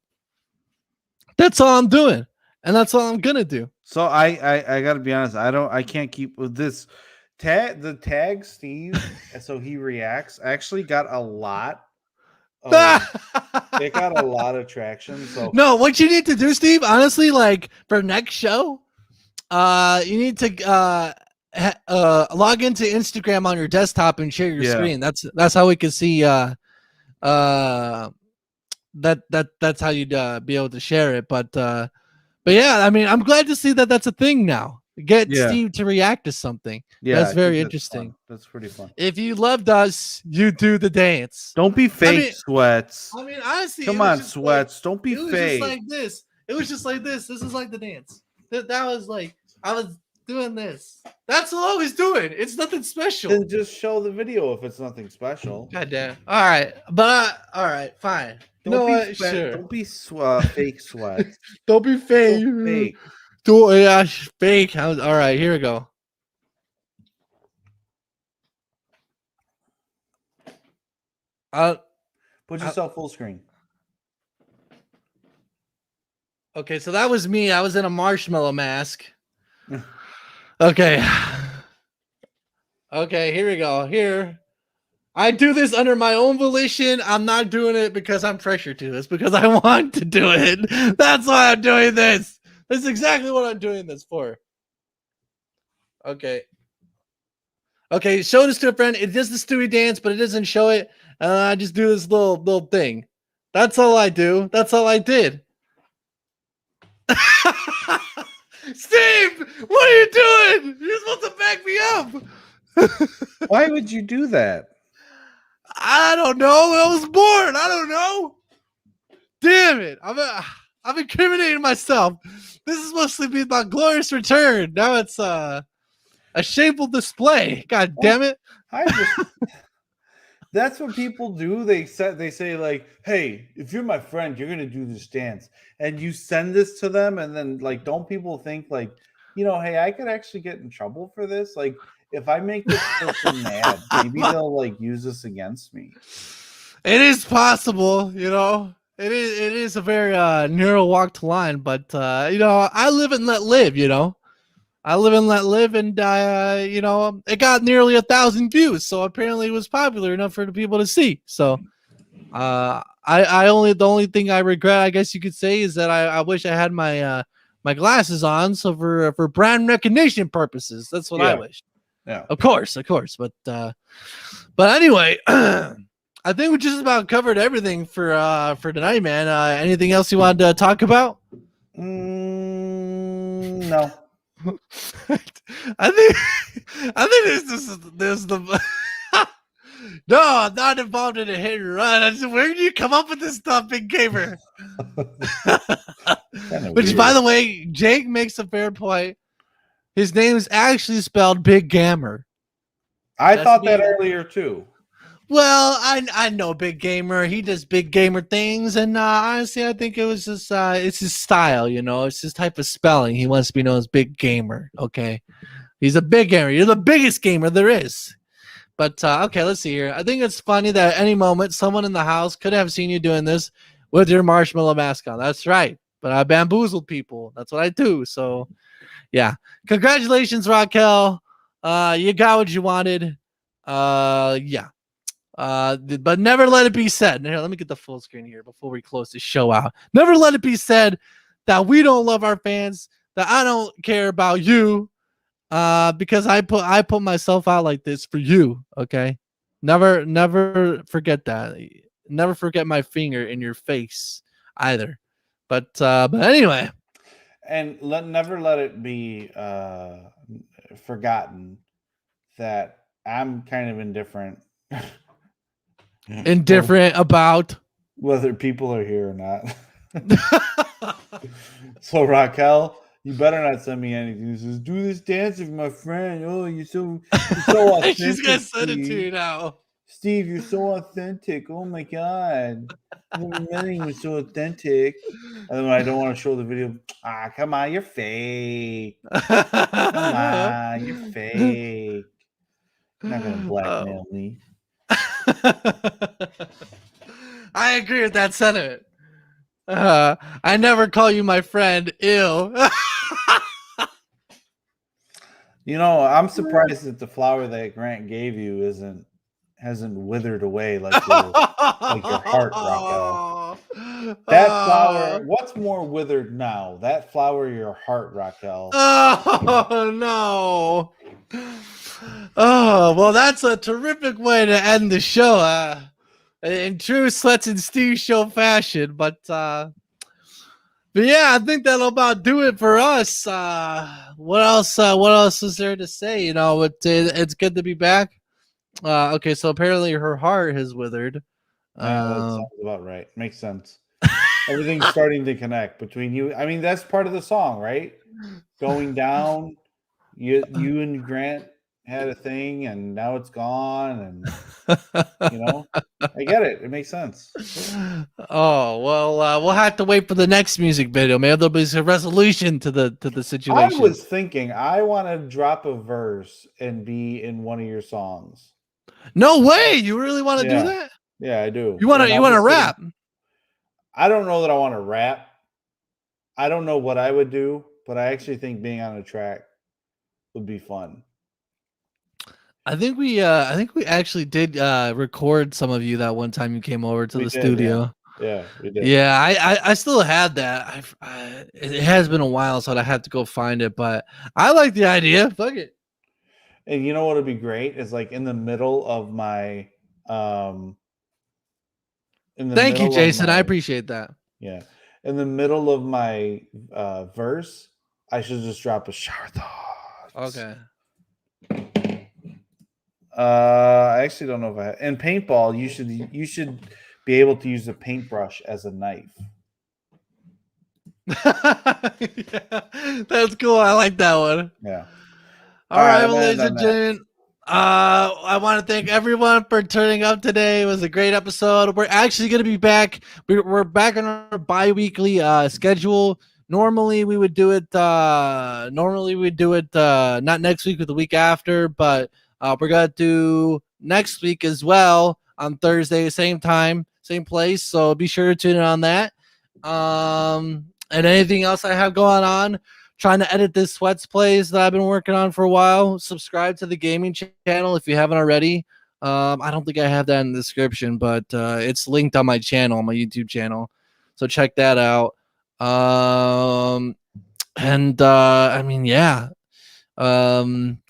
That's all I'm doing. And that's all I'm gonna do. So I gotta be honest, I can't keep with this. The tag Steve, so he reacts, actually got a lot of it got a lot of traction. So no, what you need to do, Steve, honestly, like for next show, you need to log into Instagram on your desktop and share your screen. That's how we can see that's how you'd be able to share it. But yeah, I mean, I'm glad to see that that's a thing now. Get Steve to react to something. Yeah, that's very interesting. That's pretty fun. If you loved us, you do the dance. Don't be fake, Sweats. I mean, honestly, come on, Sweats. Don't be fake. It was just like this. It was just like this. This is like the dance. That was like I was doing this. That's all I was doing. It's nothing special. Then just show the video if it's nothing special. God damn. All right, but all right, fine. Don't be fake, Sweats. Don't be fake. Don't fake. Fake. All right, here we go. Put yourself full screen. Okay, so that was me. I was in a marshmallow mask. Okay. Okay, here we go. Here. I do this under my own volition. I'm not doing it because I'm pressured to. It's because I want to do it. That's why I'm doing this. That's exactly what I'm doing this for. Okay. Okay, show this to a friend. It does the Stewie dance, but it doesn't show it. I just do this little thing. That's all I do. That's all I did. Steve, what are you doing? You're supposed to back me up. Why would you do that? I don't know. I was bored. I don't know. Damn it. I'm incriminating myself. This is supposed to be my glorious return. Now it's a shameful display. God damn it. That's what people do. They say like, hey, if you're my friend, you're gonna do this dance. And you send this to them, and then like, don't people think like, hey, I could actually get in trouble for this? Like, if I make this person mad, maybe they'll like use this against me. It is possible, It is a very narrow walk to line, but I live and let live, I live and let live, and it got nearly 1,000 views, so apparently it was popular enough for the people to see. So the only thing I regret, I guess you could say, is that I wish I had my my glasses on, so for brand recognition purposes. That's what I wish. Yeah. Of course. But anyway, I think we just about covered everything for tonight, man. Anything else you wanted to talk about? No. I think this is the no, I'm not involved in a hit and run. Where do you come up with this stuff, Big Gamer? Which, by the way, Jake makes a fair point. His name is actually spelled Big Gamer. I thought that earlier too. Well, I know Big Gamer. He does Big Gamer things, and honestly, I think it was just it's his style, It's his type of spelling. He wants to be known as Big Gamer. Okay, he's a big gamer. You're the biggest gamer there is. But okay, let's see here. I think it's funny that at any moment someone in the house could have seen you doing this with your marshmallow mask on. That's right. But I bamboozled people. That's what I do. So, yeah. Congratulations, Raquel. You got what you wanted. Yeah. But never let it be said. Here, let me get the full screen here before we close the show out. Never let it be said that we don't love our fans, that I don't care about you. Because I put myself out like this for you. Okay, never forget that. Never forget my finger in your face either. But anyway, And never let it be forgotten that I'm kind of indifferent indifferent about. whether people are here or not. So Raquel, you better not send me anything. He says, "Do this dance with my friend. Oh, you're so authentic, She's gonna send it to Steve. you now. Steve, you're so authentic. Oh my god, Melanie was so authentic." And then when I don't want to show the video, come on, you're fake. Come on, you're fake. You're not gonna blackmail me. I agree with that sentiment. I never call you my friend. Ew. You know, I'm surprised that the flower that Grant gave you hasn't withered away like your heart, Raquel. That flower, what's more withered now? That flower or your heart, Raquel? Oh no. Oh, well, that's a terrific way to end the show. In true Sweats and Steve show fashion, but yeah, I think that'll about do it for us. What else? What else is there to say? You know, it's good to be back. Okay, so apparently her heart has withered. Yeah, that sounds about right. Makes sense. Everything's starting to connect between you. I mean, that's part of the song, right? Going down. You and Grant had a thing, and now it's gone, and you know, I get it. It makes sense. Oh well, we'll have to wait for the next music video. Maybe there'll be a resolution to the situation. I was thinking I want to drop a verse and be in one of your songs. No way! You really want to do that? Yeah, I do. You want to rap? I don't know that I want to rap. I don't know what I would do, but I actually think being on a track would be fun. I think we actually did record some of you that one time you came over to the studio. Yeah, we did. Yeah, I still had that. It has been a while, so I have to go find it. But I like the idea. Fuck it. And you know what would be great is like in the middle of my Thank you, Jason. I appreciate that. Yeah. In the middle of my verse, I should just drop a shower thoughts. Okay. I actually don't know if I have. In paintball, you should be able to use a paintbrush as a knife. Yeah, that's cool. I like that one. Yeah. All right, well, ladies and gentlemen, I want to thank everyone for turning up today. It was a great episode. We're actually going to be back. We're back on our bi-weekly schedule. Normally we would do it. Not next week, but the week after. But we're gonna do next week as well on Thursday, same time, same place. So be sure to tune in on that. And anything else I have going on, trying to edit this Sweats plays that I've been working on for a while. Subscribe to the gaming channel if you haven't already. I don't think I have that in the description, but it's linked on my channel, my YouTube channel. So check that out. I mean, yeah.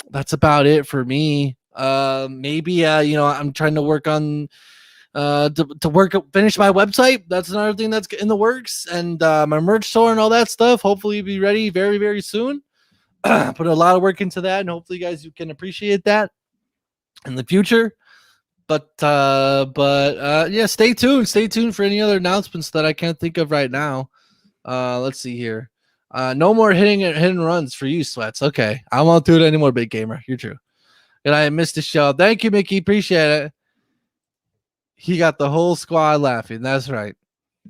That's about it for me. Maybe I'm trying to work on finish my website. That's another thing that's in the works, and my merch store and all that stuff. Hopefully be ready very, very soon. Put a lot of work into that, and hopefully you guys can appreciate that in the future. But yeah, stay tuned for any other announcements that I can't think of right now. Let's see here. No more hitting runs for you, Sweats. Okay, I won't do it anymore, Big Gamer. You're true. And I missed the show. Thank you, Mickey. Appreciate it. He got the whole squad laughing. That's right.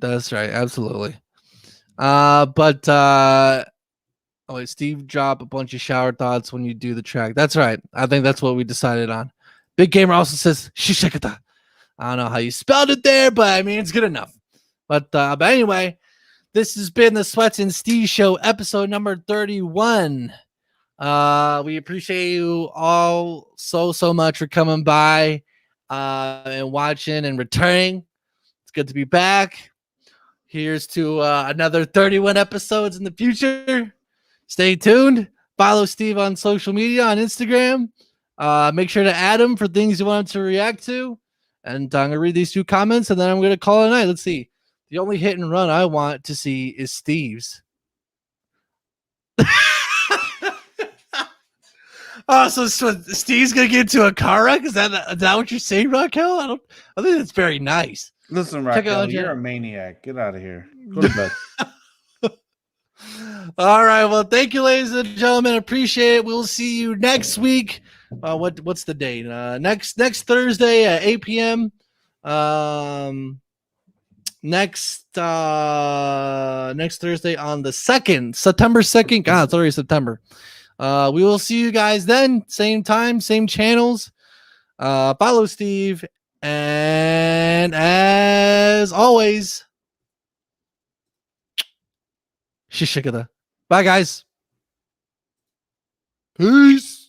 Absolutely. Wait, Steve, drop a bunch of shower thoughts when you do the track. That's right. I think that's what we decided on. Big Gamer also says shishakata. I don't know how you spelled it there, but I mean it's good enough. But anyway, this has been the Sweats and Steve Show, episode number 31. We appreciate you all so much for coming by and watching and returning. It's good to be back. Here's to another 31 episodes in the future. Stay tuned. Follow Steve on social media on Instagram. Make sure to add him for things you want him to react to. And I'm gonna read these 2 comments, and then I'm gonna call it a night. Let's see. The only hit and run I want to see is Steve's. Oh, so Steve's gonna get into a car wreck? Is that what you're saying, Raquel? I think that's very nice. Listen, Check Raquel, out you're a maniac. Get out of here. Go to bed. All right. Well, thank you, ladies and gentlemen. Appreciate it. We'll see you next week. What's the date? Next Thursday at 8 p.m. Next Thursday on the 2nd, September 2nd. God, it's already September. We will see you guys then. Same time, same channels. Follow Steve. And as always, shishikada. Bye, guys. Peace.